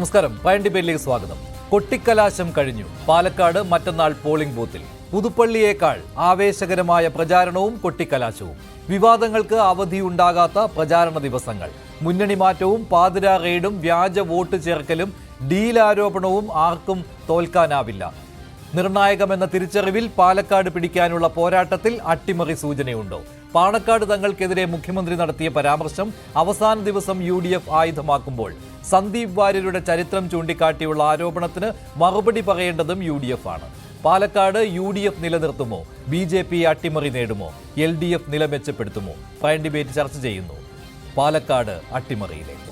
നമസ്കാരം. പ്രൈം ഡിബേറ്റിലേക്ക് സ്വാഗതം. കൊട്ടിക്കലാശം കഴിഞ്ഞു. പാലക്കാട് മറ്റന്നാൾ പോളിംഗ് ബൂത്തിൽ. പുതുപ്പള്ളിയേക്കാൾ ആവേശകരമായ പ്രചാരണവും കൊട്ടിക്കലാശവും. വിവാദങ്ങൾക്ക് അവധിയുണ്ടാകാത്ത പ്രചാരണ ദിവസങ്ങൾ. മുന്നണി മാറ്റവും പാതിരാ റെയ്ഡും വ്യാജ വോട്ട് ചേർക്കലും ഡീലാരോപണവും ആർക്കും തോൽക്കാനാവില്ല. നിർണായകമെന്ന തിരിച്ചറിവിൽ പാലക്കാട് പിടിക്കാനുള്ള പോരാട്ടത്തിൽ അട്ടിമറി സൂചനയുണ്ടോ? പാണക്കാട് തങ്ങൾക്കെതിരെ മുഖ്യമന്ത്രി നടത്തിയ പരാമർശം അവസാന ദിവസം UDF ആയുധമാക്കുമ്പോൾ സന്ദീപ് വാര്യരുടെ ചരിത്രം ചൂണ്ടിക്കാട്ടിയുള്ള ആരോപണത്തിന് മറുപടി പറയേണ്ടതും UDF ആണ്. പാലക്കാട് UDF നിലനിർത്തുമോ? BJP അട്ടിമറി നേടുമോ? LDF നില മെച്ചപ്പെടുത്തുമോ? പ്രൈം ഡിബേറ്റ് ചർച്ച ചെയ്യുന്നു. പാലക്കാട് അട്ടിമറിയിലേക്ക്.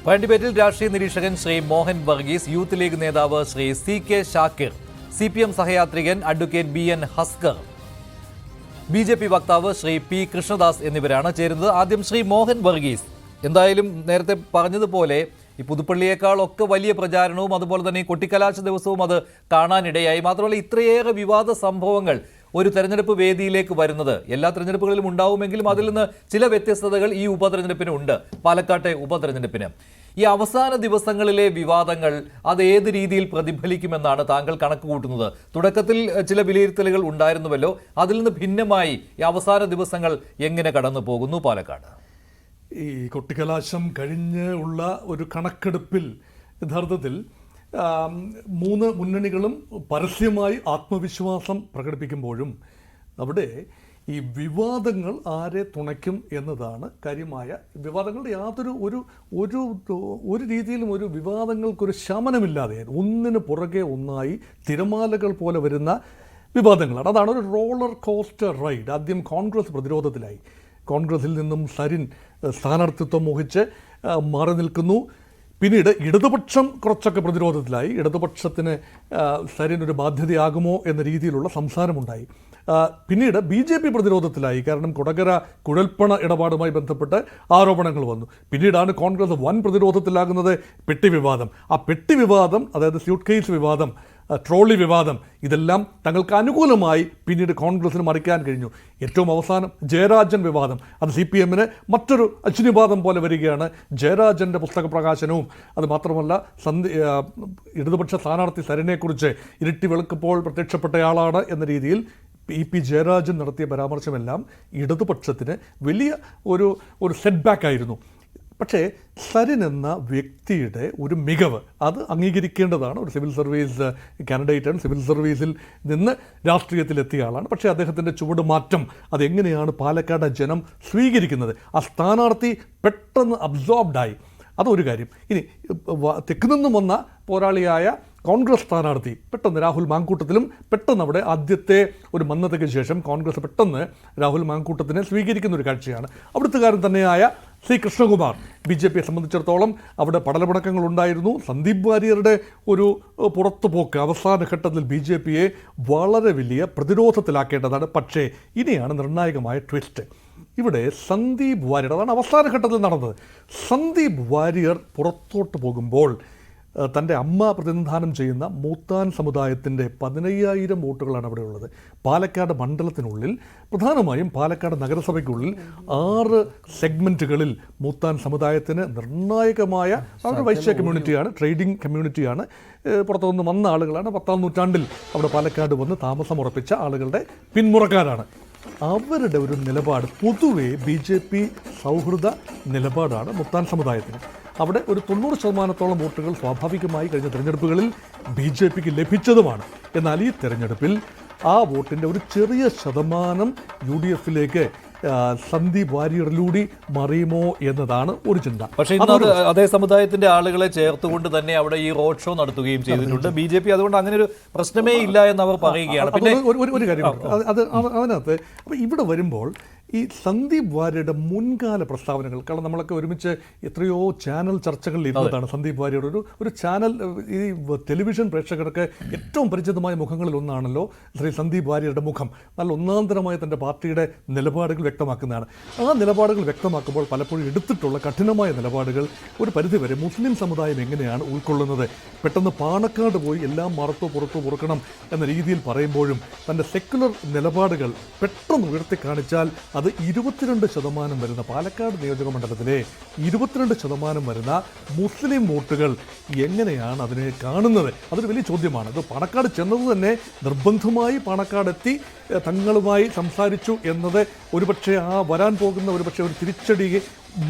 പ്രൈം ഡിബേറ്റിൽ രാഷ്ട്രീയ നിരീക്ഷകൻ ശ്രീ മോഹൻ വർഗീസ്, യൂത്ത് ലീഗ് നേതാവ് ശ്രീ CK ഷാക്കിർ, CPM സഹയാത്രികൻ അഡ്വക്കേറ്റ് BN ഹസ്കർ, BJP വക്താവ് ശ്രീ P കൃഷ്ണദാസ് എന്നിവരാണ് ചേരുന്നത്. ആദ്യം ശ്രീ മോഹൻ വർഗീസ്, എന്തായാലും നേരത്തെ പറഞ്ഞതുപോലെ ഈ പുതുപ്പള്ളിയേക്കാളൊക്കെ വലിയ പ്രചാരണവും അതുപോലെ തന്നെ ഈ കൊട്ടിക്കലാശ ദിവസവും അത് കാണാനിടയായി. മാത്രമല്ല ഇത്രയേറെ വിവാദ സംഭവങ്ങൾ ഒരു തെരഞ്ഞെടുപ്പ് വേദിയിലേക്ക് വരുന്നത് എല്ലാ തെരഞ്ഞെടുപ്പുകളിലും ഉണ്ടാവുമെങ്കിലും അതിൽ നിന്ന് ചില വ്യത്യസ്തതകൾ ഈ ഉപതെരഞ്ഞെടുപ്പിന് ഉണ്ട്. പാലക്കാട്ടെ ഉപതെരഞ്ഞെടുപ്പിന് ഈ അവസാന ദിവസങ്ങളിലെ വിവാദങ്ങൾ അത് ഏത് രീതിയിൽ പ്രതിഫലിക്കുമെന്നാണ് താങ്കൾ കണക്ക് കൂട്ടുന്നത്? തുടക്കത്തിൽ ചില വിലയിരുത്തലുകൾ ഉണ്ടായിരുന്നുവല്ലോ, അതിൽ നിന്ന് ഭിന്നമായി ഈ അവസാന ദിവസങ്ങൾ എങ്ങനെ കടന്നു പോകുന്നു പാലക്കാട്? ഈ കൊട്ടിക്കലാശം കഴിഞ്ഞ് ഉള്ള ഒരു കണക്കെടുപ്പിൽ യഥാർത്ഥത്തിൽ മൂന്ന് മുന്നണികളും പരസ്യമായി ആത്മവിശ്വാസം പ്രകടിപ്പിക്കുമ്പോഴും അവിടെ ഈ വിവാദങ്ങൾ ആരെ തുണയ്ക്കും എന്നതാണ് കാര്യമായ. വിവാദങ്ങളുടെ യാതൊരു ഒരു രീതിയിലും ഒരു വിവാദങ്ങൾക്കൊരു ശമനമില്ലാതെ ഒന്നിന് പുറകെ ഒന്നായി തിരമാലകൾ പോലെ വരുന്ന വിവാദങ്ങളാണ്. അതാണ് ഒരു റോളർ കോസ്റ്റർ റൈഡ്. ആദ്യം കോൺഗ്രസ് പ്രതിരോധത്തിലായി. കോൺഗ്രസിൽ നിന്നും സരിൻ സ്ഥാനാർത്ഥിത്വം മോഹിച്ച് മാറി നിൽക്കുന്നു. പിന്നീട് ഇടതുപക്ഷം കുറച്ചൊക്കെ പ്രതിരോധത്തിലായി. ഇടതുപക്ഷത്തിന് സരിൻ ഒരു ബാധ്യതയാകുമോ എന്ന രീതിയിലുള്ള സംസാരമുണ്ടായി. പിന്നീട് BJP പ്രതിരോധത്തിലായി. കാരണം കൊടകര കുഴൽപ്പണ ഇടപാടുമായി ബന്ധപ്പെട്ട് ആരോപണങ്ങൾ വന്നു. പിന്നീടാണ് കോൺഗ്രസ് വൻ പ്രതിരോധത്തിലാകുന്നത്. പെട്ടി വിവാദം, ആ പെട്ടി വിവാദം, അതായത് സ്യൂട്ട് കേസ് വിവാദം, ട്രോളി വിവാദം, ഇതെല്ലാം തങ്ങൾക്ക് അനുകൂലമായി പിന്നീട് കോൺഗ്രസിന് മറിക്കാൻ കഴിഞ്ഞു. ഏറ്റവും അവസാനം ജയരാജൻ വിവാദം, അത് CPMന് മറ്റൊരു അശ്വിനിവാദം പോലെ വരികയാണ്. ജയരാജൻ്റെ പുസ്തക പ്രകാശനവും അത് മാത്രമല്ല ഇടതുപക്ഷ സ്ഥാനാർത്ഥി സരിനെക്കുറിച്ച് ഇരുട്ടി വെളുക്കുമ്പോൾ പ്രത്യക്ഷപ്പെട്ടയാളാണ് എന്ന രീതിയിൽ EP ജയരാജൻ നടത്തിയ പരാമർശമെല്ലാം ഇടതുപക്ഷത്തിന് വലിയ ഒരു സെറ്റ് ബാക്ക് ആയിരുന്നു. പക്ഷേ സരിൻ എന്ന വ്യക്തിയുടെ ഒരു മികവ് അത് അംഗീകരിക്കേണ്ടതാണ്. ഒരു സിവിൽ സർവീസ് കാൻഡിഡേറ്റാണ്, സിവിൽ സർവീസിൽ നിന്ന് രാഷ്ട്രീയത്തിലെത്തിയ ആളാണ്. പക്ഷേ അദ്ദേഹത്തിൻ്റെ ചുവടുമാറ്റം അതെങ്ങനെയാണ് പാലക്കാട് ജനം സ്വീകരിക്കുന്നത്? ആ സ്ഥാനാർത്ഥി പെട്ടെന്ന് അബ്സോർബ്ഡായി, അതൊരു കാര്യം. ഇനി തെക്ക് നിന്നും വന്ന പോരാളിയായ കോൺഗ്രസ് സ്ഥാനാർത്ഥി പെട്ടെന്ന് രാഹുൽ മാങ്കൂട്ടത്തിലും പെട്ടെന്ന് അവിടെ ആദ്യത്തെ ഒരു മന്ദതയ്ക്ക് ശേഷം കോൺഗ്രസ് പെട്ടെന്ന് രാഹുൽ മാങ്കൂട്ടത്തിനെ സ്വീകരിക്കുന്ന ഒരു കാഴ്ചയാണ്. അവിടുത്തുകാരൻ തന്നെയായ C കൃഷ്ണകുമാർ, BJPയെ സംബന്ധിച്ചിടത്തോളം അവിടെ പടലപിണക്കങ്ങൾ ഉണ്ടായിരുന്നു. സന്ദീപ് വാര്യരുടെ ഒരു പുറത്തുപോക്ക് അവസാന ഘട്ടത്തിൽ BJPയെ വളരെ വലിയ പ്രതിരോധത്തിലാക്കേണ്ടതാണ്. പക്ഷേ ഇനിയാണ് നിർണായകമായ ട്വിസ്റ്റ്. ഇവിടെ സന്ദീപ് വാര്യർ, അതാണ് അവസാന ഘട്ടത്തിൽ നടന്നത്. സന്ദീപ് വാര്യർ പുറത്തോട്ട് പോകുമ്പോൾ തൻ്റെ അമ്മ പ്രതിനിധാനം ചെയ്യുന്ന മൂത്താൻ സമുദായത്തിൻ്റെ 15,000 വോട്ടുകളാണ് അവിടെ ഉള്ളത്. പാലക്കാട് മണ്ഡലത്തിനുള്ളിൽ, പ്രധാനമായും പാലക്കാട് നഗരസഭയ്ക്കുള്ളിൽ 6 സെഗ്മെൻറ്റുകളിൽ മൂത്താൻ സമുദായത്തിന് നിർണായകമായ അവരുടെ വൈശ്യ കമ്മ്യൂണിറ്റിയാണ്, ട്രേഡിംഗ് കമ്മ്യൂണിറ്റിയാണ്, പുറത്തുനിന്ന് വന്ന ആളുകളാണ്. 10-ാം നൂറ്റാണ്ടിൽ അവിടെ പാലക്കാട് വന്ന് താമസമുറപ്പിച്ച ആളുകളുടെ പിന്മുറക്കാരാണ്. അവരുടെ ഒരു നിലപാട് പൊതുവെ BJP സൗഹൃദ നിലപാടാണ് മൂത്താൻ സമുദായത്തിന്. അവിടെ ഒരു 90% വോട്ടുകൾ സ്വാഭാവികമായി കഴിഞ്ഞ തെരഞ്ഞെടുപ്പുകളിൽ BJPക്ക് ലഭിച്ചതുമാണ്. എന്നാൽ ഈ തെരഞ്ഞെടുപ്പിൽ ആ വോട്ടിൻ്റെ ഒരു ചെറിയ ശതമാനം UDFിലേക്ക് സന്ദീപ് വാര്യറിലൂടെ മറിയുമോ എന്നതാണ് ഒരു ചിന്ത. പക്ഷേ ഇന്ന് അതേ സമുദായത്തിന്റെ ആളുകളെ ചേർത്തുകൊണ്ട് തന്നെ അവിടെ ഈ റോഡ് ഷോ നടത്തുകയും ചെയ്തിട്ടുണ്ട് BJP. അതുകൊണ്ട് അങ്ങനെ ഒരു പ്രശ്നമേ ഇല്ല എന്ന് അവർ പറയുകയാണ്. പിന്നെ ഒരു കാര്യം അത് അതിനകത്ത് അപ്പോൾ ഇവിടെ വരുമ്പോൾ ഈ സന്ദീപ് വാര്യരുടെ മുൻകാല പ്രസ്താവനകൾ, കാരണം നമ്മളൊക്കെ ഒരുമിച്ച് എത്രയോ ചാനൽ ചർച്ചകളിൽ ഇരുന്നതാണ്. സന്ദീപ് വാര്യയുടെ ഒരു ചാനൽ, ഈ ടെലിവിഷൻ പ്രേക്ഷകർക്ക് ഏറ്റവും പരിചിതമായ മുഖങ്ങളിൽ ഒന്നാണല്ലോ ശ്രീ സന്ദീപ് വാര്യരുടെ മുഖം. നല്ല ഒന്നാന്തരമായി തൻ്റെ പാർട്ടിയുടെ നിലപാടുകൾ വ്യക്തമാക്കുന്നതാണ്. ആ നിലപാടുകൾ വ്യക്തമാക്കുമ്പോൾ പലപ്പോഴും എടുത്തിട്ടുള്ള കഠിനമായ നിലപാടുകൾ ഒരു പരിധിവരെ മുസ്ലിം സമുദായം എങ്ങനെയാണ് ഉൾക്കൊള്ളുന്നത്. പെട്ടെന്ന് പാണക്കാട് പോയി എല്ലാം മറത്തോ പുറത്തോ പൊറുക്കണം എന്ന രീതിയിൽ പറയുമ്പോഴും തൻ്റെ സെക്യുലർ നിലപാടുകൾ പെട്ടെന്ന് ഉയർത്തി കാണിച്ചാൽ അത് 22% വരുന്ന പാലക്കാട് നിയോജക മണ്ഡലത്തിലെ 22% വരുന്ന മുസ്ലിം വോട്ടുകൾ എങ്ങനെയാണ് അതിനെ കാണുന്നത്? അതൊരു വലിയ ചോദ്യമാണ്. അത് പാണക്കാട് ചെന്നത് തന്നെ നിർബന്ധമായി പാണക്കാടെത്തി തങ്ങളുമായി സംസാരിച്ചു എന്നത് ഒരുപക്ഷെ ആ വരാൻ പോകുന്ന ഒരുപക്ഷെ ഒരു തിരിച്ചടി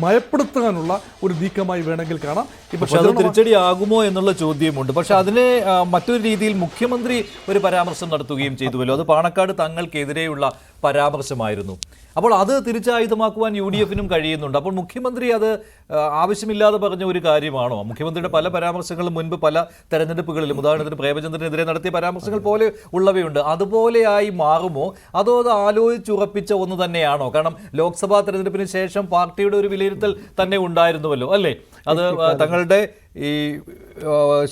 മയപ്പെടുത്താനുള്ള ഒരു നീക്കമായി വേണമെങ്കിൽ കാണാം. പക്ഷെ അത് തിരിച്ചടി ആകുമോ എന്നുള്ള ചോദ്യമുണ്ട്. പക്ഷെ അതിനെ മറ്റൊരു രീതിയിൽ മുഖ്യമന്ത്രി ഒരു പരാമർശം നടത്തുകയും ചെയ്തുവല്ലോ. അത് പാണക്കാട് തങ്ങൾക്കെതിരെയുള്ള പരാമർശമായിരുന്നു. അപ്പോൾ അത് തിരിച്ചായുധമാക്കുവാൻ UDF-നും കഴിയുന്നുണ്ട്. അപ്പോൾ മുഖ്യമന്ത്രി അത് ആവശ്യമില്ലാതെ പറഞ്ഞ ഒരു കാര്യമാണോ? മുഖ്യമന്ത്രിയുടെ പല പരാമർശങ്ങളും മുൻപ് പല തെരഞ്ഞെടുപ്പുകളിലും, ഉദാഹരണത്തിന് പ്രേമചന്ദ്രനെതിരെ നടത്തിയ പരാമർശങ്ങൾ പോലെ ഉള്ളവയുണ്ട്, അതുപോലെയായി മാറുമോ? അതോ അത് ആലോചിച്ചുറപ്പിച്ച ഒന്ന് തന്നെയാണോ? കാരണം ലോക്സഭാ തെരഞ്ഞെടുപ്പിന് ശേഷം പാർട്ടിയുടെ ഒരു വിലയിരുത്തൽ തന്നെ ഉണ്ടായിരുന്നുവല്ലോ, അല്ലേ? അത് തങ്ങളുടെ ഈ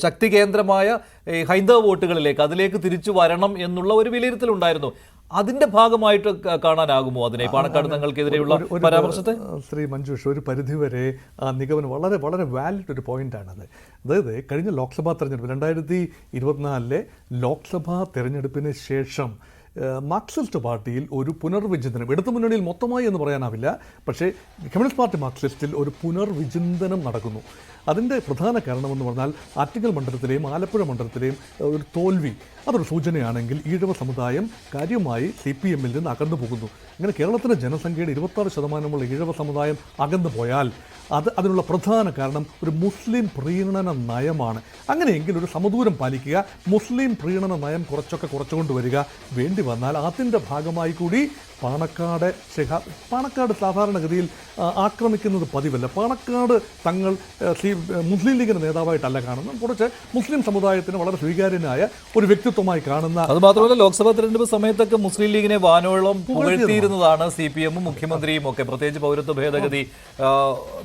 ശക്തി കേന്ദ്രമായ ഈ ഹൈന്ദവ വോട്ടുകളിലേക്ക് അതിലേക്ക് തിരിച്ചു വരണം എന്നുള്ള ഒരു വിലയിരുത്തൽ ഉണ്ടായിരുന്നു. അതിന്റെ ഭാഗമായിട്ട് കാണാനാകുമോ അതിനെ, പാണക്കാട് തങ്ങൾക്കെതിരെയുള്ള പരാമർശത്തെ? ശ്രീ മഞ്ജുഷ്, ഒരു പരിധിവരെ ആ നിഗമനം വളരെ വളരെ വാലിഡ് ഒരു പോയിന്റാണത്. അതായത് കഴിഞ്ഞ ലോക്സഭാ തെരഞ്ഞെടുപ്പ് 2024 ലോക്സഭാ തെരഞ്ഞെടുപ്പിന് ശേഷം മാർക്സിസ്റ്റ് പാർട്ടിയിൽ ഒരു പുനർവിചിന്തനം, ഇടതു മുന്നണിയിൽ മൊത്തമായി എന്ന് പറയാനാവില്ല, പക്ഷേ കമ്മ്യൂണിസ്റ്റ് പാർട്ടി മാർക്സിസ്റ്റിൽ ഒരു പുനർവിചിന്തനം നടക്കുന്നു. അതിൻ്റെ പ്രധാന കാരണമെന്ന് പറഞ്ഞാൽ ആറ്റിങ്ങൽ മണ്ഡലത്തിലെയും ആലപ്പുഴ മണ്ഡലത്തിലെയും ഒരു തോൽവി അതൊരു സൂചനയാണെങ്കിൽ ഈഴവ സമുദായം കാര്യമായി CPM-ൽ നിന്ന് അകന്നു പോകുന്നു. ഇങ്ങനെ കേരളത്തിലെ ജനസംഖ്യയുടെ 26% ഈഴവ സമുദായം അകന്നു പോയാൽ അതിനുള്ള പ്രധാന കാരണം ഒരു മുസ്ലിം പ്രീണന നയമാണ്. അങ്ങനെയെങ്കിൽ ഒരു സമദൂരം പാലിക്കുക, മുസ്ലിം പ്രീണന നയം കുറച്ചുകൊണ്ട് വരിക, വേണ്ടി വന്നാൽ അതിൻ്റെ ഭാഗമായി കൂടി പാണക്കാട് സാധാരണഗതിയിൽ ആക്രമിക്കുന്നത് പതിവല്ല. പാണക്കാട് തങ്ങൾ മുസ്ലിം ലീഗിൻ്റെ നേതാവായിട്ടല്ല കാണുന്നത്, കുറച്ച് മുസ്ലിം സമുദായത്തിന് വളരെ സ്വീകാര്യനായ ഒരു വ്യക്തിത്വമായി കാണുന്ന. അത് മാത്രമല്ല, ലോക്സഭാ തെരഞ്ഞെടുപ്പ് സമയത്തൊക്കെ മുസ്ലിം ലീഗിനെ വാനോളം പുകഴ്ത്തിയിരുന്നതാണ് CPM-ഉം മുഖ്യമന്ത്രിയും ഒക്കെ, പ്രത്യേകിച്ച് പൗരത്വ ഭേദഗതി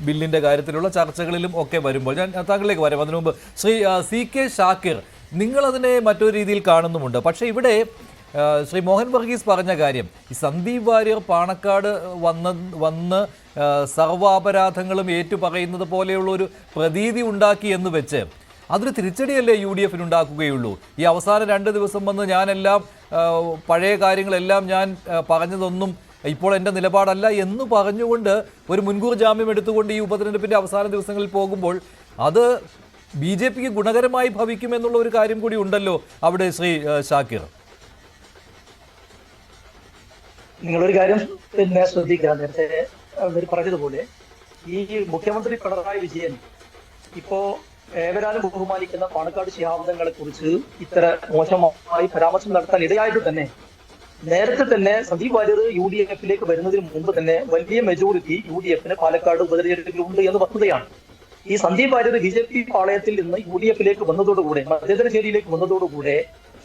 ബില്ലിന്റെ കാര്യത്തിലുള്ള ചർച്ചകളിലും ഒക്കെ വരുമ്പോൾ. ഞാൻ താങ്കളിലേക്ക് വരാം. അതിനു മുമ്പ് ശ്രീ CK ഷാക്കിർ, നിങ്ങളതിനെ മറ്റൊരു രീതിയിൽ കാണുന്നുമുണ്ട്. പക്ഷേ ഇവിടെ ശ്രീ മോഹൻ വർഗീസ് പറഞ്ഞ കാര്യം, ഈ സന്ദീപ് വാര്യർ പാണക്കാട് വന്ന് സർവാപരാധങ്ങളും ഏറ്റുപറയുന്നത് പോലെയുള്ള ഒരു പ്രതീതി ഉണ്ടാക്കി എന്ന് വെച്ച് അതൊരു തിരിച്ചടിയല്ലേ UDF-ന് ഉണ്ടാക്കുകയുള്ളൂ? ഈ അവസാന 2 ദിവസം വന്ന് ഞാനെല്ലാം പഴയ കാര്യങ്ങളെല്ലാം ഞാൻ പറഞ്ഞതൊന്നും ഇപ്പോൾ എൻ്റെ നിലപാടല്ല എന്ന് പറഞ്ഞുകൊണ്ട് ഒരു മുൻകൂർ ജാമ്യം എടുത്തുകൊണ്ട് ഈ ഉപതെരഞ്ഞെടുപ്പിൻ്റെ അവസാന ദിവസങ്ങളിൽ പോകുമ്പോൾ അത് BJP-ക്ക് ഗുണകരമായി ഭവിക്കുമെന്നുള്ള ഒരു കാര്യം കൂടി ഉണ്ടല്ലോ അവിടെ. ശ്രീ ഷാക്കിർ, നിങ്ങളൊരു കാര്യം ശ്രദ്ധിക്കുക. നേരത്തെ അവർ പറഞ്ഞതുപോലെ ഈ മുഖ്യമന്ത്രി പിണറായി വിജയൻ ഇപ്പോ ഏവരാലും ബഹുമാനിക്കുന്ന പാണക്കാട് ശിഹാബ്ദങ്ങളെ കുറിച്ച് ഇത്ര മോശമായി പരാമർശം നടത്താൻ ഇടയായിട്ട് തന്നെ നേരത്തെ തന്നെ സന്ദീപ് വാര്യർ UDF-ലേക്ക് വരുന്നതിന് മുമ്പ് തന്നെ വലിയ മെജോറിറ്റി UDF-ന് പാലക്കാട് ഉപതെരഞ്ഞെടുപ്പിലുണ്ട് എന്ന് വസ്തുതയാണ്. ഈ സന്ദീപ് വാര്യർ BJP പാളയത്തിൽ നിന്ന് UDF-ലേക്ക് വന്നതോടുകൂടെ, മധ്യതലശ്ശേരിയിലേക്ക് വന്നതോടുകൂടെ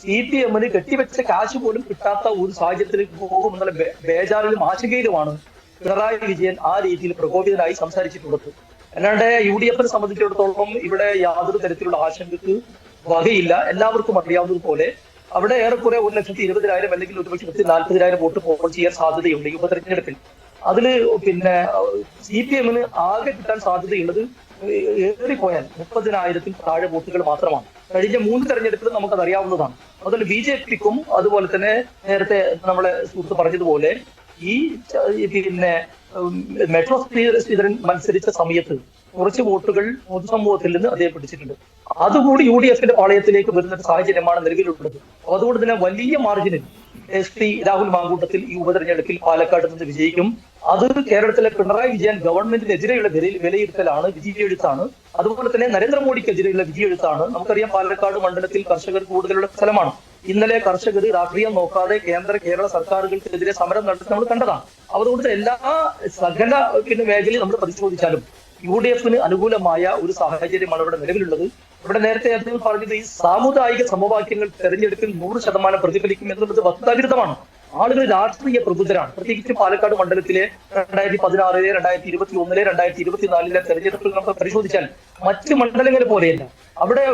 CPM-ന് കെട്ടിവെച്ച കാശ് പോലും കിട്ടാത്ത ഒരു സാഹചര്യത്തിലേക്ക് പോകുമെന്നുള്ള ബേജാറിലും ആശങ്കയിലുമാണ് പിണറായി വിജയൻ ആ രീതിയിൽ പ്രകോപിതനായി സംസാരിച്ചിട്ടുള്ളത്. അല്ലാണ്ട് UDF-നെ സംബന്ധിച്ചിടത്തോളം ഇവിടെ യാതൊരു തരത്തിലുള്ള ആശങ്കക്ക് വകയില്ല. എല്ലാവർക്കും അറിയാവുന്നതുപോലെ അവിടെ ഏറെക്കുറെ 1,20,000 അല്ലെങ്കിൽ 1,40,000 വോട്ട് പോൾ ചെയ്യാൻ സാധ്യതയുണ്ട് ഈ ഉപതെരഞ്ഞെടുപ്പിൽ. അതില് CPM-ന് ആകെ കിട്ടാൻ സാധ്യതയുള്ളത് ഏറിപ്പോയാൽ 30,000-ൽ താഴെ വോട്ടുകൾ മാത്രമാണ്. കഴിഞ്ഞ 3 തെരഞ്ഞെടുപ്പിലും നമുക്കത് അറിയാവുന്നതാണ്. അതുപോലെ BJP-ക്കും അതുപോലെ തന്നെ നേരത്തെ നമ്മളെ സുഹൃത്ത് പറഞ്ഞതുപോലെ ഈ മെട്രോ ശ്രീധരൻ മത്സരിച്ച സമയത്ത് കുറച്ച് വോട്ടുകൾ പൊതുസമൂഹത്തിൽ നിന്ന് അദ്ദേഹം പിടിച്ചിട്ടുണ്ട്. അതുകൂടി UDF-ന്റെ പാളയത്തിലേക്ക് വരുന്ന ഒരു സാഹചര്യമാണ് നിലവിലുള്ളത്. അതുകൊണ്ട് തന്നെ വലിയ മാർജിനിൽ ശ്രീ രാഹുൽ മാങ്കൂട്ടത്തിൽ ഈ ഉപതെരഞ്ഞെടുപ്പിൽ പാലക്കാട് നിന്ന് വിജയിക്കും. അത് കേരളത്തിലെ പിണറായി വിജയൻ ഗവൺമെന്റിനെതിരെയുള്ള വിലയിരുത്തലാണ്, വിധിയെഴുത്താണ്. അതുപോലെ തന്നെ നരേന്ദ്രമോദിക്കെതിരെയുള്ള വിധിയെഴുത്താണ്. നമുക്കറിയാം പാലക്കാട് മണ്ഡലത്തിൽ കർഷകർ കൂടുതലുള്ള സ്ഥലമാണ്. ഇന്നലെ കർഷകർ രാഷ്ട്രീയം നോക്കാതെ കേരള സർക്കാരുകൾക്കെതിരെ സമരം നടത്തി നമ്മൾ കണ്ടതാണ്. അതുകൊണ്ട് എല്ലാ സകല മേഖലയും നമ്മൾ പരിശോധിച്ചാലും UDF-ന് അനുകൂലമായ ഒരു സാഹചര്യമാണ് ഇവിടെ നിലവിലുള്ളത്. ഇവിടെ നേരത്തെ അദ്ദേഹം പറഞ്ഞത് ഈ സാമുദായിക സമവാക്യങ്ങൾ തെരഞ്ഞെടുപ്പിൽ 100% പ്രതിഫലിക്കും എന്നുള്ളത് വസ്തുതാവിരുദ്ധമാണ്. ആളുകൾ രാഷ്ട്രീയ പ്രബുദ്ധരാണ്. പ്രത്യേകിച്ച് പാലക്കാട് മണ്ഡലത്തിലെ 2016, 2021, 2024 തെരഞ്ഞെടുപ്പിൽ നമുക്ക് പരിശോധിച്ചാൽ മറ്റ് മണ്ഡലങ്ങൾ പോലെയല്ല. അവിടെ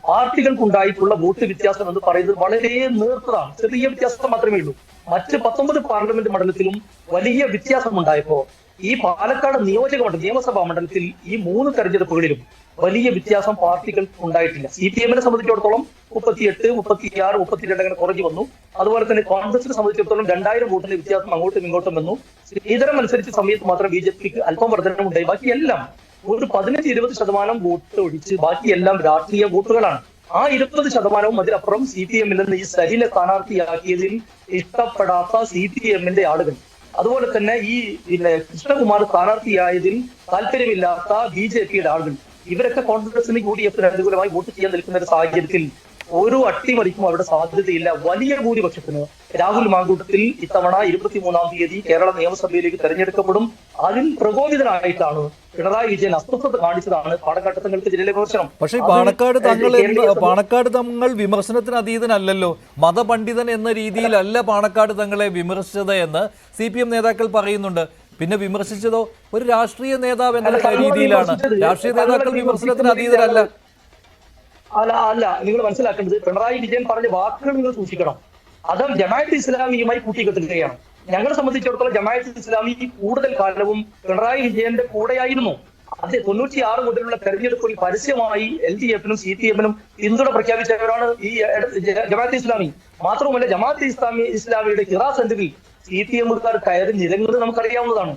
പാർട്ടികൾക്കുണ്ടായിട്ടുള്ള വോട്ട് വ്യത്യാസം എന്ന് പറയുന്നത് വളരെ നേർത്തതാണ്. ചെറിയ വ്യത്യാസം മാത്രമേ ഉള്ളൂ. മറ്റ് 19 പാർലമെന്റ് മണ്ഡലത്തിലും വലിയ വ്യത്യാസം ഉണ്ടായപ്പോ ഈ പാലക്കാട് നിയമസഭാ മണ്ഡലത്തിൽ ഈ 3 തെരഞ്ഞെടുപ്പുകളിലും വലിയ വ്യത്യാസം പാർട്ടികൾക്ക് ഉണ്ടായിട്ടില്ല. CPM സംബന്ധിച്ചിടത്തോളം 38, 36, 32 അങ്ങനെ കുറഞ്ഞു വന്നു. അതുപോലെ തന്നെ കോൺഗ്രസിനെ സംബന്ധിച്ചിടത്തോളം 2000 വോട്ടിന്റെ വ്യത്യാസം അങ്ങോട്ടും ഇങ്ങോട്ടും വന്നു. ശ്രീധരൻ മത്സരിച്ച സമയത്ത് മാത്രം BJPക്ക് അല്പം വർധനമുണ്ടായി. ബാക്കിയെല്ലാം ഒരു 15-20% വോട്ട് ഒഴിച്ച് ബാക്കിയെല്ലാം രാഷ്ട്രീയ വോട്ടുകളാണ്. ആ 20%വും അതിലപ്പുറം CPM-ൽ നിന്ന് ഈ സരിനെ സ്ഥാനാർത്ഥിയാക്കിയതിൽ ഇഷ്ടപ്പെടാത്ത CPM-ന്റെ ആളുകൾ, അതുപോലെ തന്നെ ഈ കൃഷ്ണകുമാർ സ്ഥാനാർത്ഥിയായതിൽ താല്പര്യമില്ലാത്ത BJP-യുടെ ആളുകൾ, ഇവരൊക്കെ കോൺഗ്രസിന് UDF-ന് അനുകൂലമായി വോട്ട് ചെയ്യാൻ നിൽക്കുന്ന ഒരു സാഹചര്യത്തിൽ ഒരു അട്ടിമറിക്കും അവിടെ സാധ്യതയില്ല. വലിയ ഭൂരിപക്ഷത്തിന് രാഹുൽ മാങ്കൂട്ടത്തിൽ ഇത്തവണ 23-ാം തീയതി കേരള നിയമസഭയിലേക്ക് തെരഞ്ഞെടുക്കപ്പെടും. അതിൽ പ്രകോപിതനായിട്ടാണ് പിണറായി വിജയൻ അസ്വസ്ഥത കാണിച്ചതാണ് പാണക്കാട് തങ്ങൾക്ക് ജില്ലയിലെ വിമർശനം. പക്ഷേ പാണക്കാട് തങ്ങൾ വിമർശനത്തിന് അതീതനല്ലല്ലോ. മതപണ്ഡിതൻ എന്ന രീതിയിലല്ല പാണക്കാട് തങ്ങളെ വിമർശിച്ചത് എന്ന് CPM നേതാക്കൾ പറയുന്നുണ്ട്. പിന്നെ വിമർശിച്ചതോ ഒരു രാഷ്ട്രീയ നേതാവ് എന്ന രീതിയിലാണ്. രാഷ്ട്രീയ നേതാക്കൾ വിമർശനത്തിന് അതീതരല്ല. അല്ല, നിങ്ങൾ മനസ്സിലാക്കേണ്ടത് പിണറായി വിജയൻ പറഞ്ഞ വാക്കുകൾ നിങ്ങൾ സൂക്ഷിക്കണം. അത് ജമാഅത്ത് ഇസ്ലാമിയുമായി കൂട്ടിക്കെട്ടുകയാണ്. ഞങ്ങളെ സംബന്ധിച്ചിടത്തോളം ജമാഅത്ത് ഇസ്ലാമി കൂടുതൽ കാലവും പിണറായി വിജയന്റെ കൂടെയായിരുന്നു. അത് 96 മുതലുള്ള തെരഞ്ഞെടുപ്പിൽ പരസ്യമായി LDF-നും CPM-നും പിന്തുണ പ്രഖ്യാപിച്ചവരാണ് ഈ ജമാഅത്ത് ഇസ്ലാമി. മാത്രവുമല്ല, ജമാഅത്ത് ഇസ്ലാമിയുടെ ഹിറാ സെന്ററിൽ CPM-കാർ കയറി നിരങ്ങുന്നത് നമുക്കറിയാവുന്നതാണ്.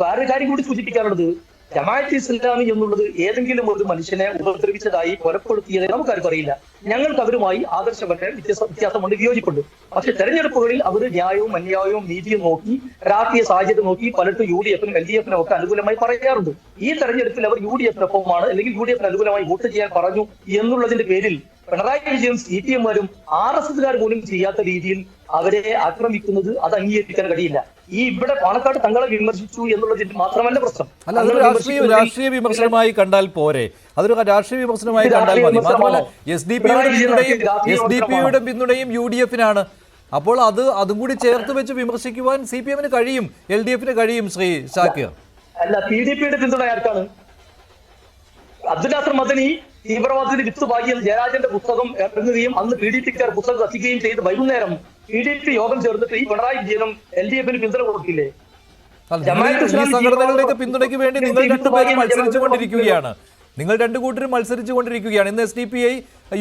വേറെ കാര്യം കൂടി സൂചിപ്പിക്കാനുള്ളത്, ജമാഅത്ത് ഇസ്ലാമി എന്നുള്ളത് ഏതെങ്കിലും ഒരു മനുഷ്യനെ ഉപദ്രവിച്ചതായി കൊലപ്പെടുത്തിയതായി നമുക്കാർക്കും അറിയില്ല. ഞങ്ങൾക്ക് അവരുമായി ആദർശപരമായ വ്യത്യാസമുണ്ട്, വിയോജിപ്പുണ്ട്. പക്ഷെ തെരഞ്ഞെടുപ്പുകളിൽ അവർ ന്യായവും അന്യായവും നീതിയും നോക്കി, രാഷ്ട്രീയ സാഹചര്യം നോക്കി പലർക്കും UDF-നും LDF-നും ഒക്കെ അനുകൂലമായി പറയാറുണ്ട്. ഈ തെരഞ്ഞെടുപ്പിൽ അവർ UDF-നൊപ്പമാണ് അല്ലെങ്കിൽ UDF-ന് അനുകൂലമായി വോട്ട് ചെയ്യാൻ പറഞ്ഞു എന്നുള്ളതിന്റെ പേരിൽ പിണറായി വിജയൻ CPM-മാരും RSS-കാർ പോലും ചെയ്യാത്ത രീതിയിൽ അവരെ ആക്രമിക്കുന്നത് അത് അംഗീകരിക്കാൻ കഴിയില്ല. ഈ ഇവിടെ പാണക്കാട് തങ്ങളെ വിമർശിച്ചു എന്നുള്ളതിൽ മാത്രമല്ല പ്രശ്നം. അല്ല, അതൊരു രാഷ്ട്രീയ വിമർശനമായി കണ്ടാൽ പോരെ? അതൊരു രാഷ്ട്രീയ വിമർശനമായി കണ്ടാൽ മതി. മാത്രമല്ല SDPയുടെ പിന്തുണയും UDF-നാണ്. അപ്പോൾ അതും കൂടി ചേർത്ത് വെച്ച് വിമർശിക്കുവാൻ CPM-ന് കഴിയും, LDF-ന് കഴിയും. ശ്രീ ഷാക്കിർ, അല്ല, PDP-യുടെ പിന്തുണ ആർക്കാണ്? അബ്ദുൽ നാസർ മദനി തീവ്രവാദത്തിന് വിത്ത് പാകിയ ജയരാജന്റെ പുസ്തകം ഇറങ്ങുകയും അന്ന് PDP-ക്കാർ പുസ്തകം കത്തിക്കുകയും ചെയ്ത് വൈകുന്നേരം PDP യോഗം ചേർന്നിട്ട് ഈ പിണറായി വിജയനും LDF-ന് പിന്തുണ കൊടുക്കില്ലേ? ഈ സംഘടനകളുടെയൊക്കെ പിന്തുണയ്ക്ക് വേണ്ടി നിങ്ങൾ രണ്ടുപേരും മത്സരിച്ചുകൊണ്ടിരിക്കുകയാണ്. നിങ്ങൾ രണ്ടു കൂട്ടരും മത്സരിച്ചുകൊണ്ടിരിക്കുകയാണ്. ഇന്ന് SDPI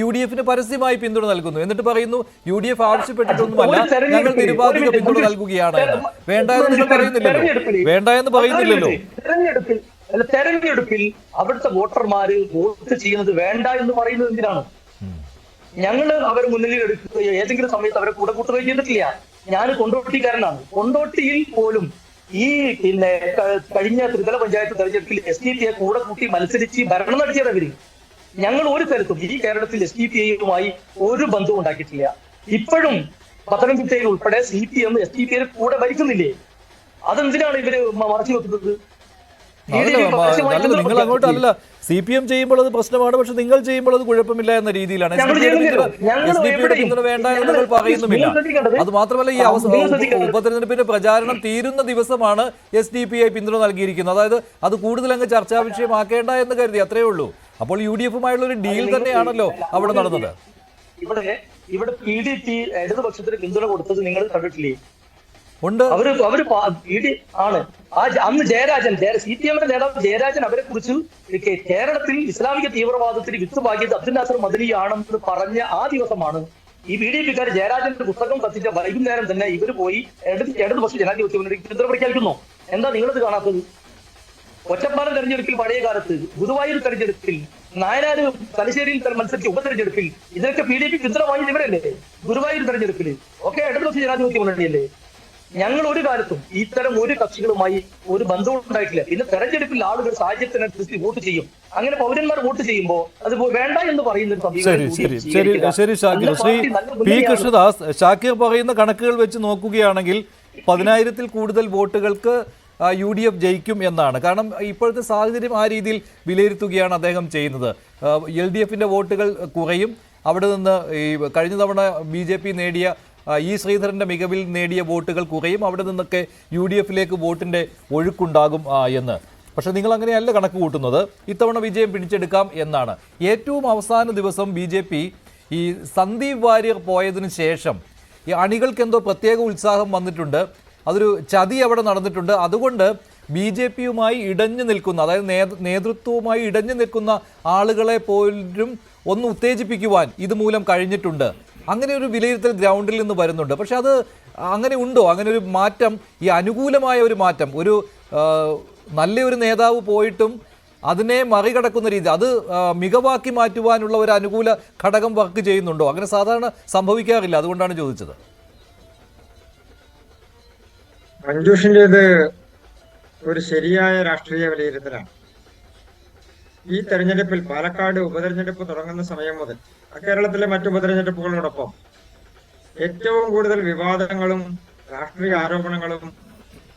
UDF-ന് പരസ്യമായി പിന്തുണ നൽകുന്നു. എന്നിട്ട് പറയുന്നു UDF ആവശ്യപ്പെട്ടിട്ടൊന്നുമല്ല, ഞങ്ങൾ നിരുപാധിക പിന്തുണ നൽകുകയാണ് എന്ന്. വേണ്ട എന്ന് നിങ്ങൾ പറയുന്നില്ലല്ലോ. തെരഞ്ഞെടുപ്പിൽ അവിടുത്തെ വോട്ടർമാര് വോട്ട് ചെയ്യുന്നത് വേണ്ട എന്ന് പറയുന്നത് എന്തിനാണ്? ഞങ്ങള് അവരെ മുന്നിൽ എടുക്കുകയോ ഏതെങ്കിലും സമയത്ത് അവരെ കൂടെ കൂട്ടുകയോ ചെയ്തിട്ടില്ല. ഞാൻ കൊണ്ടോട്ടിക്കാരനാണ്. കൊണ്ടോട്ടിയിൽ പോലും ഈ കഴിഞ്ഞ ത്രിതല പഞ്ചായത്ത് തെരഞ്ഞെടുപ്പിൽ SDPI കൂടെ കൂട്ടി മത്സരിച്ച് ഭരണം നടത്തിയവര്. ഞങ്ങൾ ഒരു തരത്തും ഈ കേരളത്തിൽ SDPI-യുമായി ഒരു ബന്ധവും ഉണ്ടാക്കിയിട്ടില്ല. ഇപ്പോഴും പത്തനംതിട്ടയിൽ ഉൾപ്പെടെ CPM SDPI കൂടെ ഭരിക്കുന്നില്ലേ? അതെന്തിനാണ് ഇവര് മറച്ചു വെക്കുന്നത്? നിങ്ങൾ അങ്ങോട്ടല്ല. CPM ചെയ്യുമ്പോൾ അത് പ്രശ്നമാണ്, പക്ഷെ നിങ്ങൾ ചെയ്യുമ്പോൾ അത് കുഴപ്പമില്ല എന്ന രീതിയിലാണ്. SDPയുടെ പിന്തുണ വേണ്ട എന്ന് നിങ്ങൾ പറയുന്നുമില്ല. അത് മാത്രമല്ല, ഈ ഉപതെരഞ്ഞെടുപ്പിന്റെ പ്രചാരണം തീരുന്ന ദിവസമാണ് SDPI പിന്തുണ നൽകിയിരിക്കുന്നത്. അതായത് അത് കൂടുതൽ അങ്ങ് ചർച്ചാ വിഷയമാക്കേണ്ട എന്ന് കരുതി, അത്രയേ ഉള്ളൂ. അപ്പോൾ UDF-ഉമായുള്ള ഒരു ഡീൽ തന്നെയാണല്ലോ അവിടെ നടന്നത്. ഇവിടെ PDP ഇടതുപക്ഷത്തിന് പിന്തുണ കൊടുത്തത് നിങ്ങൾ കണ്ടിട്ടില്ലേ? ഉണ്ട്. അവര് ആണ്. അന്ന് ജയരാജൻ CPM-ന്റെ നേതാവ് ജയരാജൻ അവരെ കുറിച്ച് കേരളത്തിൽ ഇസ്ലാമിക തീവ്രവാദത്തിന് വിത്ത് പാകിയത് അബ്ദുൽ നാസർ മദനിയാണെന്ന് പറഞ്ഞ ആ ദിവസമാണ് ഈ PDP-ക്കാർ ജയരാജന്റെ പുസ്തകം കത്തിച്ച വൈകുന്നേരം തന്നെ ഇവർ പോയി ഇടതുപക്ഷ ജനാധിപത്യ മുന്നണിക്ക് പിന്തുണ പ്രഖ്യാപിക്കുന്നു. എന്താ നിങ്ങളത് കാണാത്തത്? ഒറ്റപ്പാലം തെരഞ്ഞെടുപ്പിൽ പഴയ കാലത്ത്, ഗുരുവായൂർ തെരഞ്ഞെടുപ്പിൽ, നായനാര് തലശ്ശേരിയിൽ മത്സരിച്ച ഉപതെരഞ്ഞെടുപ്പിൽ ഇതിനൊക്കെ PDP പിന്തുണ വാങ്ങിയത് ഇവരല്ലേ? ഗുരുവായൂർ തെരഞ്ഞെടുപ്പിൽ ഒക്കെ ഇടതുപക്ഷ ജനാധിപത്യ മുന്നണിയല്ലേ? ഞങ്ങൾ ഒരു കാലത്തും ഇത്തരം ഒരു കക്ഷികളുമായി ഒരു ബന്ധവും ഉണ്ടായിട്ടില്ല. പിന്നെ തെരഞ്ഞെടുപ്പിൽ ആളുകൾ സാഹചര്യത്തിനനുസരിച്ച് വോട്ട് ചെയ്യും. അങ്ങനെ പൗരന്മാർ വോട്ട് ചെയ്യുമ്പോൾ അത് വേണ്ട എന്ന് പറയുന്ന ശരി ഷാക്കിർ. ശ്രീ P. കൃഷ്ണദാസ്, ഷാക്കിർ പറയുന്ന കണക്കുകൾ വെച്ച് നോക്കുകയാണെങ്കിൽ 10,000-ൽ കൂടുതൽ വോട്ടുകൾക്ക് UDF ജയിക്കും എന്നാണ്. കാരണം ഇപ്പോഴത്തെ സാഹചര്യം ആ രീതിയിൽ വിലയിരുത്തുകയാണ് അദ്ദേഹം ചെയ്യുന്നത്. LDF-ന്റെ വോട്ടുകൾ കുറയും. അവിടെ നിന്ന് ഈ കഴിഞ്ഞ തവണ BJP നേടിയ ഇ ശ്രീധരൻ്റെ മികവിൽ നേടിയ വോട്ടുകൾ കുറയും, അവിടെ നിന്നൊക്കെ UDF-ലേക്ക് വോട്ടിൻ്റെ ഒഴുക്കുണ്ടാകും എന്ന്. പക്ഷേ നിങ്ങൾ അങ്ങനെയല്ല കണക്ക് കൂട്ടുന്നത്. ഇത്തവണ വിജയം പിടിച്ചെടുക്കാം എന്നാണ്. ഏറ്റവും അവസാന ദിവസം BJP ഈ സന്ദീപ് വാര്യർ പോയതിനു ശേഷം ഈ അണികൾക്ക് എന്തോ പ്രത്യേക ഉത്സാഹം വന്നിട്ടുണ്ട്, അതൊരു ചതി അവിടെ നടന്നിട്ടുണ്ട്. അതുകൊണ്ട് BJP-യുമായി ഇടഞ്ഞു നിൽക്കുന്ന, അതായത് നേതൃത്വവുമായി ഇടഞ്ഞു നിൽക്കുന്ന ആളുകളെ പോലും ഒന്ന് ഉത്തേജിപ്പിക്കുവാൻ ഇതുമൂലം കഴിഞ്ഞിട്ടുണ്ട്. അങ്ങനെ ഒരു വിലയിരുത്തൽ ഗ്രൗണ്ടിൽ നിന്ന് വരുന്നുണ്ട്. പക്ഷെ അത് അങ്ങനെ ഉണ്ടോ? അങ്ങനെ ഒരു മാറ്റം, ഈ അനുകൂലമായ ഒരു മാറ്റം, ഒരു നല്ലൊരു നേതാവ് പോയിട്ടും അതിനെ മറികടക്കുന്ന രീതി, അത് മികവാക്കി മാറ്റുവാനുള്ള ഒരു അനുകൂല ഘടകം വർക്ക് ചെയ്യുന്നുണ്ടോ? അങ്ങനെ സാധാരണ സംഭവിക്കാറില്ല, അതുകൊണ്ടാണ് ചോദിച്ചത്. മഞ്ജുഷിൻ്റേത് ഒരു ശരിയായ രാഷ്ട്രീയ വിലയിരുത്തലാണ്. ഈ തെരഞ്ഞെടുപ്പിൽ പാലക്കാട് ഉപതെരഞ്ഞെടുപ്പ് തുടങ്ങുന്ന സമയം മുതൽ കേരളത്തിലെ മറ്റു ഉപതെരഞ്ഞെടുപ്പുകളോടൊപ്പം ഏറ്റവും കൂടുതൽ വിവാദങ്ങളും രാഷ്ട്രീയ ആരോപണങ്ങളും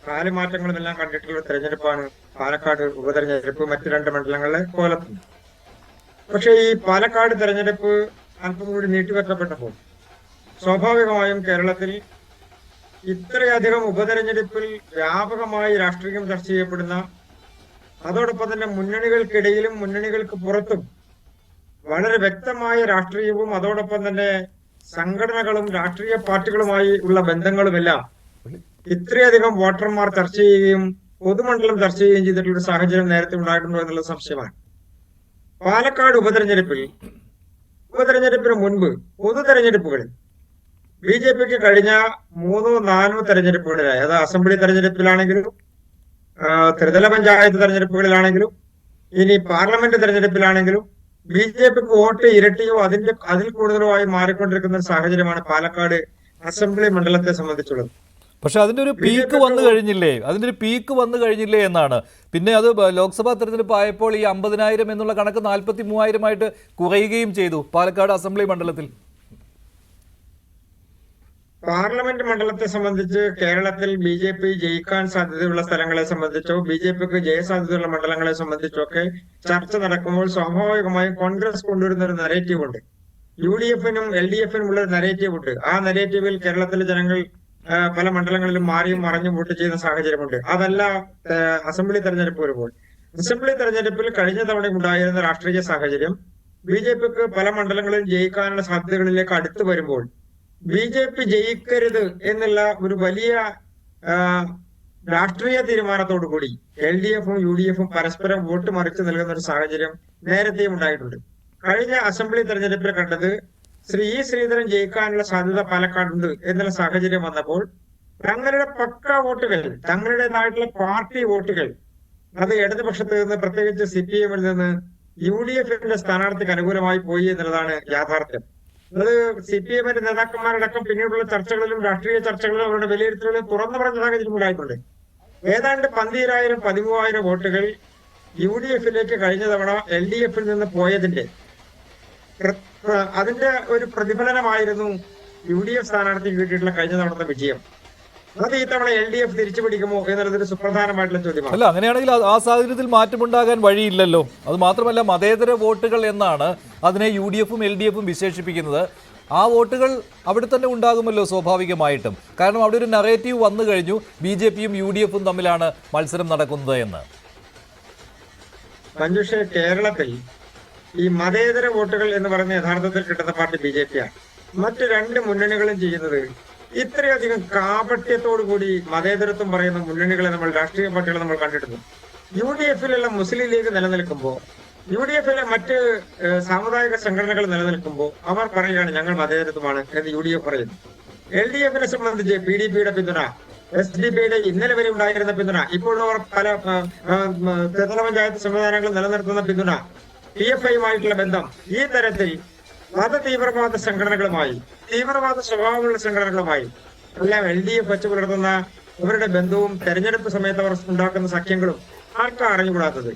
കാലുമാറ്റങ്ങളും എല്ലാം കണ്ടിട്ടുള്ള തെരഞ്ഞെടുപ്പാണ് പാലക്കാട് ഉപതെരഞ്ഞെടുപ്പ്. മറ്റു 2 മണ്ഡലങ്ങളിലെ കോലത്തും. പക്ഷെ ഈ പാലക്കാട് തെരഞ്ഞെടുപ്പ് അല്പം കൂടി നീട്ടിവെക്കപ്പെട്ടപ്പോൾ സ്വാഭാവികമായും കേരളത്തിൽ ഇത്രയധികം ഉപതെരഞ്ഞെടുപ്പിൽ വ്യാപകമായി രാഷ്ട്രീയം ചർച്ച ചെയ്യപ്പെടുന്ന, അതോടൊപ്പം തന്നെ മുന്നണികൾക്കിടയിലും മുന്നണികൾക്ക് പുറത്തും വളരെ വ്യക്തമായ രാഷ്ട്രീയവും അതോടൊപ്പം തന്നെ സംഘടനകളും രാഷ്ട്രീയ പാർട്ടികളുമായി ഉള്ള ബന്ധങ്ങളുമെല്ലാം ഇത്രയധികം വോട്ടർമാർ ചർച്ച ചെയ്യുകയും പൊതുമണ്ഡലം ചർച്ച ചെയ്യുകയും ചെയ്തിട്ടുള്ള സാഹചര്യം നേരത്തെ ഉണ്ടായിട്ടുണ്ടോ എന്നുള്ള സംശയമാണ്. പാലക്കാട് ഉപതെരഞ്ഞെടുപ്പിന് മുൻപ് പൊതു തെരഞ്ഞെടുപ്പുകളിൽ BJP-ക്ക് കഴിഞ്ഞ 3-4 തെരഞ്ഞെടുപ്പുകളിലായി, അത് അസംബ്ലി തെരഞ്ഞെടുപ്പിലാണെങ്കിലും ത്രിതല പഞ്ചായത്ത് തെരഞ്ഞെടുപ്പുകളിലാണെങ്കിലും ഇനി പാർലമെന്റ് തെരഞ്ഞെടുപ്പിലാണെങ്കിലും BJP-ക്ക് വോട്ട് ഇരട്ടിയോ അതിൽ കൂടുതലോ ആയി മാറിക്കൊണ്ടിരിക്കുന്ന ഒരു സാഹചര്യമാണ് പാലക്കാട് അസംബ്ലി മണ്ഡലത്തെ സംബന്ധിച്ചുള്ളത്. പക്ഷെ അതിൻ്റെ ഒരു പീക്ക് വന്നു കഴിഞ്ഞില്ലേ എന്നാണ്. പിന്നെ അത് ലോക്സഭാ തെരഞ്ഞെടുപ്പ് ആയപ്പോൾ ഈ 50,000 എന്നുള്ള കണക്ക് 43,000 കുറയുകയും ചെയ്തു പാലക്കാട് അസംബ്ലി മണ്ഡലത്തിൽ. പാർലമെന്റ് മണ്ഡലത്തെ സംബന്ധിച്ച് കേരളത്തിൽ BJP ജയിക്കാൻ സാധ്യതയുള്ള സ്ഥലങ്ങളെ സംബന്ധിച്ചോ BJP-ക്ക് ജയസാധ്യതയുള്ള മണ്ഡലങ്ങളെ സംബന്ധിച്ചോ ഒക്കെ ചർച്ച നടക്കുമ്പോൾ സ്വാഭാവികമായും കോൺഗ്രസ് കൊണ്ടുവരുന്ന ഒരു നരേറ്റീവ് ഉണ്ട്, UDF-നും LDF-നും ഉള്ള ഒരു നരേറ്റീവ് ഉണ്ട്. ആ നരേറ്റീവിൽ കേരളത്തിലെ ജനങ്ങൾ പല മണ്ഡലങ്ങളിലും മാറിയും മറിഞ്ഞും വോട്ട് ചെയ്യുന്ന സാഹചര്യമുണ്ട്. അതല്ല അസംബ്ലി തെരഞ്ഞെടുപ്പ് വരുമ്പോൾ. അസംബ്ലി തെരഞ്ഞെടുപ്പിൽ കഴിഞ്ഞ തവണ ഉണ്ടായിരുന്ന രാഷ്ട്രീയ സാഹചര്യം BJP-ക്ക് പല മണ്ഡലങ്ങളിലും ജയിക്കാനുള്ള സാധ്യതകളിലേക്ക് അടുത്ത് വരുമ്പോൾ BJP ജയിക്കരുത് എന്നുള്ള ഒരു വലിയ രാഷ്ട്രീയ തീരുമാനത്തോടു കൂടി LDF-ഉം UDF-ഉം പരസ്പരം വോട്ട് മറിച്ച് നൽകുന്ന ഒരു സാഹചര്യം നേരത്തെയും ഉണ്ടായിട്ടുണ്ട്. കഴിഞ്ഞ അസംബ്ലി തെരഞ്ഞെടുപ്പിൽ കണ്ടത് ഇ ശ്രീധരൻ ജയിക്കാനുള്ള സാധ്യത പാലക്കാടുണ്ട് എന്നുള്ള സാഹചര്യം വന്നപ്പോൾ തങ്ങളുടെ പക്ക വോട്ടുകൾ, തങ്ങളുടേതായിട്ടുള്ള പാർട്ടി വോട്ടുകൾ, അത് ഇടതുപക്ഷത്ത് നിന്ന് പ്രത്യേകിച്ച് CPM-ൽ നിന്ന് UDF-ന്റെ സ്ഥാനാർത്ഥിക്ക് അനുകൂലമായി പോയി എന്നുള്ളതാണ് യാഥാർത്ഥ്യം. അത് CPM-ന്റെ നേതാക്കന്മാരടക്കം പിന്നീടുള്ള ചർച്ചകളിലും രാഷ്ട്രീയ ചർച്ചകളിലും അവരുടെ വിലയിരുത്തലുകളിലും തുറന്നു പറഞ്ഞ സാഹചര്യം ഉണ്ടായിട്ടുണ്ട്. ഏതാണ്ട് 12,000-13,000 വോട്ടുകൾ UDF-ലേക്ക് കഴിഞ്ഞ തവണ LDF-ൽ നിന്ന് പോയതിന്റെ അതിന്റെ ഒരു പ്രതിഫലനമായിരുന്നു UDF സ്ഥാനാർത്ഥിക്ക് കിട്ടിയിട്ടുള്ള കഴിഞ്ഞ തവണത്തെ വിജയം. അത് ഈ തവണ LDF തിരിച്ചു പിടിക്കുമോ എന്നുള്ളതൊരു സുപ്രധാനമായിട്ടുള്ള ചോദ്യമാണ്. അല്ല, അങ്ങനെയാണെങ്കിൽ ആ സാഹചര്യത്തിൽ മാറ്റമുണ്ടാകാൻ വഴിയില്ലല്ലോ. അത് മാത്രമല്ല, മതേതര വോട്ടുകൾ എന്നാണ് അതിനെ UDF-ഉം LDF-ഉം വിശേഷിപ്പിക്കുന്നത്. ആ വോട്ടുകൾ അവിടെ തന്നെ ഉണ്ടാകുമല്ലോ സ്വാഭാവികമായിട്ടും. കാരണം അവിടെ ഒരു നറേറ്റീവ് വന്നു കഴിഞ്ഞു, BJP-യും UDF-ഉം തമ്മിലാണ് മത്സരം നടക്കുന്നത് എന്ന്. മഞ്ജുഷ, കേരളത്തിൽ ഈ മതേതര വോട്ടുകൾ എന്ന് പറയുന്ന യഥാർത്ഥത്തിൽ കിട്ടുന്ന പാർട്ടി BJP-യാണ്. മറ്റു 2 മുന്നണികളും ചെയ്യുന്നത് ഇത്രയധികം കാപട്യത്തോടു കൂടി മതേതരത്വം പറയുന്ന മുന്നണികളെ രാഷ്ട്രീയ പാർട്ടികളെ നമ്മൾ കണ്ടിട്ടുണ്ട്. UDF-ലുള്ള മുസ്ലിം ലീഗ് നിലനിൽക്കുമ്പോൾ, UDF-ലെ മറ്റ് സാമുദായിക സംഘടനകൾ നിലനിൽക്കുമ്പോൾ അവർ പറയുകയാണ് ഞങ്ങൾ മതേതരത്വമാണ് എന്ന് UDF പറയുന്നു. LDF-നെ സംബന്ധിച്ച് PDP-യുടെ പിന്തുണ, SDP-യുടെ ഇന്നലെ വരെ ഉണ്ടായിരുന്ന പിന്തുണ, ഇപ്പോഴും അവർ പല ത്രിതല പഞ്ചായത്ത് സംവിധാനങ്ങൾ നിലനിർത്തുന്ന പിന്തുണ, PFI-യുമായിട്ടുള്ള ബന്ധം, ഈ തരത്തിൽ മത തീവ്രവാദ സംഘടനകളുമായി, തീവ്രവാദ സ്വഭാവമുള്ള സംഘടനകളുമായി എല്ലാം LDF വെച്ച് പുലർത്തുന്ന അവരുടെ ബന്ധവും തെരഞ്ഞെടുപ്പ് സമയത്ത് അവർ ഉണ്ടാക്കുന്ന സഖ്യങ്ങളും ആർക്കാ അറിഞ്ഞുകൂടാത്തത്?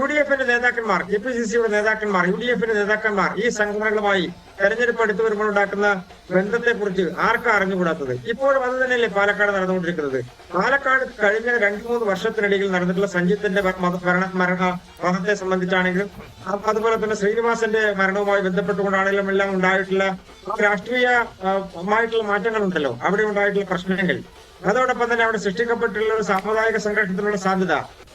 UDF-ന്റെ നേതാക്കന്മാർ, KPCC-യുടെ നേതാക്കന്മാർ, UDF-ന്റെ നേതാക്കന്മാർ ഈ സംഘടനകളുമായി തെരഞ്ഞെടുപ്പ് അടുത്ത് വരുമ്പോൾ ഉണ്ടാക്കുന്ന ബന്ധത്തെക്കുറിച്ച് ആർക്കാ അറിഞ്ഞുകൂടാത്തത്? ഇപ്പോഴും അത് തന്നെയല്ലേ പാലക്കാട് നടന്നുകൊണ്ടിരിക്കുന്നത്. പാലക്കാട് കഴിഞ്ഞ 2-3 വർഷത്തിനിടയിൽ നടന്നിട്ടുള്ള സഞ്ജിത്തിന്റെ മരണത്തെ സംബന്ധിച്ചാണെങ്കിലും അതുപോലെ തന്നെ ശ്രീനിവാസന്റെ മരണവുമായി ബന്ധപ്പെട്ടുകൊണ്ടാണെങ്കിലും എല്ലാം ഉണ്ടായിട്ടുള്ള രാഷ്ട്രീയമായിട്ടുള്ള മാറ്റങ്ങളുണ്ടല്ലോ, അവിടെ ഉണ്ടായിട്ടുള്ള പ്രശ്നങ്ങൾ, അതോടൊപ്പം തന്നെ അവിടെ സൃഷ്ടിക്കപ്പെട്ടിട്ടുള്ള ഒരു സാമുദായിക സംഘർഷത്തിനുള്ള സാധ്യത,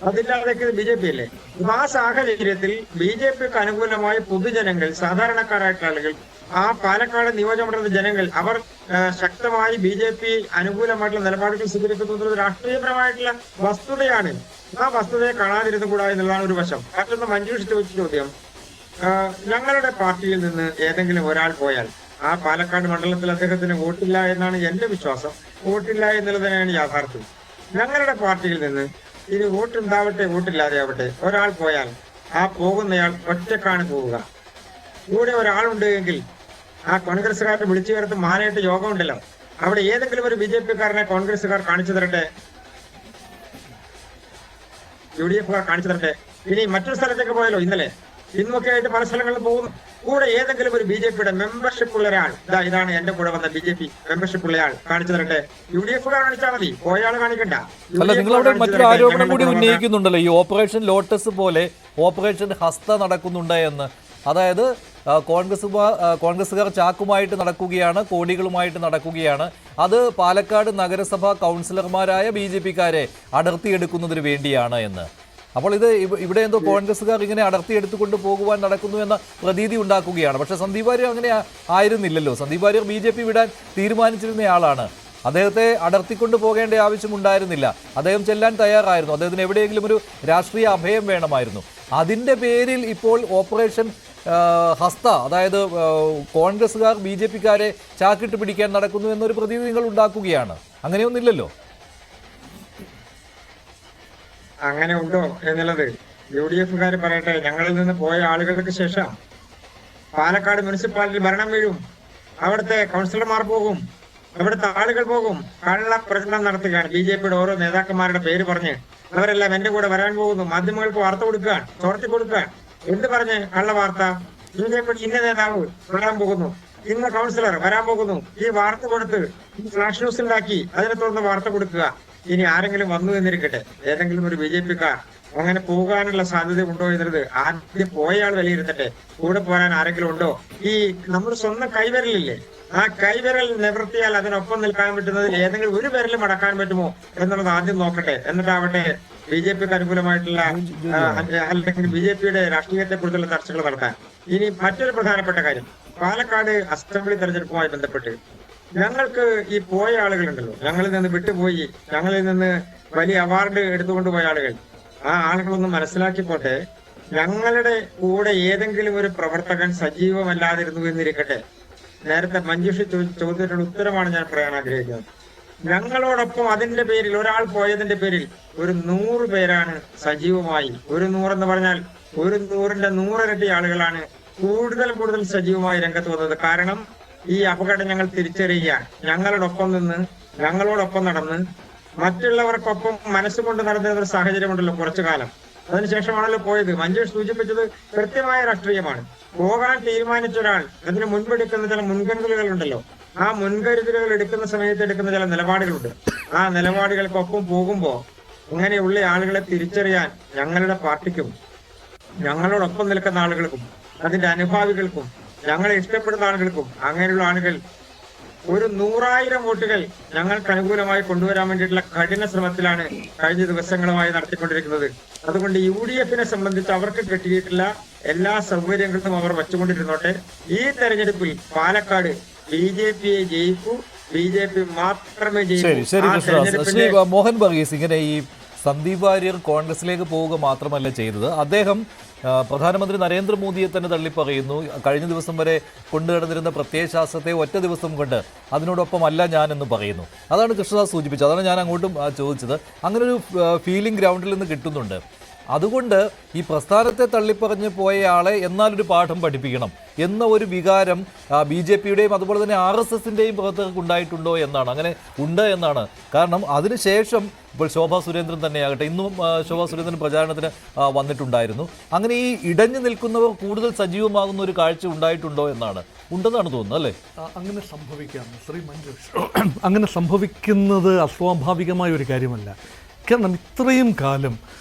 അതില്ലാതൊക്കെ BJP അല്ലേ. അപ്പൊ ആ സാഹചര്യത്തിൽ BJPക്ക് അനുകൂലമായി പൊതുജനങ്ങൾ, സാധാരണക്കാരായിട്ടുള്ള ആളുകൾ, ആ പാലക്കാട് നിയോജകമണ്ഡലത്തിലെ ജനങ്ങൾ, അവർ ശക്തമായി BJP അനുകൂലമായിട്ടുള്ള നിലപാടുകൾ സ്വീകരിക്കുന്നത് രാഷ്ട്രീയപരമായിട്ടുള്ള വസ്തുതയാണ്. ആ വസ്തുതയെ കാണാതിരുന്നുകൂടാ എന്നുള്ളതാണ് ഒരു വശം. മറ്റൊന്ന് മഞ്ജുഷ് ചോദിച്ച ചോദ്യം, ഞങ്ങളുടെ പാർട്ടിയിൽ നിന്ന് ഏതെങ്കിലും ഒരാൾ പോയാൽ ആ പാലക്കാട് മണ്ഡലത്തിൽ അദ്ദേഹത്തിന് വോട്ടില്ല എന്നാണ് എന്റെ വിശ്വാസം. വോട്ടില്ല എന്നുള്ളത് തന്നെയാണ് യാഥാർത്ഥ്യം. ഞങ്ങളുടെ പാർട്ടിയിൽ നിന്ന് ഇനി വോട്ടുണ്ടാവട്ടെ വോട്ടില്ലാതെ ആവട്ടെ, ഒരാൾ പോയാൽ ആ പോകുന്നയാൾ ഒറ്റക്കാണ് പോവുക. കൂടെ ഒരാളുണ്ട് എങ്കിൽ ആ കോൺഗ്രസ്സുകാരെ വിളിച്ചു ചേർത്ത് മാലയിട്ട് യോഗമുണ്ടല്ലോ, അവിടെ ഏതെങ്കിലും ഒരു BJPക്കാരനെ കോൺഗ്രസ്സുകാർ കാണിച്ചു തരട്ടെ, UDFക്കാർ കാണിച്ചു തരട്ടെ. ഇനി മറ്റൊരു സ്ഥലത്തേക്ക് പോയല്ലോ, ഇന്നൊക്കെ ആയിട്ട് പല സ്ഥലങ്ങളിലും പോകുന്നു. കൂടെ ഏതെങ്കിലും ഒരു BJPയുടെ മെമ്പർഷിപ്പ് ഉള്ള ഒരാൾ, ഇതാണ് എന്റെ കൂടെ വന്ന BJP മെമ്പർഷിപ്പ് ഉള്ള ആൾ, കാണിച്ചു തരട്ടെ. UDFക്കാർ കാണിച്ചാൽ മതി, പോയാൾ കാണിക്കണ്ട. അല്ല, നിങ്ങളവിടെ മറ്റൊരു ആരോപണം കൂടി ഉന്നയിക്കുന്നുണ്ടല്ലോ, ഈ ഓപ്പറേഷൻ ലോട്ടസ് പോലെ ഓപ്പറേഷൻ ഹസ്ത നടക്കുന്നുണ്ട് എന്ന്. അതായത് കോൺഗ്രസുകാർ ചാക്കുമായിട്ട് നടക്കുകയാണ്, കോടികളുമായിട്ട് നടക്കുകയാണ്. അത് പാലക്കാട് നഗരസഭാ കൗൺസിലർമാരായ BJPക്കാരെ അടർത്തിയെടുക്കുന്നതിന് വേണ്ടിയാണ് എന്ന്. അപ്പോൾ ഇത് ഇവിടെ എന്തോ കോൺഗ്രസുകാർ ഇങ്ങനെ അടർത്തിയെടുത്തുകൊണ്ട് പോകുവാൻ നടക്കുന്നു എന്ന പ്രതീതി ഉണ്ടാക്കുകയാണ്. പക്ഷെ സന്ദീപ് വാര്യർ അങ്ങനെ ആയിരുന്നില്ലല്ലോ. സന്ദീപ് വാര്യർ BJP വിടാൻ തീരുമാനിച്ചിരുന്നയാളാണ്. അദ്ദേഹത്തെ അടർത്തിക്കൊണ്ട് പോകേണ്ട ആവശ്യമുണ്ടായിരുന്നില്ല. അദ്ദേഹം ചെല്ലാൻ തയ്യാറായിരുന്നു. അദ്ദേഹത്തിന് എവിടെയെങ്കിലും ഒരു രാഷ്ട്രീയ അഭയം വേണമായിരുന്നു. അതിൻ്റെ പേരിൽ ഇപ്പോൾ ഓപ്പറേഷൻ ഹസ്ത, അതായത് കോൺഗ്രസുകാർ BJPക്കാരെ ചാക്കിട്ട് പിടിക്കാൻ നടക്കുന്നു എന്നൊരു പ്രതീതി നിങ്ങൾ ഉണ്ടാക്കുകയാണ്. അങ്ങനെയൊന്നുമില്ലല്ലോ. അങ്ങനെ ഉണ്ടോ എന്നുള്ളത് UDFക്കാർ പറയട്ടെ. ഞങ്ങളിൽ നിന്ന് പോയ ആളുകൾക്ക് ശേഷം പാലക്കാട് മുനിസിപ്പാലിറ്റി ഭരണം വീഴും, അവിടുത്തെ കൗൺസിലർമാർ പോകും, അവിടുത്തെ ആളുകൾ പോകും, കള്ള പ്രചരണം നടത്തുകയാണ്. BJPയുടെ ഓരോ നേതാക്കന്മാരുടെ പേര് പറഞ്ഞ് അവരെല്ലാം എന്റെ കൂടെ വരാൻ പോകുന്നു, മാധ്യമങ്ങൾക്ക് വാർത്ത കൊടുക്കാൻ, ചോർത്തി കൊടുക്കാൻ. എന്ത് പറഞ്ഞ് കള്ള വാർത്ത? BJPയുടെ ഇന്ന നേതാവ് വരാൻ പോകുന്നു, ഇന്ന കൗൺസിലർ വരാൻ പോകുന്നു, ഈ വാർത്ത കൊടുത്ത് ഫ്ലാഷ് ന്യൂസ് ഉണ്ടാക്കി അതിനെ തുടർന്ന് വാർത്ത കൊടുക്കുക. ഇനി ആരെങ്കിലും വന്നു എന്നിരിക്കട്ടെ, ഏതെങ്കിലും ഒരു BJPക്കാർ അങ്ങനെ പോകാനുള്ള സാധ്യത ഉണ്ടോ എന്നുള്ളത് ആദ്യം പോയയാൾ വിലയിരുത്തട്ടെ. കൂടെ പോരാൻ ആരെങ്കിലും ഉണ്ടോ? ഈ നമ്മുടെ സ്വന്തം കൈവിരലില്ലേ, ആ കൈവിരൽ നിവർത്തിയാൽ അതിനൊപ്പം നിൽക്കാൻ പറ്റുന്നതിൽ ഏതെങ്കിലും ഒരു വിരലും അടക്കാൻ പറ്റുമോ എന്നുള്ളത് ആദ്യം നോക്കട്ടെ. എന്നിട്ടാവട്ടെ BJPക്ക് അനുകൂലമായിട്ടുള്ള അല്ലെങ്കിൽ BJPയുടെ രാഷ്ട്രീയത്തെ കുറിച്ചുള്ള ചർച്ചകൾ നടത്താൻ. ഇനി മറ്റൊരു പ്രധാനപ്പെട്ട കാര്യം, പാലക്കാട് അസംബ്ലി തെരഞ്ഞെടുപ്പുമായി ബന്ധപ്പെട്ട് ഞങ്ങൾക്ക് ഈ പോയ ആളുകളുണ്ടല്ലോ, ഞങ്ങളിൽ നിന്ന് വിട്ടുപോയി, ഞങ്ങളിൽ നിന്ന് വലിയ അവാർഡ് എടുത്തുകൊണ്ട് പോയ ആളുകൾ, ആ ആളുകളൊന്നും മനസ്സിലാക്കി പോട്ടെ. ഞങ്ങളുടെ കൂടെ ഏതെങ്കിലും ഒരു പ്രവർത്തകൻ സജീവമല്ലാതിരുന്നു എന്നിരിക്കട്ടെ, നേരത്തെ മഞ്ജുഷി ചോദ്യത്തിനുള്ള ഉത്തരമാണ് ഞാൻ പറയാൻ ആഗ്രഹിക്കുന്നത്. ഞങ്ങളോടൊപ്പം അതിന്റെ പേരിൽ ഒരാൾ പോയതിന്റെ പേരിൽ ഒരു 100 പേരാണ് സജീവമായി. ഒരു 100 എന്ന് പറഞ്ഞാൽ ഒരു 100ന്റെ 100 ഇരട്ടി ആളുകളാണ് കൂടുതൽ സജീവമായി രംഗത്ത് വന്നത്. കാരണം ഈ അപകടം ഞങ്ങൾ തിരിച്ചറിയുക, ഞങ്ങളോടൊപ്പം നിന്ന്, ഞങ്ങളോടൊപ്പം നടന്ന്, മറ്റുള്ളവർക്കൊപ്പം മനസ്സുകൊണ്ട് നടന്നിരുന്ന ഒരു സാഹചര്യമുണ്ടല്ലോ കുറച്ചു കാലം. അതിനുശേഷമാണല്ലോ പോയത്. മഞ്ജുഷ് സൂചിപ്പിച്ചത് കൃത്യമായ രാഷ്ട്രീയമാണ്. പോകാൻ തീരുമാനിച്ച ഒരാൾ അതിന് മുൻപെടുക്കുന്ന ചില മുൻകരുതലുകൾ ഉണ്ടല്ലോ, ആ മുൻകരുതലുകൾ എടുക്കുന്ന സമയത്ത് എടുക്കുന്ന ചില നിലപാടുകളുണ്ട്. ആ നിലപാടുകൾക്കൊപ്പം പോകുമ്പോൾ അങ്ങനെയുള്ള ആളുകളെ തിരിച്ചറിയാൻ ഞങ്ങളുടെ പാർട്ടിക്കും ഞങ്ങളോടൊപ്പം നിൽക്കുന്ന ആളുകൾക്കും അതിന്റെ അനുഭാവികൾക്കും ഞങ്ങളെ ഇഷ്ടപ്പെടുന്ന ആളുകൾക്കും അങ്ങനെയുള്ള ആളുകൾ ഒരു 100,000 വോട്ടുകൾ ഞങ്ങൾക്ക് അനുകൂലമായി കൊണ്ടുവരാൻ വേണ്ടിയിട്ടുള്ള കഠിന ശ്രമത്തിലാണ് കഴിഞ്ഞ ദിവസങ്ങളുമായി നടത്തിക്കൊണ്ടിരിക്കുന്നത്. അതുകൊണ്ട് UDFനെ സംബന്ധിച്ച് അവർക്ക് കിട്ടിയിട്ടുള്ള എല്ലാ സൗകര്യങ്ങളും അവർ വച്ചുകൊണ്ടിരുന്നോട്ടെ. ഈ തെരഞ്ഞെടുപ്പിൽ പാലക്കാട് BJPയെ ജയിക്കൂ, BJP മാത്രമേ ജയിക്കൂ. മോഹൻ വർഗീസ്, ഇങ്ങനെ ഈ സന്ദീപ് വാര്യർ കോൺഗ്രസിലേക്ക് പോവുക മാത്രമല്ല ചെയ്തത്, അദ്ദേഹം പ്രധാനമന്ത്രി നരേന്ദ്രമോദിയെ തന്നെ തള്ളിപ്പറയുന്നു. കഴിഞ്ഞ ദിവസം വരെ കൊണ്ടുനടന്നിരുന്ന പ്രത്യയശാസ്ത്രത്തെ ഒറ്റ ദിവസം കൊണ്ട് അതിനോടൊപ്പമല്ല ഞാനെന്ന് പറയുന്നു. അതാണ് കൃഷ്ണദാസ് സൂചിപ്പിച്ചത്. അതാണ് ഞാൻ അങ്ങോട്ടും ചോദിച്ചത്. അങ്ങനെ ഒരു ഫീലിംഗ് ഗ്രൗണ്ടിൽ നിന്ന് കിട്ടുന്നുണ്ട്. അതുകൊണ്ട് ഈ പ്രസ്ഥാനത്തെ തള്ളിപ്പറഞ്ഞ് പോയയാളെ എന്നാലൊരു പാഠം പഠിപ്പിക്കണം എന്ന ഒരു വികാരം BJP-യുടെയും അതുപോലെ തന്നെ RSS-ൻ്റെയും പ്രവർത്തകർക്ക് ഉണ്ടായിട്ടുണ്ടോ എന്നാണ്. അങ്ങനെ ഉണ്ട് എന്നാണ്. കാരണം അതിനുശേഷം ഇപ്പോൾ ശോഭാ സുരേന്ദ്രൻ തന്നെയാകട്ടെ, ഇന്നും ശോഭാ സുരേന്ദ്രൻ പ്രചാരണത്തിന് വന്നിട്ടുണ്ടായിരുന്നു. അങ്ങനെ ഈ ഇടഞ്ഞു നിൽക്കുന്നവർ കൂടുതൽ സജീവമാകുന്ന ഒരു കാഴ്ച ഉണ്ടായിട്ടുണ്ടോ എന്നാണ്. ഉണ്ടെന്നാണ് തോന്നുന്നത് അല്ലേ? അങ്ങനെ സംഭവിക്കാം ശ്രീ മഞ്ജുഷ്. അങ്ങനെ സംഭവിക്കുന്നത് അസ്വാഭാവികമായ ഒരു കാര്യമല്ല. കാരണം ഇത്രയും കാലം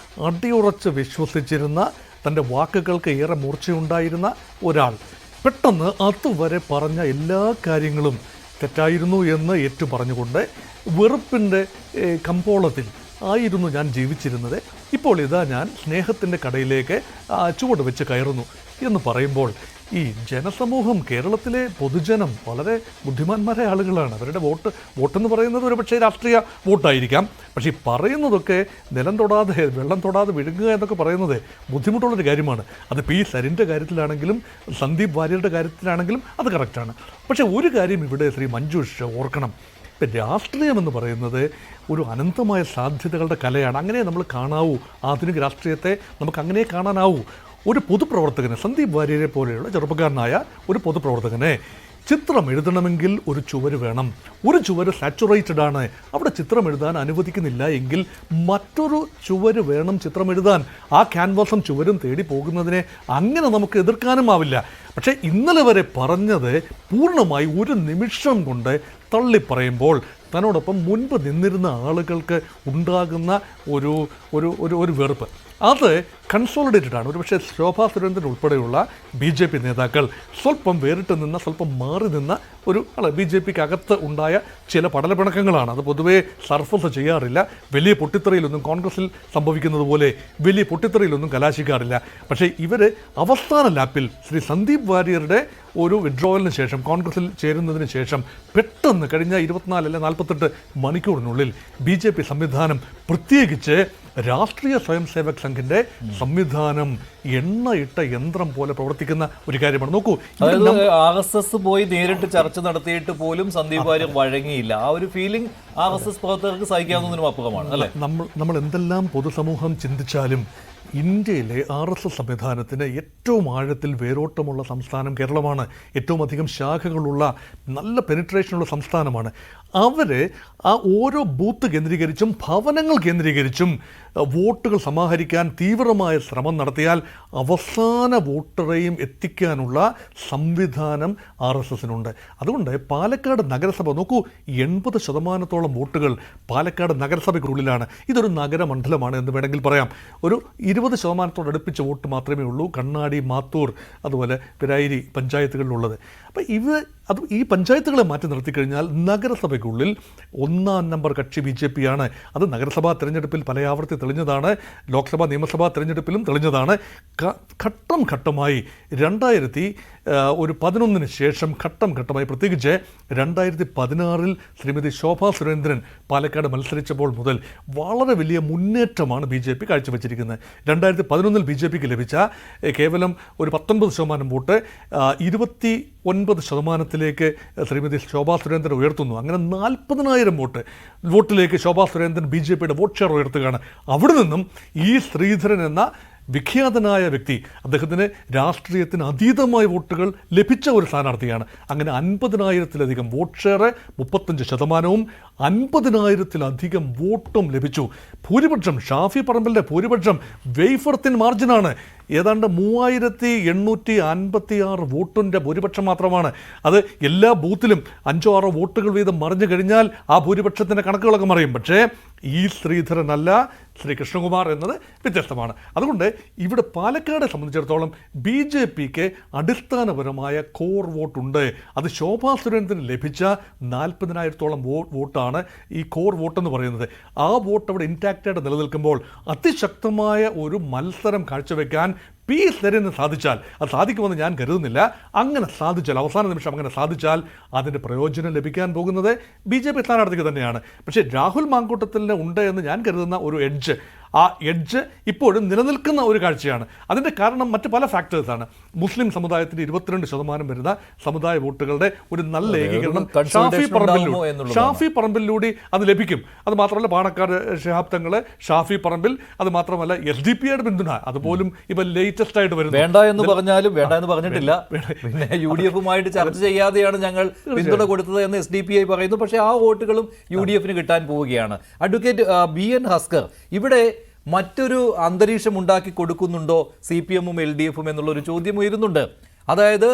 അടിയുറച്ച് വിശ്വസിച്ചിരുന്ന, തൻ്റെ വാക്കുകൾക്ക് ഏറെ മൂർച്ചയുണ്ടായിരുന്ന ഒരാൾ പെട്ടെന്ന് അതുവരെ പറഞ്ഞ എല്ലാ കാര്യങ്ങളും തെറ്റായിരുന്നു എന്ന് ഏറ്റു പറഞ്ഞുകൊണ്ട് വെറുപ്പിൻ്റെ കമ്പോളത്തിൽ ആയിരുന്നു ഞാൻ ജീവിച്ചിരുന്നത്. ഇപ്പോൾ ഇതാ ഞാൻ സ്നേഹത്തിൻ്റെ കടയിലേക്ക് ചുവട് വെച്ച് കയറുന്നു എന്ന് പറയുമ്പോൾ ഈ ജനസമൂഹം, കേരളത്തിലെ പൊതുജനം വളരെ ബുദ്ധിമാന്മാരായ ആളുകളാണ്. അവരുടെ വോട്ടെന്ന് പറയുന്നത് ഒരു പക്ഷേ രാഷ്ട്രീയ വോട്ടായിരിക്കാം. പക്ഷേ ഈ പറയുന്നതൊക്കെ നിലം തൊടാതെ വെള്ളം തൊടാതെ വിഴുങ്ങുക എന്നൊക്കെ പറയുന്നത് ബുദ്ധിമുട്ടുള്ളൊരു കാര്യമാണ്. അത് P. സരിൻ്റെ കാര്യത്തിലാണെങ്കിലും സന്ദീപ് വാര്യരുടെ കാര്യത്തിലാണെങ്കിലും അത് കറക്റ്റാണ്. പക്ഷേ ഒരു കാര്യം ഇവിടെ ശ്രീ മഞ്ജുഷ് ഓർക്കണം. ഇപ്പം രാഷ്ട്രീയം എന്ന് പറയുന്നത് ഒരു അനന്തമായ സാധ്യതകളുടെ കലയാണ്. അങ്ങനെ നമ്മൾ കാണാവൂ. ആധുനിക രാഷ്ട്രീയത്തെ നമുക്ക് അങ്ങനെ കാണാനാവൂ. ഒരു പൊതുപ്രവർത്തകന്, സന്ദീപ് വാര്യരെ പോലെയുള്ള ചെറുപ്പക്കാരനായ ഒരു പൊതുപ്രവർത്തകനെ ചിത്രം എഴുതണമെങ്കിൽ ഒരു ചുവര് വേണം. ഒരു ചുവര് സാച്ചുറേറ്റഡ് ആണ്, അവിടെ ചിത്രം എഴുതാൻ അനുവദിക്കുന്നില്ല എങ്കിൽ മറ്റൊരു ചുവര് വേണം ചിത്രം എഴുതാൻ. ആ ക്യാൻവാസും ചുവരും തേടി പോകുന്നതിനെ അങ്ങനെ നമുക്ക് എതിർക്കാനും ആവില്ല. പക്ഷേ ഇന്നലെ വരെ പറഞ്ഞത് പൂർണ്ണമായി ഒരു നിമിഷം കൊണ്ട് തള്ളിപ്പറയുമ്പോൾ തന്നോടൊപ്പം മുൻപ് നിന്നിരുന്ന ആളുകൾക്ക് ഉണ്ടാകുന്ന ഒരു വെറുപ്പ് അത് കൺസോളിഡേറ്റഡ് ആണ്. ഒരുപക്ഷെ ശോഭാ സുരേന്ദ്രൻ ഉൾപ്പെടെയുള്ള BJP നേതാക്കൾ സ്വല്പം വേറിട്ട് നിന്ന, സ്വല്പം മാറി നിന്ന ഒരു BJPക്ക് അകത്ത് ഉണ്ടായ ചില പടലപ്പിണക്കങ്ങളാണ്. അത് പൊതുവേ സർഫസ് ചെയ്യാറില്ല. വലിയ പൊട്ടിത്തെറിയിലൊന്നും കോൺഗ്രസിൽ സംഭവിക്കുന്നത് പോലെ വലിയ പൊട്ടിത്തെറിയിലൊന്നും കലാശിക്കാറില്ല. പക്ഷേ ഇവർ അവസാന ലാപ്പിൽ ശ്രീ സന്ദീപ് വാര്യരുടെ ഒരു വിഡ്രോവലിന് ശേഷം, കോൺഗ്രസിൽ ചേരുന്നതിന് ശേഷം പെട്ടെന്ന് കഴിഞ്ഞ 24 അല്ലെ 48 മണിക്കൂറിനുള്ളിൽ BJP സംവിധാനം, പ്രത്യേകിച്ച് രാഷ്ട്രീയ സ്വയം സേവക് സംഘിന്റെ സംവിധാനം എണ്ണയിട്ട യന്ത്രം പോലെ പ്രവർത്തിക്കുന്ന ഒരു കാര്യമാണ്. നോക്കൂ, അതായത് RSS പോയി നേരിട്ട് ചർച്ച നടത്തിയിട്ട് പോലും സന്ദീപ് വാര്യർ വഴങ്ങിയില്ല. ആ ഒരു ഫീലിംഗ് RSS പ്രവർത്തകർക്ക് സഹിക്കാവുന്നതിനും അപ്പുറമാണ് അല്ലേ? നമ്മൾ എന്തെല്ലാം പൊതുസമൂഹം ചിന്തിച്ചാലും ഇന്ത്യയിലെ RSS സംവിധാനത്തിന് ഏറ്റവും ആഴത്തിൽ വേരോട്ടമുള്ള സംസ്ഥാനം കേരളമാണ്. ഏറ്റവും അധികം ശാഖകളുള്ള, നല്ല പെനിട്രേഷനുള്ള സംസ്ഥാനമാണ്. അവർ ആ ഓരോ ബൂത്ത് കേന്ദ്രീകരിച്ചും ഭവനങ്ങൾ കേന്ദ്രീകരിച്ചും വോട്ടുകൾ സമാഹരിക്കാൻ തീവ്രമായ ശ്രമം നടത്തിയാൽ അവസാന വോട്ടറെയും എത്തിക്കാനുള്ള സംവിധാനം RSSനുണ്ട്. അതുകൊണ്ട് പാലക്കാട് നഗരസഭ നോക്കൂ, 80% വോട്ടുകൾ പാലക്കാട് നഗരസഭയ്ക്കുള്ളിലാണ്. ഇതൊരു നഗരമണ്ഡലമാണ് എന്ന് വേണമെങ്കിൽ പറയാം. ഒരു 20% അടുപ്പിച്ച വോട്ട് മാത്രമേ ഉള്ളൂ കണ്ണാടി, മാത്തൂർ, അതുപോലെ പിരായിരി പഞ്ചായത്തുകളിലുള്ളത്. അപ്പം ഈ പഞ്ചായത്തുകളെ മാറ്റി നിർത്തിക്കഴിഞ്ഞാൽ നഗരസഭയ്ക്കുള്ളിൽ 1ാം നമ്പർ കക്ഷി BJP ആണ്. അത് നഗരസഭാ തിരഞ്ഞെടുപ്പിൽ പല ആവർത്തി തെളിഞ്ഞതാണ്. ലോക്സഭാ നിയമസഭാ തിരഞ്ഞെടുപ്പിലും തെളിഞ്ഞതാണ്. ഘട്ടം ഘട്ടമായി 2011 ശേഷം ഘട്ടം ഘട്ടമായി, പ്രത്യേകിച്ച് 2016 ശ്രീമതി ശോഭാ സുരേന്ദ്രൻ പാലക്കാട് മത്സരിച്ചപ്പോൾ മുതൽ വളരെ വലിയ മുന്നേറ്റമാണ് BJP കാഴ്ചവെച്ചിരിക്കുന്നത്. 2011 BJPക്ക് ലഭിച്ച കേവലം ഒരു 19% വോട്ട് 29% ശ്രീമതി ശോഭാ സുരേന്ദ്രൻ ഉയർത്തുന്നു. അങ്ങനെ 40,000 വോട്ടിലേക്ക് ശോഭാ സുരേന്ദ്രൻ BJPയുടെ വോട്ട് ഷെയർ ഉയർത്തുകയാണ്. അവിടെ നിന്നും ഈ ശ്രീധരൻ എന്ന വിഖ്യാതനായ വ്യക്തി, അദ്ദേഹത്തിന് രാഷ്ട്രീയത്തിന് അതീതമായ വോട്ടുകൾ ലഭിച്ച ഒരു സ്ഥാനാർത്ഥിയാണ്. അങ്ങനെ 50,000-ലധികം വോട്ട് ഷെയർ, 35%, 50,000-ലധികം വോട്ടും ലഭിച്ചു. ഭൂരിപക്ഷം, ഷാഫി പറമ്പലിൻ്റെ ഭൂരിപക്ഷം വേഫർ തിൻ മാർജിനാണ്. ഏതാണ്ട് 3,856 വോട്ടിൻ്റെ ഭൂരിപക്ഷം മാത്രമാണ്. അത് എല്ലാ ബൂത്തിലും 5-6 വോട്ടുകൾ വീതം മറിഞ്ഞു കഴിഞ്ഞാൽ ആ ഭൂരിപക്ഷത്തിൻ്റെ കണക്കുകളൊക്കെ മറിയും. പക്ഷേ ഈ ശ്രീധരനല്ല, ശ്രീ കൃഷ്ണകുമാർ എന്നത് വ്യത്യസ്തമാണ്. അതുകൊണ്ട് ഇവിടെ പാലക്കാടെ സംബന്ധിച്ചിടത്തോളം BJPക്ക് അടിസ്ഥാനപരമായ കോർ വോട്ടുണ്ട്. അത് ശോഭാ സുരേന്ദ്രന് ലഭിച്ച 40,000-ഓളം വോട്ടാണ് ഈ കോർ വോട്ടെന്ന് പറയുന്നത്. ആ വോട്ട് അവിടെ ഇൻടാക്റ്റായിട്ട് നിലനിൽക്കുമ്പോൾ അതിശക്തമായ ഒരു മത്സരം കാഴ്ചവെക്കാൻ P. സരിന് സാധിച്ചാൽ, അത് സാധിക്കുമെന്ന് ഞാൻ കരുതുന്നില്ല, അങ്ങനെ സാധിച്ചാൽ, അവസാന നിമിഷം അങ്ങനെ സാധിച്ചാൽ അതിൻ്റെ പ്രയോജനം ലഭിക്കാൻ പോകുന്നത് BJP സ്ഥാനാർത്ഥിക്ക് തന്നെയാണ്. പക്ഷേ രാഹുൽ മാങ്കൂട്ടത്തിന് ഉണ്ട് എന്ന് ഞാൻ കരുതുന്ന ഒരു എഡ്ജ് ആ എഡ്ജ് ഇപ്പോഴും നിലനിൽക്കുന്ന ഒരു കാഴ്ചയാണ്. അതിൻ്റെ കാരണം മറ്റ് പല ഫാക്ടേഴ്സാണ്. മുസ്ലിം സമുദായത്തിൻ്റെ 22% വരുന്ന സമുദായ വോട്ടുകളുടെ ഒരു നല്ല ഏകീകരണം ഷാഫി പറമ്പിലൂടെ അത് ലഭിക്കും. അത് മാത്രമല്ല പാണക്കാട് ശിഹാബ് തങ്ങളെ ഷാഫി പറമ്പിൽ, അത് മാത്രമല്ല SDP-യുടെ പിന്തുണ അതുപോലും ഇപ്പൊ ലേറ്റസ്റ്റ് ആയിട്ട് വരുന്നു. വേണ്ട എന്ന് പറഞ്ഞിട്ടില്ല. പിന്നെ UDF-ഉമായിട്ട് ചർച്ച ചെയ്യാതെയാണ് ഞങ്ങൾ പിന്തുണ കൊടുത്തത് എന്ന് SDPI പറയുന്നു. പക്ഷേ ആ വോട്ടുകളും UDF-ന് കിട്ടാൻ പോവുകയാണ്. അഡ്വക്കേറ്റ് BN ഹസ്കർ, ഇവിടെ മറ്റൊരു അന്തരീക്ഷം ഉണ്ടാക്കി കൊടുക്കുന്നുണ്ടോ CPM-ഉം LDF-ഉം എന്നുള്ളൊരു ചോദ്യം ഉയരുന്നുണ്ട്. അതായത്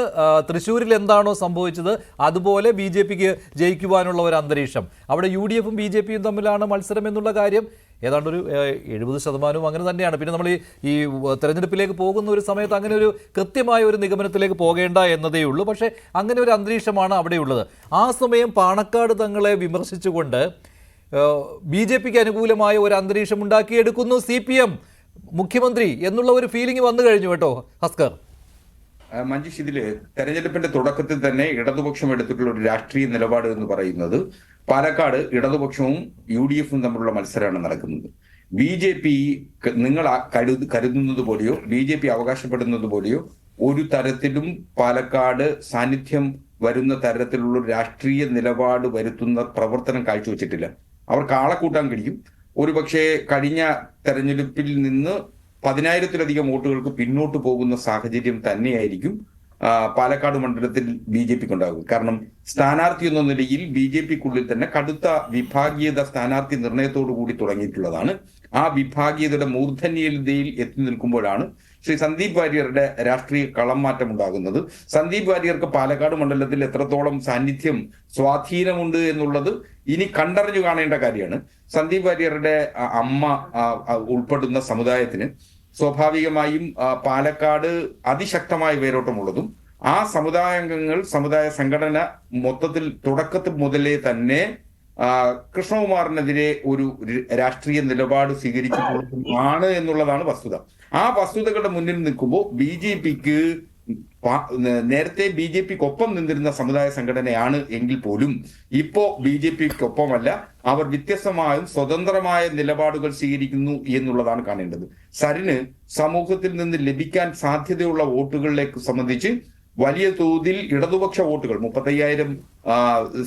തൃശ്ശൂരിൽ എന്താണോ സംഭവിച്ചത് അതുപോലെ BJP-ക്ക് ജയിക്കുവാനുള്ള ഒരു അന്തരീക്ഷം. അവിടെ UDF-ഉം BJP-യും തമ്മിലാണ് മത്സരം എന്നുള്ള കാര്യം ഏതാണ്ട് ഒരു 70% അങ്ങനെ തന്നെയാണ്. പിന്നെ നമ്മൾ ഈ തെരഞ്ഞെടുപ്പിലേക്ക് പോകുന്ന ഒരു സമയത്ത് അങ്ങനെ ഒരു കൃത്യമായ ഒരു നിഗമനത്തിലേക്ക് പോകേണ്ട എന്നതേ ഉള്ളൂ. പക്ഷേ അങ്ങനെ ഒരു അന്തരീക്ഷമാണ് അവിടെയുള്ളത്. ആ സമയം പാണക്കാട് തങ്ങളെ വിമർശിച്ചുകൊണ്ട് BJP-ക്ക് അനുകൂലമായ ഒരു അന്തരീക്ഷം ഉണ്ടാക്കിയെടുക്കുന്നു CPM മുഖ്യമന്ത്രി എന്നുള്ള ഒരു ഫീലിംഗ് വന്നു കഴിഞ്ഞു കേട്ടോ ഹസ്കർ. മഞ്ജുഷ്, ഇതില് തെരഞ്ഞെടുപ്പിന്റെ തുടക്കത്തിൽ തന്നെ ഇടതുപക്ഷം എടുത്തിട്ടുള്ള ഒരു രാഷ്ട്രീയ നിലപാട് എന്ന് പറയുന്നത് പാലക്കാട് ഇടതുപക്ഷവും UDF-ഉം തമ്മിലുള്ള മത്സരമാണ് നടക്കുന്നത്. BJP നിങ്ങൾ കരുതുന്നത് പോലെയോ BJP അവകാശപ്പെടുന്നത് പോലെയോ ഒരു തരത്തിലും പാലക്കാട് സാന്നിധ്യം വരുന്ന തരത്തിലുള്ള രാഷ്ട്രീയ നിലപാട് വരുത്തുന്ന പ്രവർത്തനം കാഴ്ചവെച്ചിട്ടില്ല. അവർക്ക് ആളെ കൂട്ടാൻ കഴിയും. ഒരുപക്ഷെ കഴിഞ്ഞ തെരഞ്ഞെടുപ്പിൽ നിന്ന് 10,000-ലധികം വോട്ടുകൾക്ക് പിന്നോട്ട് പോകുന്ന സാഹചര്യം തന്നെയായിരിക്കും പാലക്കാട് മണ്ഡലത്തിൽ BJP-ക്ക് ഉണ്ടാകും. കാരണം സ്ഥാനാർത്ഥി എന്ന നിലയിൽ BJP-ക്കുള്ളിൽ തന്നെ കടുത്ത വിഭാഗീയത സ്ഥാനാർത്ഥി നിർണയത്തോടു കൂടി തുടങ്ങിയിട്ടുള്ളതാണ്. ആ വിഭാഗീയതയുടെ മൂർധന്യതയിൽ എത്തി നിൽക്കുമ്പോഴാണ് ശ്രീ സന്ദീപ് വാര്യരുടെ രാഷ്ട്രീയ കളം മാറ്റം ഉണ്ടാകുന്നത്. സന്ദീപ് വാര്യർക്ക് പാലക്കാട് മണ്ഡലത്തിൽ എത്രത്തോളം സാന്നിധ്യം സ്വാധീനമുണ്ട് എന്നുള്ളത് ഇനി കണ്ടറിഞ്ഞു കാണേണ്ട കാര്യമാണ്. സന്ദീപ് വാര്യരുടെ അമ്മ ഉൾപ്പെടുന്ന സമുദായത്തിന് സ്വാഭാവികമായും പാലക്കാട് അതിശക്തമായ വേരോട്ടമുള്ളതും ആ സമുദായാംഗങ്ങൾ സമുദായ സംഘടന മൊത്തത്തിൽ തുടക്കത്തിൽ മുതലേ തന്നെ കൃഷ്ണകുമാറിനെതിരെ ഒരു രാഷ്ട്രീയ നിലപാട് സ്വീകരിച്ചിട്ടുള്ളതാണ് എന്നുള്ളതാണ് വസ്തുത. ആ വസ്തുതകളുടെ മുന്നിൽ നിൽക്കുമ്പോൾ BJP-ക്ക് നേരത്തെ BJP-ക്കൊപ്പം നിന്നിരുന്ന സമുദായ സംഘടനയാണ് എങ്കിൽ പോലും ഇപ്പോ BJP-ക്കൊപ്പമല്ല, അവർ വ്യത്യസ്തമായും സ്വതന്ത്രമായ നിലപാടുകൾ സ്വീകരിക്കുന്നു എന്നുള്ളതാണ് കാണേണ്ടത്. സരിന് സമൂഹത്തിൽ നിന്ന് ലഭിക്കാൻ സാധ്യതയുള്ള വോട്ടുകളിലേക്ക് സംബന്ധിച്ച് വലിയ തോതിൽ ഇടതുപക്ഷ വോട്ടുകൾ 35,000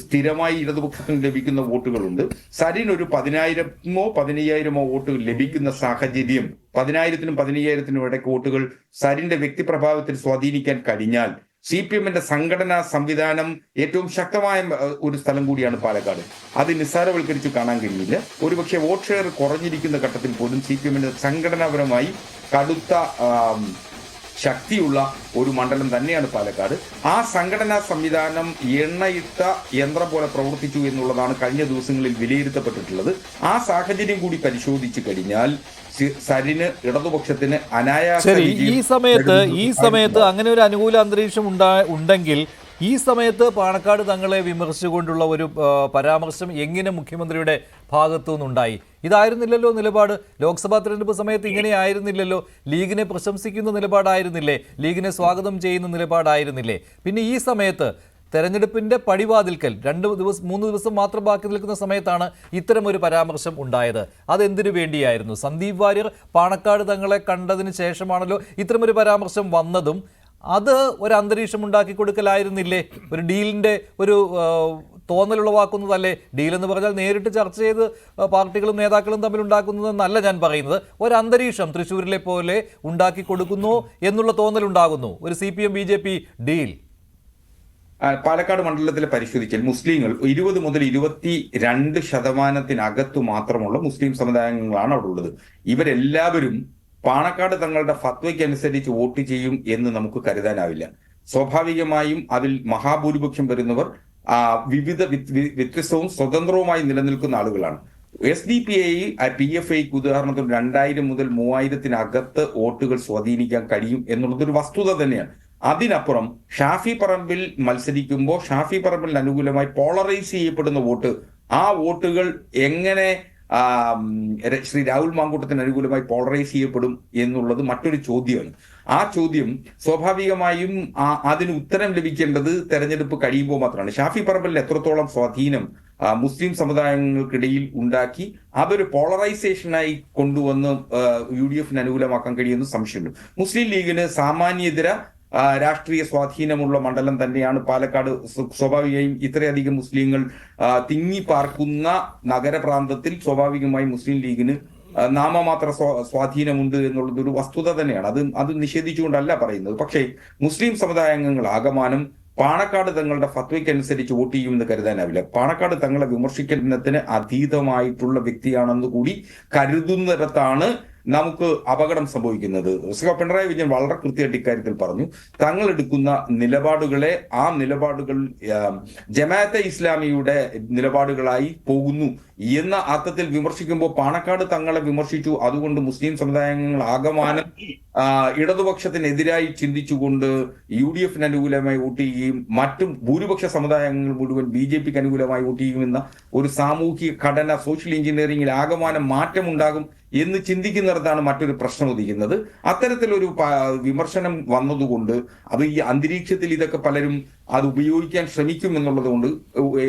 സ്ഥിരമായി ഇടതുപക്ഷത്തിന് ലഭിക്കുന്ന വോട്ടുകളുണ്ട്. സരിന് ഒരു 10,000-ഓ 15,000-ഓ വോട്ടുകൾ ലഭിക്കുന്ന സാഹചര്യം, 10,000-നും 15,000-നും ഇടയ്ക്ക് വോട്ടുകൾ സരിന്റെ വ്യക്തിപ്രഭാവത്തിൽ സ്വാധീനിക്കാൻ കഴിഞ്ഞാൽ CPM-ന്റെ സംഘടനാ സംവിധാനം ഏറ്റവും ശക്തമായ ഒരു സ്ഥലം കൂടിയാണ് പാലക്കാട്. അത് നിസ്സാരവൽക്കരിച്ച് കാണാൻ കഴിയില്ല. ഒരുപക്ഷെ വോട്ട് ഷെയർ കുറഞ്ഞിരിക്കുന്ന ഘട്ടത്തിൽ പോലും CPM-ന്റെ സംഘടനാപരമായി കടുത്ത ശക്തിയുള്ള ഒരു മണ്ഡലം തന്നെയാണ് പാലക്കാട്. ആ സംഘടനാ സംവിധാനം എണ്ണയിട്ട യന്ത്രം പോലെ പ്രവർത്തിച്ചു എന്നുള്ളതാണ് കഴിഞ്ഞ ദിവസങ്ങളിൽ വിലയിരുത്തപ്പെട്ടിട്ടുള്ളത്. ആ സാഹചര്യം കൂടി പരിശോധിച്ചു കഴിഞ്ഞാൽ സരിന് ഇടതുപക്ഷത്തിന് അനായാസ ഈ സമയത്ത് അങ്ങനെ ഒരു അനുകൂല അന്തരീക്ഷം ഉണ്ടെങ്കിൽ ഈ സമയത്ത് പാണക്കാട് തങ്ങളെ വിമർശിച്ചുകൊണ്ടുള്ള ഒരു പരാമർശം എങ്ങനെ മുഖ്യമന്ത്രിയുടെ ഭാഗത്തു നിന്നുണ്ടായി? ഇതായിരുന്നില്ലല്ലോ നിലപാട്. ലോക്സഭാ തെരഞ്ഞെടുപ്പ് സമയത്ത് ഇങ്ങനെ ആയിരുന്നില്ലല്ലോ. ലീഗിനെ പ്രശംസിക്കുന്ന നിലപാടായിരുന്നില്ലേ? ലീഗിനെ സ്വാഗതം ചെയ്യുന്ന നിലപാടായിരുന്നില്ലേ? പിന്നെ ഈ സമയത്ത് തെരഞ്ഞെടുപ്പിന്റെ പടിവാതിൽക്കൽ 3 ദിവസം മാത്രം ബാക്കി നിൽക്കുന്ന സമയത്താണ് ഇത്തരം ഒരു പരാമർശം ഉണ്ടായത്. അതെന്തിനു വേണ്ടിയായിരുന്നു? സന്ദീപ് വാര്യർ പാണക്കാട് തങ്ങളെ കണ്ടതിന് ശേഷമാണല്ലോ ഇത്തരമൊരു പരാമർശം വന്നതും. അത് ഒരു അന്തരീക്ഷം ഉണ്ടാക്കി കൊടുക്കലായിരുന്നില്ലേ? ഒരു ഡീലിൻ്റെ ഒരു തോന്നലുളവാക്കുന്നതല്ലേ? ഡീൽ എന്ന് പറഞ്ഞാൽ നേരിട്ട് ചർച്ച ചെയ്ത് പാർട്ടികളും നേതാക്കളും തമ്മിൽ ഉണ്ടാക്കുന്നതെന്നല്ല ഞാൻ പറയുന്നത്. ഒരു അന്തരീക്ഷം തൃശ്ശൂരിലെ പോലെ ഉണ്ടാക്കി കൊടുക്കുന്നു എന്നുള്ള തോന്നലുണ്ടാകുന്നു. ഒരു CPM BJP ഡീൽ. പാലക്കാട് മണ്ഡലത്തിൽ പരിശോധിച്ചാൽ മുസ്ലിങ്ങൾ 20 മുതൽ 22% മാത്രമുള്ള മുസ്ലിം സമുദായങ്ങളാണ് അവിടെ ഉള്ളത്. ഇവരെല്ലാവരും പാണക്കാട് തങ്ങളുടെ ഫത്വയ്ക്ക് അനുസരിച്ച് വോട്ട് ചെയ്യും എന്ന് നമുക്ക് കരുതാനാവില്ല. സ്വാഭാവികമായും അതിൽ മഹാഭൂരിപക്ഷം വരുന്നവർ വിവിധ വ്യത്യസ്തവും സ്വതന്ത്രവുമായി നിലനിൽക്കുന്ന ആളുകളാണ്. SDPI PFIക്ക് ഉദാഹരണത്തിന് 2,000 മുതൽ 3,000-നകത്ത് വോട്ടുകൾ സ്വാധീനിക്കാൻ കഴിയും എന്നുള്ളതൊരു വസ്തുത തന്നെയാണ്. അതിനപ്പുറം ഷാഫി പറമ്പിൽ മത്സരിക്കുമ്പോൾ ഷാഫി പറമ്പിൽ അനുകൂലമായി പോളറൈസ് ചെയ്യപ്പെടുന്ന വോട്ട്, ആ വോട്ടുകൾ എങ്ങനെ ശ്രീ രാഹുൽ മാങ്കൂട്ടത്തിന് അനുകൂലമായി പോളറൈസ് ചെയ്യപ്പെടും എന്നുള്ളത് മറ്റൊരു ചോദ്യമാണ്. ആ ചോദ്യം സ്വാഭാവികമായും അതിന് ഉത്തരം ലഭിക്കേണ്ടത് തെരഞ്ഞെടുപ്പ് കഴിയുമ്പോൾ മാത്രമാണ്. ഷാഫി പറമ്പലിന് എത്രത്തോളം സ്വാധീനം മുസ്ലിം സമുദായങ്ങൾക്കിടയിൽ ഉണ്ടാക്കി അതൊരു പോളറൈസേഷനായി കൊണ്ടുവന്ന് UDF അനുകൂലമാക്കാൻ കഴിയുമെന്ന് സംശയമുണ്ട്. മുസ്ലിം ലീഗിന് സാമാന്യേതര രാഷ്ട്രീയ സ്വാധീനമുള്ള മണ്ഡലം തന്നെയാണ് പാലക്കാട്. സ്വാഭാവികമായും ഇത്രയധികം മുസ്ലിങ്ങൾ തിങ്ങിപ്പാർക്കുന്ന നഗരപ്രാന്തത്തിൽ സ്വാഭാവികമായും മുസ്ലിം ലീഗിന് നാമമാത്ര സ്വാധീനമുണ്ട് എന്നുള്ളത് ഒരു വസ്തുത തന്നെയാണ്. അത് നിഷേധിച്ചുകൊണ്ടല്ല പറയുന്നത്. പക്ഷേ മുസ്ലിം സമുദായാംഗങ്ങൾ ആകമാനം പാണക്കാട് തങ്ങളുടെ ഫത്വയ്ക്കനുസരിച്ച് വോട്ട് ചെയ്യുമെന്ന് കരുതാനാവില്ല. പാണക്കാട് തങ്ങളെ വിമർശിക്കുന്നതിന് അതീതമായിട്ടുള്ള വ്യക്തിയാണെന്ന് കൂടി കരുതുന്നിടത്താണ് നമുക്ക് അപകടം സംഭവിക്കുന്നത്. പിണറായി വിജയൻ വളരെ കൃത്യമായിട്ട് ഇക്കാര്യത്തിൽ പറഞ്ഞു. തങ്ങൾ എടുക്കുന്ന നിലപാടുകളെ ആ നിലപാടുകൾ ജമാഅത്തെ ഇസ്ലാമിയുടെ നിലപാടുകളായി പോകുന്നു എന്ന അർത്ഥത്തിൽ വിമർശിക്കുമ്പോൾ പാണക്കാട് തങ്ങളെ വിമർശിച്ചു, അതുകൊണ്ട് മുസ്ലിം സമുദായങ്ങൾ ആകമാനം ഇടതുപക്ഷത്തിനെതിരായി ചിന്തിച്ചുകൊണ്ട് UDF അനുകൂലമായി വോട്ട് ചെയ്യുകയും മറ്റും ഭൂരിപക്ഷ സമുദായങ്ങൾ മുഴുവൻ BJPക്ക് അനുകൂലമായി വോട്ട് ചെയ്യുമെന്ന ഒരു സാമൂഹിക ഘടന സോഷ്യൽ എഞ്ചിനീയറിംഗിൽ ആകമാനം മാറ്റമുണ്ടാകും എന്ന് ചിന്തിക്കുന്നിടത്താണ് മറ്റൊരു പ്രശ്നം ഉദിക്കുന്നത്. അത്തരത്തിലൊരു വിമർശനം വന്നതുകൊണ്ട് അത് ഈ അന്തരീക്ഷത്തിൽ ഇതൊക്കെ പലരും അത് ഉപയോഗിക്കാൻ ശ്രമിക്കും എന്നുള്ളതുകൊണ്ട്,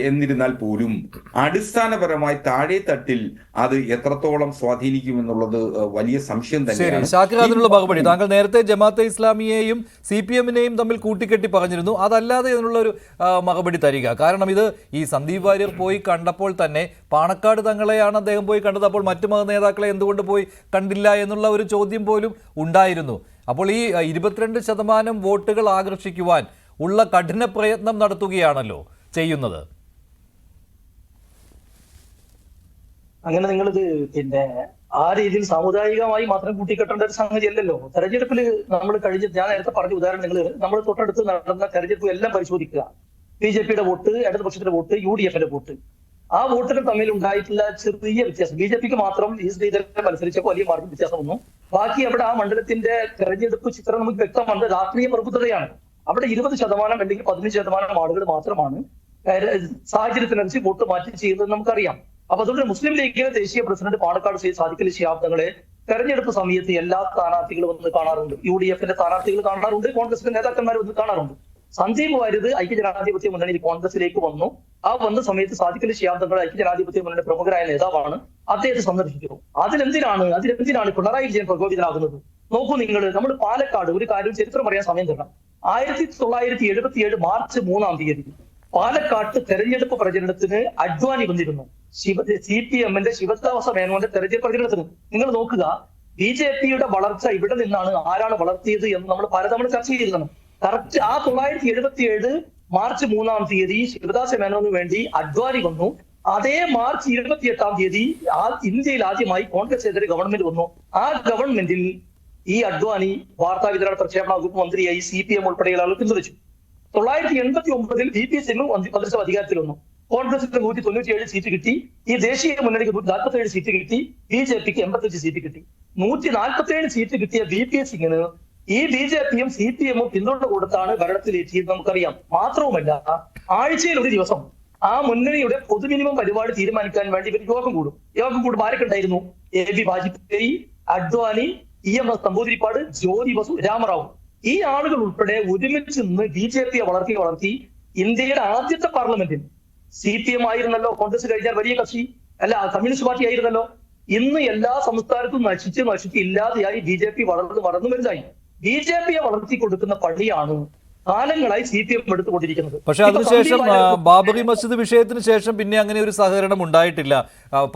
എന്നിരുന്നാൽ പോലും അടിസ്ഥാനപരമായി താഴെ തട്ടിൽ അത് എത്രത്തോളം സ്വാധീനിക്കുമെന്നുള്ളത് വലിയ സംശയം തന്നെയാണ്. ഷാക്കിർ, അതിനുള്ള മറുപടി താങ്കൾ നേരത്തെ ജമാഅത്തെ ഇസ്ലാമിയെയും CPM-നെയും തമ്മിൽ കൂട്ടിക്കെട്ടി പറഞ്ഞിരുന്നു. അതല്ലാതെ ഇതിനുള്ള ഒരു മറുപടി തരിക. കാരണം ഇത് ഈ സന്ദീപ് വാര്യർ പോയി കണ്ടപ്പോൾ തന്നെ പാണക്കാട് തങ്ങളെയാണ് അദ്ദേഹം പോയി കണ്ടത്. അപ്പോൾ മറ്റു മത നേതാക്കളെ എന്തുകൊണ്ട് പോയി കണ്ടില്ല എന്നുള്ള ഒരു ചോദ്യം പോലും ഉണ്ടായിരുന്നു. അപ്പോൾ ഈ 22% വോട്ടുകൾ ആകർഷിക്കുവാൻ ഉള്ള കഠിന പ്രയത്നം നടത്തുകയാണല്ലോ ചെയ്യുന്നത്. അങ്ങനെ നിങ്ങളിത് ആ രീതിയിൽ സാമുദായികമായി മാത്രം കൂട്ടിക്കെട്ടേണ്ട ഒരു സംഗതി അല്ലല്ലോ. തെരഞ്ഞെടുപ്പിൽ നമ്മൾ ഞാൻ നേരത്തെ പറഞ്ഞ ഉദാഹരണം നമ്മൾ തൊട്ടടുത്ത് നടന്ന തെരഞ്ഞെടുപ്പ് എല്ലാം പരിശോധിക്കുക. BJPയുടെ വോട്ട്, ഇടതുപക്ഷത്തിന്റെ വോട്ട്, UDFന്റെ വോട്ട്, ആ വോട്ടുകൾ തമ്മിൽ ഉണ്ടായിട്ടുള്ള ചെറിയ വ്യത്യാസം. BJPക്ക് മാത്രം ഈ ശ്രീധരനെ മത്സരിച്ചപ്പോൾ വലിയ മാർഗം വ്യത്യാസം വന്നു. ബാക്കി അവിടെ ആ മണ്ഡലത്തിന്റെ തെരഞ്ഞെടുപ്പ് ചിത്രം നമുക്ക് വ്യക്തമാണ്. രാഷ്ട്രീയ പ്രബുദ്ധതയാണ്. അവിടെ 20% അല്ലെങ്കിൽ 15% ആളുകൾ മാത്രമാണ് സാഹചര്യത്തിനനുസരിച്ച് വോട്ട് മാറ്റി ചെയ്യുന്നത് നമുക്കറിയാം. അപ്പൊ അതുകൊണ്ട് മുസ്ലിം ലീഗിലെ ദേശീയ പ്രസിഡന്റ് പാണക്കാട് സാദിഖ് അലി ശിഹാബ് തങ്ങളെ തെരഞ്ഞെടുപ്പ് സമയത്ത് എല്ലാ സ്ഥാനാർത്ഥികളും വന്ന് കാണാറുണ്ട്. UDFന്റെ സ്ഥാനാർത്ഥികൾ കാണാറുണ്ട്, കോൺഗ്രസിന്റെ നേതാക്കന്മാർ വന്ന് കാണാറുണ്ട്. സന്ദീപ് വാര്യർ ഐക്യജനാധിപത്യ മുന്നണിയിൽ കോൺഗ്രസിലേക്ക് വന്നു. ആ വന്ന സമയത്ത് സാദിഖ് അലി ശിഹാബ് തങ്ങൾ ഐക്യജനാധിപത്യ മുന്നണി പ്രമുഖരായ നേതാവാണ്. അദ്ദേഹത്തെ സന്ദർശിച്ചു. അതിനെന്തിനാണ് പിണറായി വിജയൻ പ്രകോപിതനാകുന്നത്? നോക്കൂ നിങ്ങൾ, നമ്മൾ പാലക്കാട് ഒരു കാര്യം ചരിത്രം അറിയാൻ സമയം തരണം. 1977 മാർച്ച് 3 പാലക്കാട്ട് തെരഞ്ഞെടുപ്പ് പ്രചരണത്തിന് അഡ്വാനി വന്നിരുന്നു. CPM-ന്റെ ശിവദാസ മേനോന്റെ തെരഞ്ഞെടുപ്പ് പ്രചരണത്തിന്. നിങ്ങൾ നോക്കുക, BJPയുടെ വളർച്ച ഇവിടെ നിന്നാണ്, ആരാണ് വളർത്തിയത് എന്ന് നമ്മൾ പലതവണ ചർച്ച ചെയ്തിരുന്നു. കറക്റ്റ് ആ 1977 മാർച്ച് 3 ശിവദാസ മേനോന് വേണ്ടി അഡ്വാനി വന്നു. അതേ മാർച്ച് 28 ഇന്ത്യയിൽ ആദ്യമായി കോൺഗ്രസിനെതിരെ ഗവൺമെന്റ് വന്നു. ആ ഗവൺമെന്റിൽ ഈ അഡ്വാനി വാർത്താ വിതരണ പ്രക്ഷേപണ വകുപ്പ് മന്ത്രിയായി CPM ഉൾപ്പെടെയുള്ള ആളുകൾ പിന്തുണച്ചു. 1989 VP സിംഗ് മന്ത്രിസഭ അധികാരത്തിൽ വന്നു. കോൺഗ്രസിന് 197 സീറ്റ് കിട്ടി. ഈ ദേശീയ മുന്നണിക്ക് 147 സീറ്റ് കിട്ടി. BJPക്ക് 85 സീറ്റ് കിട്ടി. 147 സീറ്റ് കിട്ടിയ VP സിംഗിന് ഈ BJPയും CPM-ഉം പിന്തുണ കൊടുത്താണ് ഭരണത്തിലെത്തിയത് നമുക്കറിയാം. മാത്രവുമല്ല, ആഴ്ചയിൽ ഒരു ദിവസം ആ മുന്നണിയുടെ പൊതു മിനിമം പരിപാടി തീരുമാനിക്കാൻ വേണ്ടി ഇവർ യോഗം കൂടും. ആരൊക്കെ ഉണ്ടായിരുന്നു? AB വാജ്പേയി, അഡ്വാനി, EMS നമ്പൂതിരിപ്പാട്, ജ്യോതി ബസു, രാമറാവു. ഈ ആളുകൾ ഉൾപ്പെടെ ഒരുമിച്ച് നിന്ന് BJPയെ വളർത്തി ഇന്ത്യയുടെ ആദ്യത്തെ പാർലമെന്റിൽ CPM ആയിരുന്നല്ലോ കോൺഗ്രസ് കഴിഞ്ഞാൽ വലിയ കക്ഷി, അല്ല കമ്മ്യൂണിസ്റ്റ് പാർട്ടി ആയിരുന്നല്ലോ. ഇന്ന് എല്ലാ സംസ്ഥാനത്തും നശിച്ച് ഇല്ലാതെയായി BJP വളർന്നു വലുതായി. BJPയെ വളർത്തി കൊടുക്കുന്ന പണിയാണ് കാലങ്ങളായി CPM എടുത്തുകൊണ്ടിരിക്കുന്നത്. പക്ഷെ അതിനുശേഷം ബാബറി മസ്ജിദ് വിഷയത്തിന് ശേഷം പിന്നെ അങ്ങനെ ഒരു സഹകരണം ഉണ്ടായിട്ടില്ല,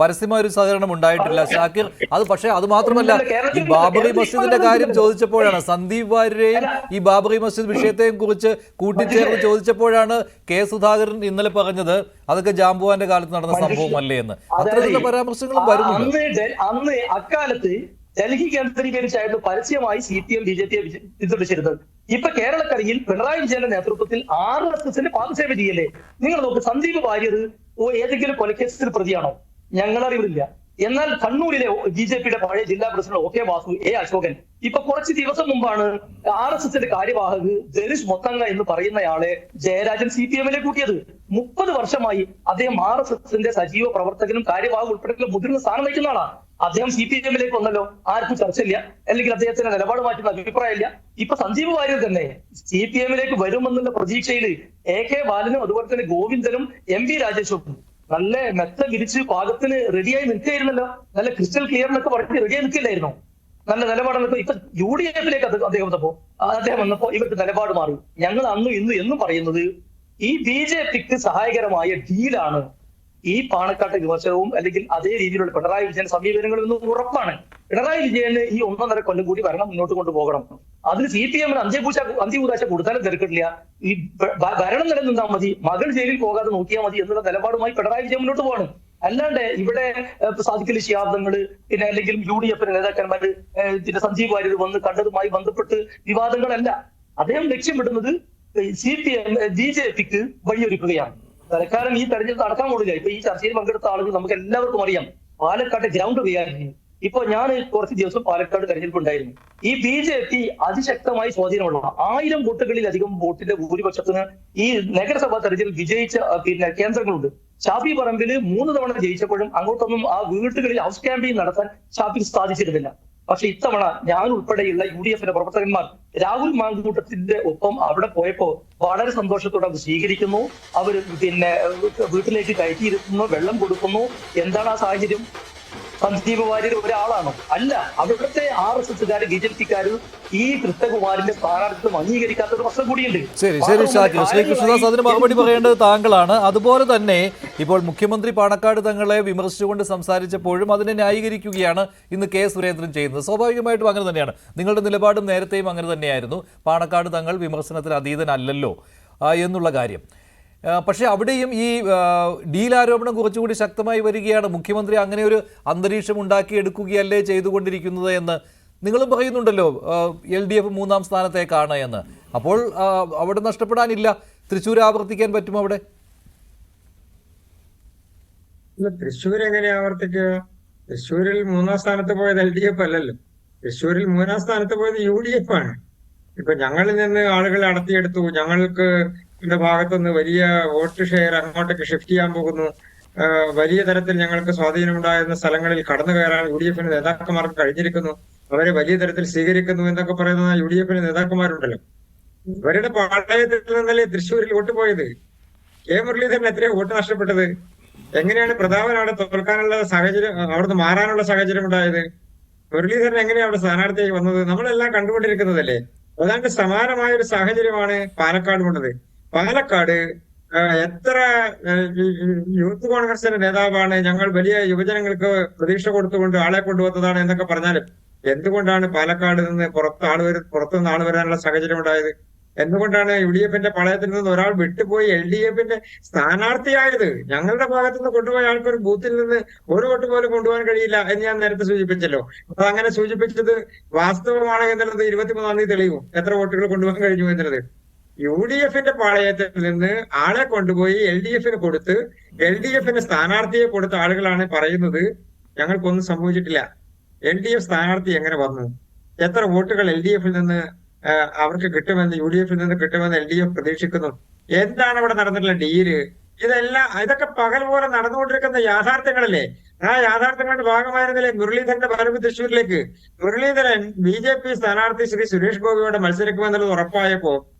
പരസ്യമായ ഒരു സഹകരണം ഉണ്ടായിട്ടില്ല ഷാക്കിർ. അത് മാത്രമല്ല, ഈ ബാബറി മസ്ജിദിന്റെ കാര്യം ചോദിച്ചപ്പോഴാണ് സന്ദീപ് വാര്യരെയും ഈ ബാബറി മസ്ജിദ് വിഷയത്തെയും കുറിച്ച് കൂട്ടിച്ചേർന്ന് ചോദിച്ചപ്പോഴാണ് K. സുധാകരൻ ഇന്നലെ പറഞ്ഞത് അതൊക്കെ ജാംബുവാന്റെ കാലത്ത് നടന്ന സംഭവമല്ലേ എന്ന്. അത്തരത്തിലുള്ള പരാമർശങ്ങളും വരുന്നുണ്ട്. അന്ന് അക്കാലത്ത് ഡൽഹി കേന്ദ്രീകരിച്ചായിരുന്നു പരസ്യമായി CPM BJPയെ പിന്തുണച്ചിരുന്നത്. ഇപ്പൊ കേരളക്കരയിൽ പിണറായി വിജയന്റെ നേതൃത്വത്തിൽ RSSന്റെ പാദസേവ ചെയ്യല്ലേ? നിങ്ങൾ നോക്ക്, സന്ദീപ് വാര്യർ ഏതെങ്കിലും കൊലക്കേസിൽ പ്രതിയാണോ? ഞങ്ങളറിവില്ല. എന്നാൽ കണ്ണൂരിലെ BJP-യുടെ പഴയ ജില്ലാ president OK Vasu, A Ashokan ഇപ്പൊ കുറച്ച് ദിവസം മുമ്പാണ് RSSന്റെ കാര്യവാഹക് ജെറിഷ് മൊത്തങ്ങ എന്ന് പറയുന്നയാളെ ജയരാജൻ CPM-ലേക്ക് കൂട്ടിയത്. 30 വർഷമായി അദ്ദേഹം RSSന്റെ സജീവ പ്രവർത്തകനും കാര്യവാഹക് ഉൾപ്പെടെ മുതിർന്ന സ്ഥാനം വഹിക്കുന്ന ആളാണ്. അദ്ദേഹം CPM-ലേക്ക് വന്നല്ലോ, ആർക്കും ചർച്ചയില്ല, അല്ലെങ്കിൽ അദ്ദേഹത്തിന്റെ നിലപാട് മാറ്റുന്ന അഭിപ്രായമില്ല. ഇപ്പൊ സഞ്ജീവ് വാര്യർ തന്നെ CPM-ലേക്ക് വരുമെന്നുള്ള പ്രതീക്ഷയിൽ AK ബാലനും അതുപോലെ തന്നെ ഗോവിന്ദനും MV രാജേഷും നല്ല മെത്ത വിരിച്ച് പാകത്തിന് റെഡിയായി നിൽക്കുകയായിരുന്നല്ലോ. നല്ല ക്രിസ്റ്റൽ ക്ലിയർ എന്നൊക്കെ പറഞ്ഞ് റെഡിയായി നിൽക്കില്ലായിരുന്നു. നല്ല നിലപാടെന്നൊക്കെ ഇപ്പൊ UDF-ലേക്ക് അദ്ദേഹം വന്നപ്പോ ഇവർക്ക് നിലപാട് മാറി. ഞങ്ങൾ അന്നും ഇന്നും എന്നും പറയുന്നത് ഈ BJP-ക്ക് സഹായകരമായ ഡീലാണ് ഈ പാണക്കാട്ടെ വിമർശനവും അല്ലെങ്കിൽ അതേ രീതിയിലുള്ള പിണറായി വിജയൻ സമീപനങ്ങളിൽ നിന്നും ഉറപ്പാണ്. പിണറായി വിജയന് ഈ 1.5 കൊല്ലം കൂടി ഭരണം മുന്നോട്ട് കൊണ്ടുപോകണം. അതിന് CPM-ന് അന്ത്യകൂതാശ കൊടുത്താലും തിരക്കില്ല. ഈ ഭരണം നിലനിന്നാൽ മതി, മകൾ ജയിലിൽ പോകാതെ നോക്കിയാൽ മതി എന്നുള്ള നിലപാടുമായി പിണറായി വിജയൻ മുന്നോട്ട് പോകണം. അല്ലാണ്ട് ഇവിടെ സാദിഖലി ശിഹാബ്ദങ്ങള് പിന്നെ അല്ലെങ്കിൽ UDF-ന്റെ നേതാക്കന്മാര് പിന്നെ സഞ്ജീവ് വാര്യർ വന്ന് കണ്ടതുമായി ബന്ധപ്പെട്ട് വിവാദങ്ങളല്ല. അദ്ദേഹം ലക്ഷ്യമിടുന്നത് BJP-ക്ക് വഴിയൊരുക്കുകയാണ്. തൽക്കാലം ഈ തെരഞ്ഞെടുപ്പ് നടക്കാൻ പോകില്ല. ഇപ്പൊ ഈ ചർച്ചയിൽ പങ്കെടുത്ത ആളുകൾ നമുക്ക് എല്ലാവർക്കും അറിയാം പാലക്കാട്ടെ ഗ്രൗണ്ട് റിയാലിറ്റി. ഇപ്പൊ ഞാൻ കുറച്ച് ദിവസം പാലക്കാട് തെരഞ്ഞെടുപ്പ് ഉണ്ടായിരുന്നു. ഈ BJP അതിശക്തമായി സ്വാധീനമുള്ള 1000 വോട്ടുകളിലധികം വോട്ടിന്റെ ഭൂരിപക്ഷത്തിന് ഈ നഗരസഭാ തെരഞ്ഞെടുപ്പിൽ വിജയിച്ച പിന്നെ കേന്ദ്രങ്ങളുണ്ട്. ഷാഫി പറമ്പില് 3 തവണ ജയിച്ചപ്പോഴും അങ്ങോട്ടൊന്നും ആ വീട്ടുകളിൽ ഹൗസ് ക്യാമ്പയിൻ നടത്താൻ ഷാഫിക്ക് സാധിച്ചിരുന്നില്ല. പക്ഷെ ഇത്തവണ ഞാൻ ഉൾപ്പെടെയുള്ള UDF-ന്റെ പ്രവർത്തകന്മാർ രാഹുൽ മാങ്കൂട്ടത്തിന്റെ ഒപ്പം അവിടെ പോയപ്പോ വളരെ സന്തോഷത്തോടെ അവർ സ്വീകരിക്കുന്നു. അവർ പിന്നെ വീട്ടിലേക്ക് കയറ്റിയിരുത്തുന്നു, വെള്ളം കൊടുക്കുന്നു. എന്താണ് ആ സാഹചര്യം? സഞ്ജീവ് വാര്യർ ഒരാളാണോ? അല്ല. അവിടുത്തെ RSSകാര് BJP-ക്കാര് ഈ കൃഷ്ണകുമാരിന്റെ സ്ഥാനാർത്ഥിത്വം അംഗീകരിക്കാത്ത ഒരു പ്രശ്നം കൂടിയുണ്ട്. ശരി ഷാക്കിർ. ശ്രീ കൃഷ്ണദാസ് അതിന് മറുപടി പറയേണ്ടത് താങ്കളാണ്. അതുപോലെ തന്നെ ഇപ്പോൾ മുഖ്യമന്ത്രി പാണക്കാട് തങ്ങളെ വിമർശിച്ചുകൊണ്ട് സംസാരിച്ചപ്പോഴും അതിനെ ന്യായീകരിക്കുകയാണ് ഇന്ന് K. സുരേന്ദ്രൻ ചെയ്യുന്നത്. സ്വാഭാവികമായിട്ടും അങ്ങനെ തന്നെയാണ്. നിങ്ങളുടെ നിലപാടും നേരത്തെയും അങ്ങനെ തന്നെയായിരുന്നു. പാണക്കാട് തങ്ങൾ വിമർശനത്തിന് അതീതനല്ലല്ലോ എന്നുള്ള കാര്യം. പക്ഷേ അവിടെയും ഈ ഡീൽ ആരോപണം കുറച്ചുകൂടി ശക്തമായി വരികയാണ്. മുഖ്യമന്ത്രി അങ്ങനെ ഒരു അന്തരീക്ഷം ഉണ്ടാക്കിയെടുക്കുകയല്ലേ ചെയ്തുകൊണ്ടിരിക്കുന്നത് എന്ന് നിങ്ങളും പറയുന്നുണ്ടല്ലോ. LDF 3-ാം സ്ഥാനത്തേക്കാണ് എന്ന്. അപ്പോൾ അവിടെ നഷ്ടപ്പെടാനില്ല. തൃശ്ശൂർ ആവർത്തിക്കാൻ പറ്റും അവിടെ? തൃശ്ശൂർ എങ്ങനെ ആവർത്തിക്കുക? തൃശ്ശൂരിൽ 3-ാം സ്ഥാനത്ത് പോയത് LDF അല്ലല്ലോ. തൃശ്ശൂരിൽ 3-ാം സ്ഥാനത്ത് പോയത് UDF ആണ്. ഇപ്പൊ ഞങ്ങളിൽ നിന്ന് ആളുകളെ അടർത്തിയെടുത്തു. ഞങ്ങൾക്ക് ഭാഗത്തുനിന്ന് വലിയ വോട്ട് ഷെയർ അങ്ങോട്ടേക്ക് ഷിഫ്റ്റ് ചെയ്യാൻ പോകുന്നു. വലിയ തരത്തിൽ ഞങ്ങൾക്ക് സ്വാധീനമുണ്ടായിരുന്ന സ്ഥലങ്ങളിൽ കടന്നു കയറാൻ UDF-ന് നേതാക്കന്മാർക്ക് കഴിഞ്ഞിരിക്കുന്നു. അവരെ വലിയ തരത്തിൽ സ്വീകരിക്കുന്നു എന്നൊക്കെ പറയുന്ന UDF-ന് നേതാക്കന്മാരുണ്ടല്ലോ. ഇവരുടെ പാളയത്തിൽ നിന്നല്ലേ തൃശ്ശൂരിൽ വോട്ട് പോയത്? K. മുരളീധരൻ എത്രയോ വോട്ട് നഷ്ടപ്പെട്ടത്? എങ്ങനെയാണ് പ്രതാപൻ അവിടെ തോൽക്കാനുള്ള സാഹചര്യം, അവിടുന്ന് മാറാനുള്ള സാഹചര്യം ഉണ്ടായത്? മുരളീധരൻ എങ്ങനെയാണ് അവിടെ സ്ഥാനാർത്ഥിയായി വന്നത്? നമ്മളെല്ലാം കണ്ടുകൊണ്ടിരിക്കുന്നതല്ലേ. ഏതാണ്ട് സമാനമായ ഒരു സാഹചര്യമാണ് പാലക്കാട് കൊണ്ടത്. പാലക്കാട് എത്ര യൂത്ത് കോൺഗ്രസിന്റെ നേതാവാണ് ഞങ്ങൾ വലിയ യുവജനങ്ങൾക്ക് പ്രതീക്ഷ കൊടുത്തുകൊണ്ട് ആളെ കൊണ്ടുവന്നതാണ് എന്നൊക്കെ പറഞ്ഞാലും എന്തുകൊണ്ടാണ് പാലക്കാട് നിന്ന് പുറത്തുനിന്ന് ആൾ വരാനുള്ള സാഹചര്യം ഉണ്ടായത്? എന്തുകൊണ്ടാണ് UDF-ന്റെ പാളയത്തിൽ നിന്ന് ഒരാൾ വിട്ടുപോയി LDF-ന്റെ സ്ഥാനാർത്ഥിയായത്? ഞങ്ങളുടെ ഭാഗത്തു നിന്ന് കൊണ്ടുപോയ ആൾക്കൊരു ബൂത്തിൽ നിന്ന് ഒരു വോട്ട് പോലും കൊണ്ടുപോകാൻ കഴിയില്ല എന്ന് ഞാൻ നേരത്തെ സൂചിപ്പിച്ചല്ലോ. അപ്പൊ അങ്ങനെ സൂചിപ്പിച്ചത് വാസ്തവമാണ് എന്നുള്ളത് 23-ാം തീയതി തെളിയും എത്ര വോട്ടുകൾ കൊണ്ടുപോകാൻ കഴിഞ്ഞു എന്നുള്ളത്. UDF-ന്റെ പാളയത്തിൽ നിന്ന് ആളെ കൊണ്ടുപോയി LDF-ന് കൊടുത്ത് LDF-ന്റെ സ്ഥാനാർത്ഥിയെ കൊടുത്ത ആളുകളാണ് പറയുന്നത് ഞങ്ങൾക്കൊന്നും സംഭവിച്ചിട്ടില്ല. LDF സ്ഥാനാർത്ഥി എങ്ങനെ വന്നു? എത്ര വോട്ടുകൾ LDF-ൽ നിന്ന് അവർക്ക് കിട്ടുമെന്ന് UDF-ൽ നിന്ന് കിട്ടുമെന്ന് LDF പ്രതീക്ഷിക്കുന്നു? എന്താണ് അവിടെ നടന്നിട്ടുള്ള ഡീല്? ഇതൊക്കെ പകൽ പോലെ നടന്നുകൊണ്ടിരിക്കുന്ന യാഥാർത്ഥ്യങ്ങളല്ലേ. ആ യാഥാർത്ഥ്യങ്ങളുടെ ഭാഗമായിരുന്നില്ലേ മുരളീധരന്റെ വരവ് തൃശ്ശൂരിലേക്ക്? മുരളീധരൻ BJP സ്ഥാനാർത്ഥി ശ്രീ സുരേഷ് ഗോപിയോടെ മത്സരിക്കുമെന്നുള്ളത് ഉറപ്പായപ്പോ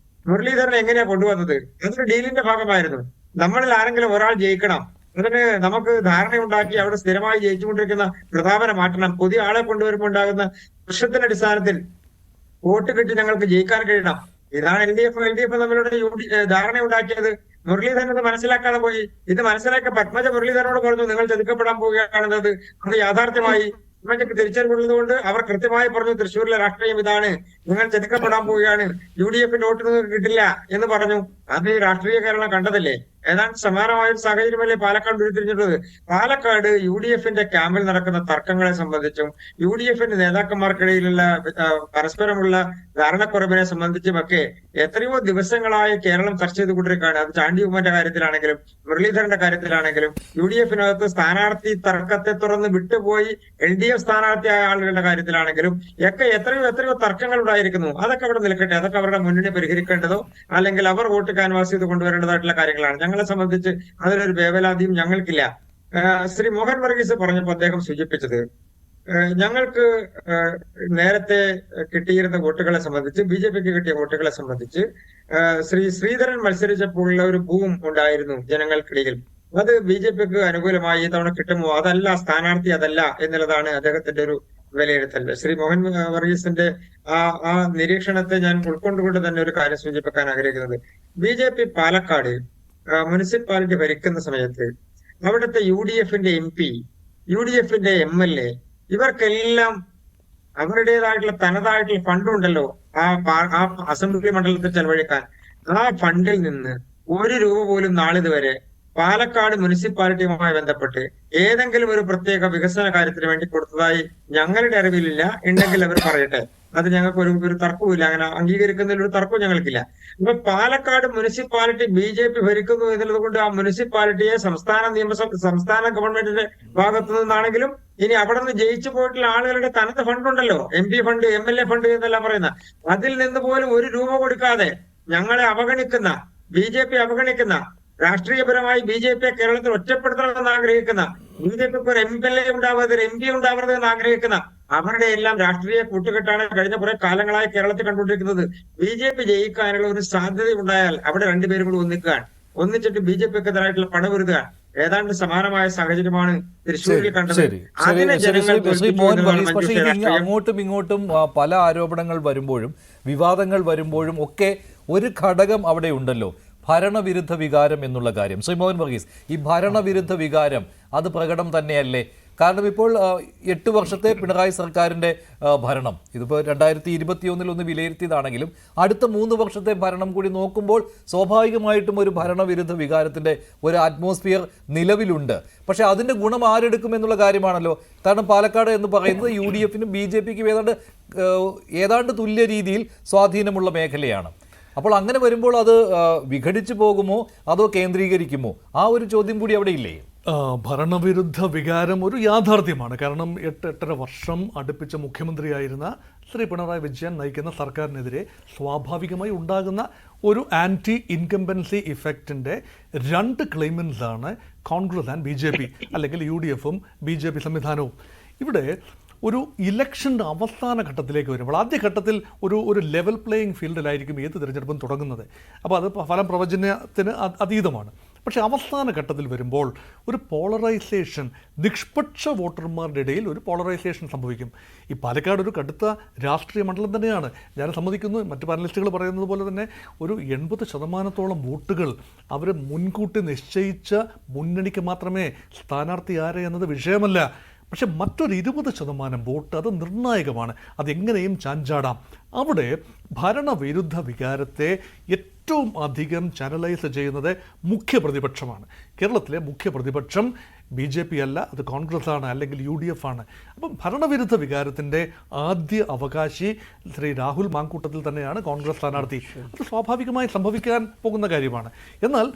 മുരളീധരൻ എങ്ങനെയാ കൊണ്ടുവന്നത്? അതൊരു ഡീലിന്റെ ഭാഗമായിരുന്നു. നമ്മളിൽ ആരെങ്കിലും ഒരാൾ ജയിക്കണം, അതിന് നമുക്ക് ധാരണയുണ്ടാക്കി അവിടെ സ്ഥിരമായി ജയിച്ചുകൊണ്ടിരിക്കുന്ന പ്രതാപനെ മാറ്റണം. പുതിയ ആളെ കൊണ്ടുവരുമ്പോൾ ഉണ്ടാകുന്ന പ്രശ്നത്തിന്റെ അടിസ്ഥാനത്തിൽ വോട്ട് കിട്ടി ഞങ്ങൾക്ക് ജയിക്കാൻ കഴിയണം. ഇതാണ് LDF തമ്മിലുള്ള ധാരണ ഉണ്ടാക്കിയത്. മുരളീധരൻ ഇത് മനസ്സിലാക്കാതെ പോയി. ഇത് മനസ്സിലാക്കിയ പത്മജ മുരളീധരനോട് പറഞ്ഞു നിങ്ങൾ ചതിക്കപ്പെടാൻ പോവുകയാണെന്നത്. അത് യാഥാർത്ഥ്യമായി പത്മജക്ക് തിരിച്ചറിവുള്ളതുകൊണ്ട് അവർ കൃത്യമായി പറഞ്ഞു തൃശ്ശൂരിലെ രാഷ്ട്രീയം ഇതാണ്, നിങ്ങൾ ചതിക്കപ്പെടാൻ പോവുകയാണ്, UDF-ന്റെ വോട്ട് നിങ്ങൾക്ക് കിട്ടില്ല എന്ന് പറഞ്ഞു. അത് രാഷ്ട്രീയ കേരളം കണ്ടതല്ലേ. ഏതാണ്ട് സമാനമായ ഒരു സാഹചര്യമല്ലേ പാലക്കാട് ഉരുത്തിരിഞ്ഞിട്ടുള്ളത്. പാലക്കാട് UDF-ന്റെ ക്യാമ്പിൽ നടക്കുന്ന തർക്കങ്ങളെ സംബന്ധിച്ചും UDF-ന്റെ നേതാക്കന്മാർക്കിടയിലുള്ള പരസ്പരമുള്ള ധാരണക്കുറവിനെ സംബന്ധിച്ചുമൊക്കെ എത്രയോ ദിവസങ്ങളായി കേരളം ചർച്ച ചെയ്തുകൊണ്ടിരിക്കുകയാണ്. അത് ചാണ്ടി ഉമ്മന്റെ കാര്യത്തിലാണെങ്കിലും മുരളീധരന്റെ കാര്യത്തിലാണെങ്കിലും UDF-നകത്ത് സ്ഥാനാർത്ഥി തർക്കത്തെ തുറന്ന് വിട്ടുപോയി LDF സ്ഥാനാർത്ഥിയായ ആളുകളുടെ കാര്യത്തിലാണെങ്കിലും ഒക്കെ എത്രയോ തർക്കങ്ങൾ ഉണ്ടായിരിക്കുന്നു. അതൊക്കെ അവിടെ നിൽക്കട്ടെ. അതൊക്കെ അവരുടെ മുന്നണി പരിഹരിക്കേണ്ടതോ അല്ലെങ്കിൽ അവർ വോട്ട് ക്യാൻവാസ് ചെയ്ത് കൊണ്ടുവരേണ്ടതായിട്ടുള്ള കാര്യങ്ങളാണ്. ഞങ്ങളെ സംബന്ധിച്ച് അതിലൊരു വേവലാതിയും ഞങ്ങൾക്കില്ല. ശ്രീ മോഹൻ വർഗീസ് പറഞ്ഞപ്പോൾ അദ്ദേഹം സൂചിപ്പിച്ചത് ഞങ്ങൾക്ക് നേരത്തെ കിട്ടിയിരുന്ന വോട്ടുകളെ സംബന്ധിച്ച് BJPക്ക് കിട്ടിയ വോട്ടുകളെ സംബന്ധിച്ച് ശ്രീ ശ്രീധരൻ മത്സരിച്ചപ്പോഴുള്ള ഒരു ബൂം ഉണ്ടായിരുന്നു ജനങ്ങൾക്കിടയിൽ. അത് BJPക്ക് അനുകൂലമായി ഈ തവണ കിട്ടുമോ, അതല്ല സ്ഥാനാർത്ഥി അതല്ല എന്നുള്ളതാണ് അദ്ദേഹത്തിന്റെ ഒരു വിലയിരുത്തൽ. ശ്രീ മോഹൻ വർഗീസിന്റെ ആ നിരീക്ഷണത്തെ ഞാൻ ഉൾക്കൊണ്ടുകൊണ്ട് തന്നെ ഒരു കാര്യം സൂചിപ്പിക്കാൻ ആഗ്രഹിക്കുന്നത്, BJP പാലക്കാട് മുനിസിപ്പാലിറ്റി ഭരിക്കുന്ന സമയത്ത് അവിടുത്തെ UDF-ന്റെ MP, UDF-ന്റെ MLA ഇവർക്കെല്ലാം അവരുടേതായിട്ടുള്ള തനതായിട്ടുള്ള ഫണ്ടുണ്ടല്ലോ ആ അസംബ്ലി മണ്ഡലത്തിൽ ചെലവഴിക്കാൻ. ആ ഫണ്ടിൽ നിന്ന് 1 രൂപ പോലും നാളിതുവരെ പാലക്കാട് മുനിസിപ്പാലിറ്റിയുമായി ബന്ധപ്പെട്ട് ഏതെങ്കിലും ഒരു പ്രത്യേക വികസന കാര്യത്തിന് വേണ്ടി കൊടുത്തതായി ഞങ്ങളുടെ അറിവിലില്ല. ഉണ്ടെങ്കിൽ അവർ പറയട്ടെ. അത് ഞങ്ങൾക്ക് ഒരു തർക്കവുമില്ല. അങ്ങനെ അംഗീകരിക്കുന്നതിൽ ഒരു തർക്കവും ഞങ്ങൾക്കില്ല. ഇപ്പൊ പാലക്കാട് മുനിസിപ്പാലിറ്റി BJP ഭരിക്കുന്നു എന്നുള്ളത് കൊണ്ട് ആ മുനിസിപ്പാലിറ്റിയെ സംസ്ഥാന ഗവൺമെന്റിന്റെ ഭാഗത്തു നിന്നാണെങ്കിലും ഇനി അവിടെ നിന്ന് ജയിച്ചു പോയിട്ടുള്ള ആളുകളുടെ തനത് ഫണ്ടുണ്ടല്ലോ, MP ഫണ്ട്, MLA ഫണ്ട് എന്നെല്ലാം പറയുന്ന, അതിൽ നിന്ന് പോലും 1 രൂപ കൊടുക്കാതെ ഞങ്ങളെ അവഗണിക്കുന്ന, BJP അവഗണിക്കുന്ന, രാഷ്ട്രീയപരമായി BJPയെ കേരളത്തിൽ ഒറ്റപ്പെടുത്തണമെന്ന് ആഗ്രഹിക്കുന്ന, BJPക്ക് ഒരു MLA ഉണ്ടാവരുത്, ഒരു MP ഉണ്ടാവരുത് എന്ന് ആഗ്രഹിക്കുന്ന അവരുടെ എല്ലാം രാഷ്ട്രീയ കൂട്ടുകെട്ടാണ് കഴിഞ്ഞ കുറെ കാലങ്ങളായി കേരളത്തിൽ കണ്ടുകൊണ്ടിരിക്കുന്നത്. BJP ജയിക്കാനുള്ള ഒരു സാധ്യത ഉണ്ടായാൽ അവിടെ രണ്ടുപേരും കൂടി ഒന്നിച്ചിട്ട് BJPക്കെതിരായിട്ടുള്ള പടവരുതുകയാണ്. ഏതാണ്ട് സമാനമായ സാഹചര്യമാണ് തൃശ്ശൂരിൽ കണ്ടത്. അങ്ങോട്ടും ഇങ്ങോട്ടും പല ആരോപണങ്ങൾ വരുമ്പോഴും വിവാദങ്ങൾ വരുമ്പോഴും ഒക്കെ ഒരു ഘടകം അവിടെ ഉണ്ടല്ലോ, ഭരണവിരുദ്ധ വികാരം എന്നുള്ള കാര്യം. ശ്രീ മോഹൻ വർഗീസ്, ഈ ഭരണവിരുദ്ധ വികാരം അത് പ്രകടം തന്നെയല്ലേ? കാരണം ഇപ്പോൾ 8 വർഷത്തെ പിണറായി സർക്കാരിൻ്റെ ഭരണം, ഇതിപ്പോൾ 2021 ഒന്ന് വിലയിരുത്തിയതാണെങ്കിലും അടുത്ത 3 വർഷത്തെ ഭരണം കൂടി നോക്കുമ്പോൾ സ്വാഭാവികമായിട്ടും ഒരു ഭരണവിരുദ്ധ വികാരത്തിൻ്റെ ഒരു അറ്റ്മോസ്ഫിയർ നിലവിലുണ്ട്. പക്ഷേ അതിൻ്റെ ഗുണം ആരെടുക്കുമെന്നുള്ള കാര്യമാണല്ലോ. കാരണം പാലക്കാട് എന്ന് പറയുന്നത് UDF-നും BJPക്കും ഏതാണ്ട് തുല്യ രീതിയിൽ സ്വാധീനമുള്ള മേഖലയാണ്. അപ്പോൾ അങ്ങനെ വരുമ്പോൾ അത് വിഘടിച്ചു പോകുമോ അതോ കേന്ദ്രീകരിക്കുമോ? ആ ഒരു ചോദ്യം കൂടി അവിടെ ഇല്ലേ? ഭരണവിരുദ്ധ വികാരം ഒരു യാഥാർത്ഥ്യമാണ്. കാരണം 8-8.5 വർഷം അടുപ്പിച്ച മുഖ്യമന്ത്രിയായിരുന്ന ശ്രീ പിണറായി വിജയൻ നയിക്കുന്ന സർക്കാരിനെതിരെ സ്വാഭാവികമായി ഉണ്ടാകുന്ന ഒരു ആൻറ്റി ഇൻകംബൻസി ഇഫക്റ്റിൻ്റെ 2 ക്ലെയിമൻസാണ് കോൺഗ്രസ് ആൻഡ് BJP, അല്ലെങ്കിൽ UDF-ഉം BJP സംവിധാനവും. ഇവിടെ ഒരു ഇലക്ഷൻ്റെ അവസാന ഘട്ടത്തിലേക്ക് വരുമ്പോൾ ആദ്യഘട്ടത്തിൽ ഒരു ലെവൽ പ്ലേയിങ് ഫീൽഡിലായിരിക്കും ഏത് തിരഞ്ഞെടുപ്പും തുടങ്ങുന്നത്. അപ്പോൾ അത് ഫലം പ്രവചനത്തിന് അതീതമാണ്. പക്ഷേ അവസാന ഘട്ടത്തിൽ വരുമ്പോൾ ഒരു പോളറൈസേഷൻ, നിഷ്പക്ഷ വോട്ടർമാരുടെ ഇടയിൽ ഒരു പോളറൈസേഷൻ സംഭവിക്കും. ഈ പാലക്കാട് ഒരു കടുത്ത രാഷ്ട്രീയ മണ്ഡലം തന്നെയാണ്. ഞാൻ സമ്മതിക്കുന്നു, മറ്റ് പാനലിസ്റ്റുകൾ പറയുന്നത് പോലെ തന്നെ ഒരു 80% വോട്ടുകൾ അവർ മുൻകൂട്ടി നിശ്ചയിച്ച മുന്നണിക്ക് മാത്രമേ സ്ഥാനാർത്ഥി ആരെ എന്നത് വിഷയമല്ല. പക്ഷെ മറ്റൊരു 20% വോട്ട് അത് നിർണായകമാണ്. അതെങ്ങനെയും ചാഞ്ചാടാം. അവിടെ ഭരണവിരുദ്ധ വികാരത്തെ ഏറ്റവും അധികം ചാനലൈസ് ചെയ്യുന്നത് മുഖ്യപ്രതിപക്ഷമാണ്. കേരളത്തിലെ മുഖ്യപ്രതിപക്ഷം BJP അല്ല, അത് കോൺഗ്രസ് ആണ്, അല്ലെങ്കിൽ UDF ആണ്. അപ്പം ഭരണവിരുദ്ധ വികാരത്തിൻ്റെ ആദ്യ അവകാശി ശ്രീ രാഹുൽ മാങ്കൂട്ടത്തിൽ തന്നെയാണ് കോൺഗ്രസ് സ്ഥാനാർത്ഥി. അത് സ്വാഭാവികമായി സംഭവിക്കാൻ പോകുന്ന കാര്യമാണ്. എന്നാൽ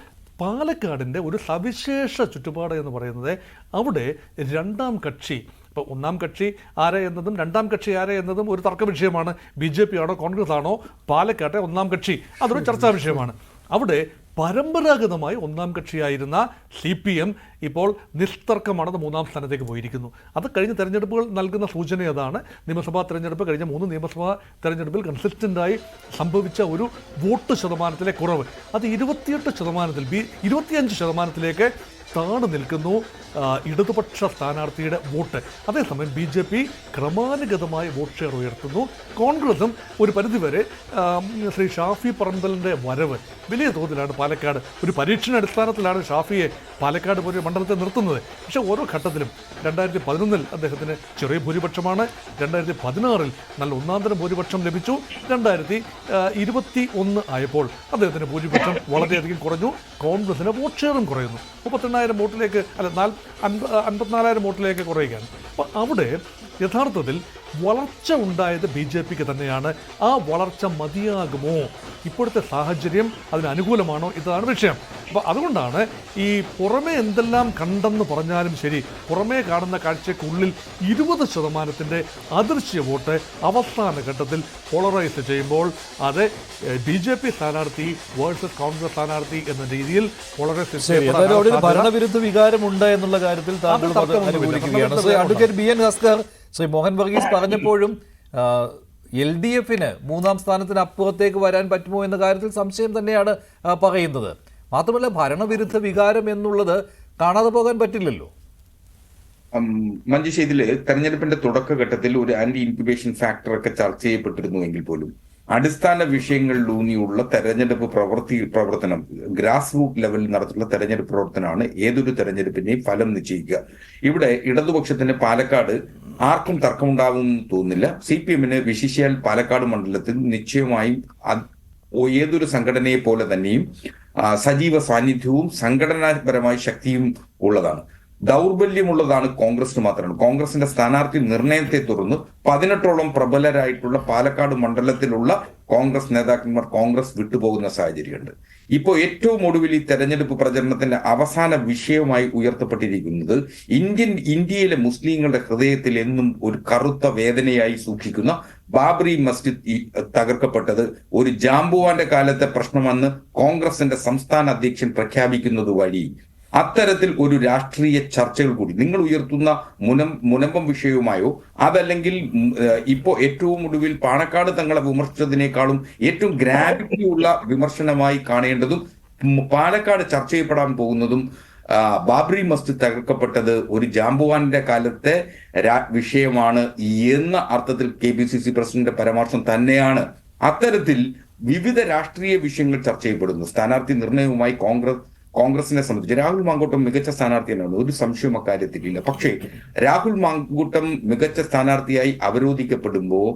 പാലക്കാടിൻ്റെ ഒരു സവിശേഷ ചുറ്റുപാട് എന്ന് പറയുന്നത് അവിടെ രണ്ടാം കക്ഷി, ഇപ്പോൾ ഒന്നാം കക്ഷി ആരെ എന്നതും രണ്ടാം കക്ഷി ആരെ എന്നതും ഒരു തർക്ക വിഷയമാണ്. BJP ആണോ കോൺഗ്രസ് ആണോ പാലക്കാട്ടെ ഒന്നാം കക്ഷി, അതൊരു ചർച്ചാ വിഷയമാണ്. അവിടെ പരമ്പരാഗതമായി ഒന്നാം കക്ഷിയായിരുന്ന CPM ഇപ്പോൾ നിസ്തർക്കമാണത് 3ാം സ്ഥാനത്തേക്ക് പോയിരിക്കുന്നു. അത് കഴിഞ്ഞ തെരഞ്ഞെടുപ്പുകൾ നൽകുന്ന സൂചന അതാണ്. നിയമസഭാ തെരഞ്ഞെടുപ്പ്, കഴിഞ്ഞ 3 നിയമസഭാ തെരഞ്ഞെടുപ്പിൽ കൺസിസ്റ്റൻ്റായി സംഭവിച്ച ഒരു വോട്ട് ശതമാനത്തിലെ കുറവ് അത് 28%, 25%-ലേക്ക് താണ് നിൽക്കുന്നു ഇടതുപക്ഷ സ്ഥാനാർത്ഥിയുടെ വോട്ട്. അതേസമയം BJP ക്രമാനുഗതമായി വോട്ട് ഷെയർ ഉയർത്തുന്നു. കോൺഗ്രസും ഒരു പരിധിവരെ ശ്രീ ഷാഫി പറമ്പലിൻ്റെ വരവ് വലിയ തോതിലാണ് പാലക്കാട് ഒരു പരീക്ഷണാടിസ്ഥാനത്തിലാണ് ഷാഫിയെ പാലക്കാട് പോലെ മണ്ഡലത്തെ നിർത്തുന്നത്. പക്ഷേ ഓരോ ഘട്ടത്തിലും 2011 അദ്ദേഹത്തിന് ചെറിയ ഭൂരിപക്ഷമാണ്, 2016 നല്ല ഒന്നാന്തരം ഭൂരിപക്ഷം ലഭിച്ചു, 2021 ആയപ്പോൾ അദ്ദേഹത്തിന് ഭൂരിപക്ഷം വളരെയധികം കുറഞ്ഞു, കോൺഗ്രസിന് വോട്ട് ഷെയറും കുറയുന്നു, 38,000 വോട്ടിലേക്ക് 54,000 വോട്ടിലേക്ക് കുറയുകയാണ്. അപ്പോൾ അവിടെ യഥാർത്ഥത്തിൽ വളർച്ച ഉണ്ടായത് BJPക്ക് തന്നെയാണ്. ആ വളർച്ച മതിയാകുമോ, ഇപ്പോഴത്തെ സാഹചര്യം അതിന് അനുകൂലമാണോ, ഇതാണ് വിഷയം. അപ്പോൾ അതുകൊണ്ടാണ് ഈ പുറമേ എന്തെല്ലാം കണ്ടെന്ന് പറഞ്ഞാലും ശരി, പുറമേ കാണുന്ന കാഴ്ചയ്ക്കുള്ളിൽ 20% അദൃശ്യ വോട്ട് അവസാന ഘട്ടത്തിൽ പോളറൈസ് ചെയ്യുമ്പോൾ അത് BJP സ്ഥാനാർത്ഥി വേഴ്സസ് കോൺഗ്രസ് സ്ഥാനാർത്ഥി എന്ന രീതിയിൽ പോളറൈസ് ഭരണവിരുദ്ധ വികാരമുണ്ട് എന്നുള്ള കാര്യത്തിൽ താങ്കൾ അനുകൂലിക്കുകയാണ്. അഡ്വക്കേറ്റ് BN ഹസ്കർ, ശ്രീ മോഹൻ വർഗീസ് പറഞ്ഞപ്പോഴും LDFന് 3-ാം സ്ഥാനത്തിന് അപ്പുറത്തേക്ക് വരാൻ പറ്റുമോ എന്ന കാര്യത്തിൽ സംശയം തന്നെയാണ് പറയുന്നത്. മാത്രമല്ല ഭരണവിരുദ്ധ വികാരം എന്നുള്ളത് കാണാതെ പോകാൻ പറ്റില്ലല്ലോ. മഞ്ജുഷ, ഇതില് തെരഞ്ഞെടുപ്പിന്റെ തുടക്കഘട്ടത്തിൽ ഒരു ആന്റി ഇൻക്യുബേഷൻ ഫാക്ടർ ഒക്കെ ചർച്ച ചെയ്യപ്പെട്ടിരുന്നുവെങ്കിൽ പോലും അടിസ്ഥാന വിഷയങ്ങളിലൂന്നിയുള്ള തെരഞ്ഞെടുപ്പ് പ്രവർത്തനം ഗ്രാസ് റൂട്ട് ലെവലിൽ നടത്തുന്ന തെരഞ്ഞെടുപ്പ് പ്രവർത്തനമാണ് ഏതൊരു തെരഞ്ഞെടുപ്പിന്റെയും ഫലം നിശ്ചയിക്കുക. ഇവിടെ ഇടതുപക്ഷത്തിന് പാലക്കാട് ആർക്കും തർക്കമുണ്ടാകുമെന്ന് തോന്നുന്നില്ല. CPMന് വിശിഷ്യാൽ പാലക്കാട് മണ്ഡലത്തിൽ നിശ്ചയമായും ഏതൊരു സംഘടനയെ പോലെ തന്നെയും സജീവ സാന്നിധ്യവും സംഘടനാപരമായ ശക്തിയും ഉള്ളതാണ്. ദൗർബല്യമുള്ളതാണ് കോൺഗ്രസിന് മാത്രമാണ്. കോൺഗ്രസിന്റെ സ്ഥാനാർത്ഥി നിർണയത്തെ തുടർന്ന് 18ഓളം പ്രബലരായിട്ടുള്ള പാലക്കാട് മണ്ഡലത്തിലുള്ള കോൺഗ്രസ് നേതാക്കന്മാർ കോൺഗ്രസ് വിട്ടുപോകുന്ന സാഹചര്യമുണ്ട്. ഇപ്പോൾ ഏറ്റവും ഒടുവിൽ ഈ തെരഞ്ഞെടുപ്പ് പ്രചരണത്തിന്റെ അവസാന വിഷയമായി ഉയർത്തപ്പെട്ടിരിക്കുന്നത് ഇന്ത്യയിലെ മുസ്ലിങ്ങളുടെ ഹൃദയത്തിൽ എന്നും ഒരു കറുത്ത വേദനയായി സൂക്ഷിക്കുന്ന ബാബറി മസ്ജിദ് തകർക്കപ്പെട്ടത് ഒരു ജാംബുവാന്റെ കാലത്തെ പ്രശ്നമെന്ന് കോൺഗ്രസിന്റെ സംസ്ഥാന അധ്യക്ഷൻ പ്രഖ്യാപിക്കുന്നത് വഴി അത്തരത്തിൽ ഒരു രാഷ്ട്രീയ ചർച്ചകൾ കൂടി നിങ്ങൾ ഉയർത്തുന്ന മുനമ്പം വിഷയവുമായോ അതല്ലെങ്കിൽ ഇപ്പോ ഏറ്റവും ഒടുവിൽ പാണക്കാട് തങ്ങളെ വിമർശിച്ചതിനേക്കാളും ഏറ്റവും ഗ്രാവിറ്റി ഉള്ള വിമർശനമായി കാണേണ്ടതും പാലക്കാട് ചർച്ച ചെയ്യപ്പെടാൻ പോകുന്നതും ബാബറി മസ്ജിദ് തകർക്കപ്പെട്ടത് ഒരു ജാംബുവാന്റെ കാലത്തെ വിഷയമാണ് എന്ന അർത്ഥത്തിൽ KPCC പ്രസിഡന്റ് പരാമർശം തന്നെയാണ്. അത്തരത്തിൽ വിവിധ രാഷ്ട്രീയ വിഷയങ്ങൾ ചർച്ച ചെയ്യപ്പെടുന്നു. സ്ഥാനാർത്ഥി നിർണയവുമായി കോൺഗ്രസിനെ സംബന്ധിച്ച് രാഹുൽ മാങ്കൂട്ടം മികച്ച സ്ഥാനാർത്ഥിയാണ്, ഒരു സംശയവും അക്കാര്യത്തിലില്ല. പക്ഷേ രാഹുൽ മാങ്കൂട്ടം മികച്ച സ്ഥാനാർത്ഥിയായി അവരോധിക്കപ്പെടുമ്പോൾ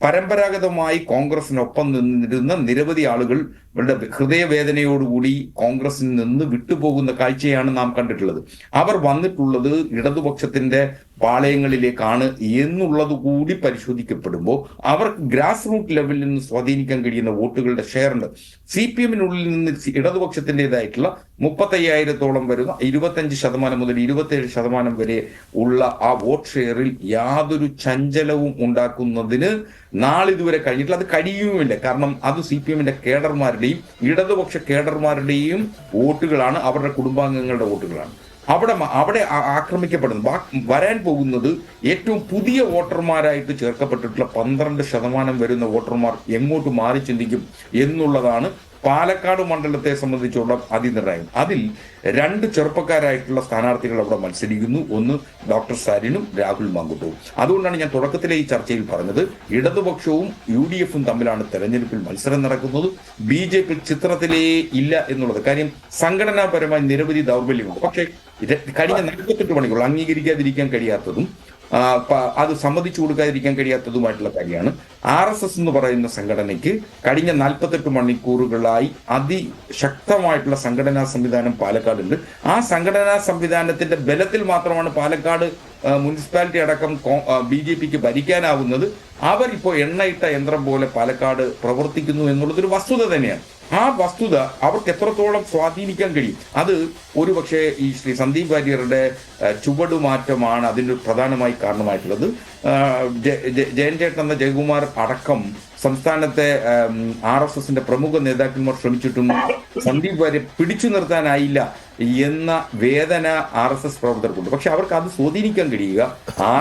പരമ്പരാഗതമായി കോൺഗ്രസിനൊപ്പം നിന്നിരുന്ന നിരവധി ആളുകളുടെ ഹൃദയവേദനയോടുകൂടി കോൺഗ്രസിൽ നിന്ന് വിട്ടുപോകുന്ന കാഴ്ചയാണ് നാം കണ്ടിട്ടുള്ളത്. അവർ വന്നിട്ടുള്ളത് ഇടതുപക്ഷത്തിന്റെ പാളയങ്ങളിലേക്കാണ് എന്നുള്ളത് കൂടി പരിശോധിക്കപ്പെടുമ്പോൾ അവർക്ക് ഗ്രാസ് റൂട്ട് ലെവലിൽ നിന്ന് സ്വാധീനിക്കാൻ കഴിയുന്ന വോട്ടുകളുടെ ഷെയറുണ്ട്. CPMനുള്ളിൽ നിന്ന് ഇടതുപക്ഷത്തിൻ്റെതായിട്ടുള്ള 35,000-ഓളം വരുന്ന 25% മുതൽ 27% വരെ ഉള്ള ആ വോട്ട് ഷെയറിൽ യാതൊരു ചഞ്ചലവും ഉണ്ടാക്കുന്നതിന് നാളിതുവരെ കഴിഞ്ഞിട്ടില്ല. അത് കഴിയുമില്ല. കാരണം അത് CPMന്റെ കേഡർമാരുടെയും ഇടതുപക്ഷ കേഡർമാരുടെയും വോട്ടുകളാണ്, അവരുടെ കുടുംബാംഗങ്ങളുടെ വോട്ടുകളാണ്. അവിടെ ആക്രമിക്കപ്പെടുന്നത് വരാൻ പോകുന്നത് ഏറ്റവും പുതിയ വോട്ടർമാരായിട്ട് ചേർക്കപ്പെട്ടിട്ടുള്ള 12% വരുന്ന വോട്ടർമാർ എങ്ങോട്ട് മാറി ചിന്തിക്കും എന്നുള്ളതാണ് പാലക്കാട് മണ്ഡലത്തെ സംബന്ധിച്ചുള്ള അതിനിർണയം. അതിൽ 2 ചെറുപ്പക്കാരായിട്ടുള്ള സ്ഥാനാർത്ഥികൾ അവിടെ മത്സരിക്കുന്നു. ഒന്ന് ഡോക്ടർ സരിനും രാഹുൽ മാങ്കൂട്ടവും. അതുകൊണ്ടാണ് ഞാൻ തുടക്കത്തിലെ ഈ ചർച്ചയിൽ പറഞ്ഞത് ഇടതുപക്ഷവും UDFും തമ്മിലാണ് തെരഞ്ഞെടുപ്പിൽ മത്സരം നടക്കുന്നത്. BJP ചിത്രത്തിലേ ഇല്ല എന്നുള്ളത്. കാര്യം സംഘടനാപരമായി നിരവധി ദൗർബല്യമുണ്ട്. പക്ഷേ കഴിഞ്ഞ 48 മണിക്കൂർ അംഗീകരിക്കാതിരിക്കാൻ കഴിയാത്തതും അത് സമ്മതിച്ചു കൊടുക്കാതിരിക്കാൻ കഴിയാത്തതുമായിട്ടുള്ള കാര്യമാണ്. RSS എന്ന് പറയുന്ന സംഘടനയ്ക്ക് കഴിഞ്ഞ 48 മണിക്കൂറുകളായി അതിശക്തമായിട്ടുള്ള സംഘടനാ സംവിധാനം പാലക്കാടുണ്ട്. ആ സംഘടനാ സംവിധാനത്തിന്റെ ബലത്തിൽ മാത്രമാണ് പാലക്കാട് മുനിസിപ്പാലിറ്റി അടക്കം BJPക്ക് ഭരിക്കാനാവുന്നത്. അവരിപ്പോൾ എണ്ണയിട്ട യന്ത്രം പോലെ പാലക്കാട് പ്രവർത്തിക്കുന്നു എന്നുള്ളതൊരു വസ്തുത തന്നെയാണ്. ആ വസ്തുത അവർക്ക് എത്രത്തോളം സ്വാധീനിക്കാൻ കഴിയും, അത് ഒരുപക്ഷെ ഈ ശ്രീ സന്ദീപ് വാര്യരുടെ ചുവടുമാറ്റമാണ് അതിന് പ്രധാനമായി കാരണമായിട്ടുള്ളത്. ജയൻ ചേട്ടൻ എന്ന ജയകുമാർ അടക്കം സംസ്ഥാനത്തെ RSSന്റെ പ്രമുഖ നേതാക്കന്മാർ ശ്രമിച്ചിട്ടും സന്ദീപ് വാര്യരെ പിടിച്ചു നിർത്താനായില്ല എന്ന വേദന RSS പ്രവർത്തകർക്കുണ്ട്. പക്ഷെ അവർക്ക് അത് സ്വാധീനിക്കാൻ കഴിയുക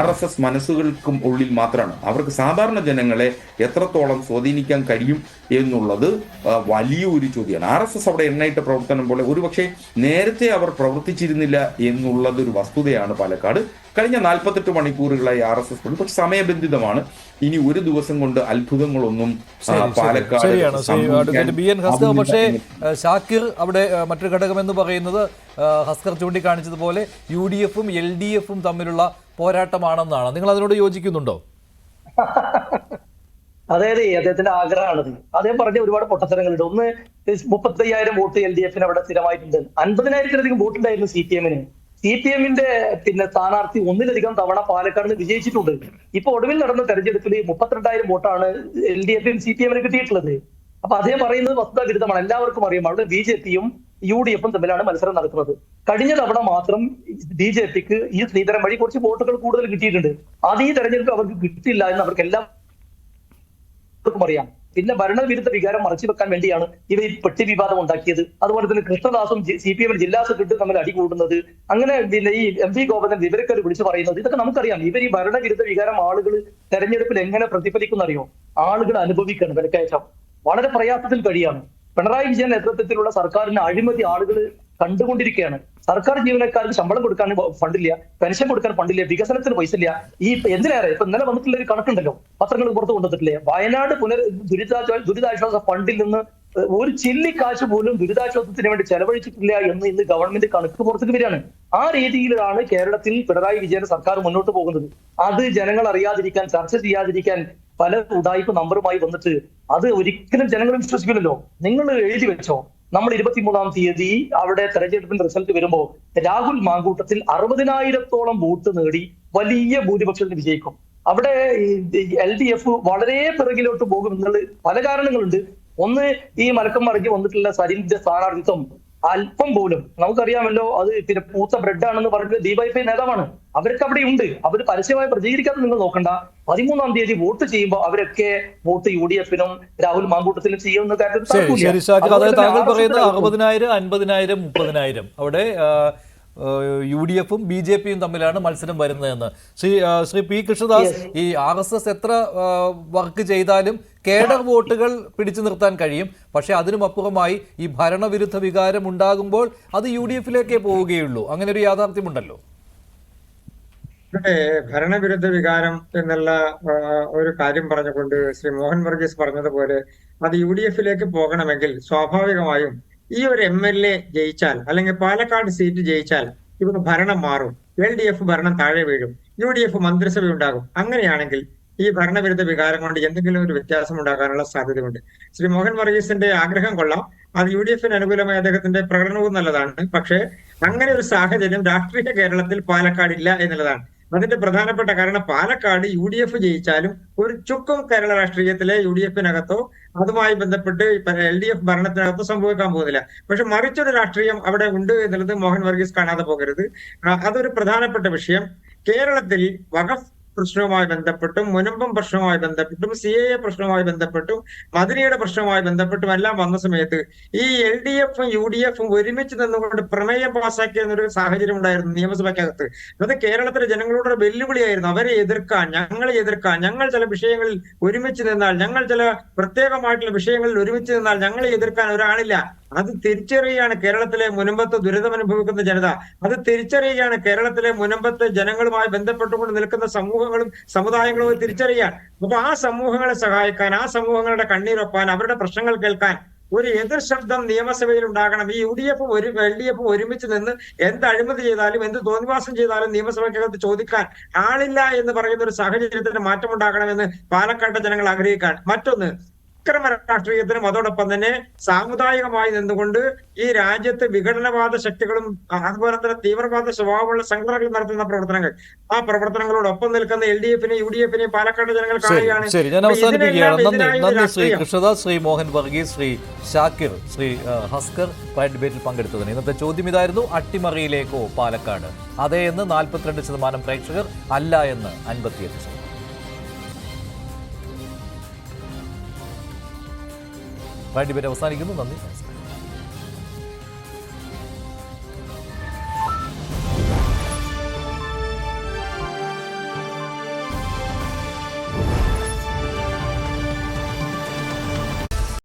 RSS മനസ്സുകൾക്കും ഉള്ളിൽ മാത്രമാണ്. അവർക്ക് സാധാരണ ജനങ്ങളെ എത്രത്തോളം സ്വാധീനിക്കാൻ കഴിയും എന്നുള്ളത് വലിയൊരു ചോദ്യമാണ്. RSS അവിടെ എണ്ണയിട്ട പ്രവർത്തനം പോലെ ഒരുപക്ഷെ നേരത്തെ അവർ പ്രവർത്തിച്ചിരുന്നില്ല എന്നുള്ളതൊരു വസ്തുതയാണ് പാലക്കാട്. കഴിഞ്ഞ 48 മണിക്കൂറുകളായി RSS പക്ഷെ സമയബന്ധിതമാണ്. ഇനി ഒരു ദിവസം കൊണ്ട് അത്ഭുതങ്ങളൊന്നും പാലക്കാട്. പക്ഷേ ഷാക്കിർ അവിടെ മറ്റൊരു ഘടകം എന്ന് പറയുന്നത് ഹസ്കർ ചൂണ്ടിക്കാണിച്ചതുപോലെ UDFും LDFും തമ്മിലുള്ള പോരാട്ടമാണെന്നാണ്. നിങ്ങൾ അതിനോട് യോജിക്കുന്നുണ്ടോ? അതായത് അദ്ദേഹത്തിന്റെ ആഗ്രഹമാണത്. അദ്ദേഹം പറഞ്ഞ ഒരുപാട് പൊട്ടത്തരങ്ങളുണ്ട്. ഒന്ന്, 35,000 വോട്ട് LDFന് അവിടെ സ്ഥിരമായിട്ടുണ്ട്. 50,000-ലധികം വോട്ടുണ്ടായിരുന്നു CPM-ന്. CPM-ന്റെ സ്ഥാനാർത്ഥി ഒന്നിലധികം തവണ പാലക്കാട് നിന്ന് വിജയിച്ചിട്ടുണ്ട്. ഇപ്പൊ ഒടുവിൽ നടന്ന തെരഞ്ഞെടുപ്പിൽ 32,000 വോട്ടാണ് LDFും CPM-ന് കിട്ടിയിട്ടുള്ളത്. അപ്പൊ അദ്ദേഹം പറയുന്നത് വസ്തുതാ വിരുദ്ധമാണ്. എല്ലാവർക്കും അറിയാം അവിടെ BJP-യും UDFും തമ്മിലാണ് മത്സരം നടക്കുന്നത്. കഴിഞ്ഞ തവണ മാത്രം BJPക്ക് ഈ ശ്രീധരൻ വഴി കുറച്ച് വോട്ടുകൾ കൂടുതൽ കിട്ടിയിട്ടുണ്ട്. അത് ഈ തെരഞ്ഞെടുപ്പ് അവർക്ക് കിട്ടില്ല എന്ന് അവർക്ക് എല്ലാവർക്കും അറിയാം. പിന്നെ ഭരണവിരുദ്ധ വികാരം മറച്ചു വെക്കാൻ വേണ്ടിയാണ് ഇവർ ഈ പെട്ടി വിവാദം ഉണ്ടാക്കിയത്. അതുപോലെ തന്നെ കൃഷ്ണദാസും CPM ജില്ലാ സെക്രട്ടറി തമ്മിൽ അടികൂടുന്നത്, അങ്ങനെ പിന്നെ ഈ MV ഗോപൻ വിവരക്കാർ വിളിച്ചു പറയുന്നത്, ഇതൊക്കെ നമുക്കറിയാം. ഇവർ ഈ ഭരണവിരുദ്ധ വികാരം ആളുകൾ തെരഞ്ഞെടുപ്പിൽ എങ്ങനെ പ്രതിഫലിക്കുന്ന അറിയോ? ആളുകൾ അനുഭവിക്കണം. വിലക്കയറ്റം വളരെ പ്രയാസത്തിൽ കഴിയാണ്. പിണറായി വിജയൻ നേതൃത്വത്തിലുള്ള സർക്കാരിന് അഴിമതി ആളുകൾ കണ്ടുകൊണ്ടിരിക്കുകയാണ്. സർക്കാർ ജീവനക്കാർക്ക് ശമ്പളം കൊടുക്കാൻ ഫണ്ടില്ല, പെൻഷൻ കൊടുക്കാൻ ഫണ്ടില്ല, വികസനത്തിന് പൈസ ഇല്ല. ഈ എന്തിനേറെ ഇപ്പൊ ഇന്നലെ വന്നിട്ടുള്ള ഒരു കണക്കുണ്ടല്ലോ, പത്രങ്ങൾ പുറത്തു കൊണ്ടുവന്നിട്ടില്ലേ, വയനാട് ദുരിതാശ്വാസ ഫണ്ടിൽ നിന്ന് ഒരു ചില്ലിക്കാശ് പോലും ദുരിതാശ്വാസത്തിന് വേണ്ടി ചെലവഴിച്ചിട്ടില്ല എന്ന് ഇന്ന് ഗവൺമെന്റ് കണക്ക് പുറത്തേക്ക് വരികയാണ്. ആ രീതിയിലാണ് കേരളത്തിൽ പിണറായി വിജയൻ സർക്കാർ മുന്നോട്ട് പോകുന്നത്. അത് ജനങ്ങൾ അറിയാതിരിക്കാൻ, ചർച്ച ചെയ്യാതിരിക്കാൻ പല ഉടായ്പ നമ്പറുമായി വന്നിട്ട് അത് ഒരിക്കലും ജനങ്ങൾ വിശ്വസിക്കില്ലല്ലോ. നിങ്ങൾ എഴുതി വെച്ചോ, നമ്മൾ 23-ാം തീയതി അവിടെ തെരഞ്ഞെടുപ്പിന്റെ റിസൾട്ട് വരുമ്പോൾ രാഹുൽ മാങ്കൂട്ടത്തിൽ 60,000-ഓളം വോട്ട് നേടി വലിയ ഭൂരിപക്ഷത്തിൽ വിജയിക്കും. അവിടെ LDF വളരെ പിറകിലോട്ട് പോകും എന്നുള്ള പല കാരണങ്ങളുണ്ട്. ഒന്ന്, ഈ മലക്കം മറിഞ്ഞ് വന്നിട്ടുള്ള സരിന്റെ സ്ഥാനാർത്ഥിത്വം അല്പം പോലും നമുക്കറിയാമല്ലോ, അത് പിന്നെ പൂത്ത ബ്രെഡ് ആണെന്ന് പറഞ്ഞിട്ട് DYFI നേതാവാണ്. അവരൊക്കെ അവിടെ ഉണ്ട്. അവർ പരസ്യമായി പ്രചരിക്കാതെ നിങ്ങൾ നോക്കണ്ട. 13-ാം തീയതി വോട്ട് ചെയ്യുമ്പോൾ അവരൊക്കെ വോട്ട് UDFനും രാഹുൽ മാങ്കൂട്ടത്തിലും ചെയ്യുന്ന കാര്യത്തിൽ താങ്കൾ പറയുന്നത് 60,000, 50,000, 30,000 അവിടെ UDFും BJPയും തമ്മിലാണ് മത്സരം വരുന്നതെന്ന് ശ്രീ P. കൃഷ്ണദാസ്, ഈ RSS എത്ര വർക്ക് ചെയ്താലും കേഡർ വോട്ടുകൾ പിടിച്ചു നിർത്താൻ കഴിയും. പക്ഷെ അതിനുമപ്പുറമായി ഈ ഭരണവിരുദ്ധ വികാരം ഉണ്ടാകുമ്പോൾ അത് UDFിലേക്കേ പോവുകയുള്ളൂ. അങ്ങനെ ഒരു യാഥാർത്ഥ്യമുണ്ടല്ലോ. ഇവിടെ ഭരണവിരുദ്ധ വികാരം എന്നുള്ള ഒരു കാര്യം പറഞ്ഞുകൊണ്ട് ശ്രീ മോഹൻ വർഗീസ് പറഞ്ഞതുപോലെ അത് UDFിലേക്ക് പോകണമെങ്കിൽ സ്വാഭാവികമായും ഈ ഒരു MLA ജയിച്ചാൽ, അല്ലെങ്കിൽ പാലക്കാട് സീറ്റ് ജയിച്ചാൽ ഇവിടെ ഭരണം മാറും, LDF ഭരണം താഴെ വീഴും, UDF മന്ത്രിസഭ ഉണ്ടാകും. അങ്ങനെയാണെങ്കിൽ ഈ ഭരണവിരുദ്ധ വികാരം കൊണ്ട് എന്തെങ്കിലും ഒരു വ്യത്യാസം ഉണ്ടാകാനുള്ള സാധ്യതയുണ്ട്. ശ്രീ മോഹൻ വർഗീസിന്റെ ആഗ്രഹം കൊള്ളാം, അത് UDFിന് അനുകൂലമായ അദ്ദേഹത്തിന്റെ പ്രകടനവും നല്ലതാണ്. പക്ഷേ അങ്ങനെ ഒരു സാഹചര്യം രാഷ്ട്രീയ കേരളത്തിൽ പാലക്കാട് ഇല്ല എന്നുള്ളതാണ്. അതിന്റെ പ്രധാനപ്പെട്ട കാരണം പാലക്കാട് UDF ജയിച്ചാലും ഒരു ചുക്കും കേരള രാഷ്ട്രീയത്തിലെ UDFിനകത്തോ അതുമായി ബന്ധപ്പെട്ട് LDF ഭരണത്തിനകത്തോ സംഭവിക്കാൻ പോകുന്നില്ല. പക്ഷെ മറിച്ചൊരു രാഷ്ട്രീയം അവിടെ ഉണ്ട് എന്നുള്ളത് മോഹൻ വർഗീസ് കാണാതെ പോകരുത്. അതൊരു പ്രധാനപ്പെട്ട വിഷയം. കേരളത്തിൽ വഖഫ് പ്രശ്നവുമായി ബന്ധപ്പെട്ടും മുനമ്പം പ്രശ്നവുമായി ബന്ധപ്പെട്ടും CAA പ്രശ്നവുമായി ബന്ധപ്പെട്ടും മദനിയുടെ പ്രശ്നവുമായി ബന്ധപ്പെട്ടും എല്ലാം വന്ന സമയത്ത് ഈ LDFും UDFും ഒരുമിച്ച് നിന്നുകൊണ്ട് പ്രമേയം പാസാക്കിയ ഒരു സാഹചര്യം ഉണ്ടായിരുന്നു നിയമസഭയ്ക്കകത്ത്. അത് കേരളത്തിലെ ജനങ്ങളുടെ വെല്ലുവിളിയായിരുന്നു. അവരെ എതിർക്കാൻ, ഞങ്ങളെ എതിർക്കാൻ, ഞങ്ങൾ ചില വിഷയങ്ങളിൽ ഒരുമിച്ച് നിന്നാൽ, ഞങ്ങൾ ചില പ്രത്യേകമായിട്ടുള്ള വിഷയങ്ങളിൽ ഒരുമിച്ച് നിന്നാൽ ഞങ്ങളെ എതിർക്കാൻ ഒരാളില്ല. അത് തിരിച്ചറിയുകയാണ് കേരളത്തിലെ മുനമ്പത്ത് ദുരിതമനുഭവിക്കുന്ന ജനത. അത് തിരിച്ചറിയുകയാണ് കേരളത്തിലെ മുനമ്പത്തെ ജനങ്ങളുമായി ബന്ധപ്പെട്ടുകൊണ്ട് നിൽക്കുന്ന സമൂഹങ്ങളും സമുദായങ്ങളും തിരിച്ചറിയാൻ. അപ്പൊ ആ സമൂഹങ്ങളെ സഹായിക്കാൻ, ആ സമൂഹങ്ങളുടെ കണ്ണീരൊപ്പാൻ, അവരുടെ പ്രശ്നങ്ങൾ കേൾക്കാൻ ഒരു എതിർ ശബ്ദം നിയമസഭയിൽ ഉണ്ടാകണം. ഈ UDFും LDFും ഒരുമിച്ച് നിന്ന് എന്ത് അഴിമതി ചെയ്താലും, എന്ത് തോന്നിവാസം ചെയ്താലും നിയമസഭയ്ക്കകത്ത് ചോദിക്കാൻ ആളില്ല എന്ന് പറയുന്ന ഒരു സാഹചര്യത്തിന് മാറ്റമുണ്ടാകണമെന്ന് പാലക്കാട്ടെ ജനങ്ങൾ ആഗ്രഹിക്കാൻ. മറ്റൊന്ന്, അക്രമ രാഷ്ട്രീയത്തിനും അതോടൊപ്പം തന്നെ സാമുദായികമായി നിന്നുകൊണ്ട് ഈ രാജ്യത്ത് വിഘടനവാദ ശക്തികളും അതുപോലെ തന്നെ തീവ്രവാദ സ്വഭാവമുള്ള സംഘടനകൾ നടത്തുന്ന പ്രവർത്തനങ്ങൾ, ആ പ്രവർത്തനങ്ങളോടൊപ്പം നിൽക്കുന്ന LDFനെയും UDFനെയും പാലക്കാട് ജനങ്ങൾ കാണുകയാണ്. ശരി, ഞാൻ അവസാനിപ്പിക്കുകയാണ്. നന്ദി ശ്രീ കൃഷ്ണദാസ്, ശ്രീ മോഹൻ വർഗീസ്, ശ്രീ ഷാക്കിർ, ശ്രീ ഹസ്കർ പ്രൈഡ് ഡിബേറ്റിൽ പങ്കെടുത്തതിന്. ഇന്നത്തെ ചോദ്യം ഇതായിരുന്നു: അട്ടിമറിയിലേക്കോ പാലക്കാട്? അതെ എന്ന് 42% പ്രേക്ഷകർ, അല്ല എന്ന് 58%. പ്രൈം ഡിബേറ്റ് അവസാനിക്കുന്നു. നന്ദി, നമസ്കാരം.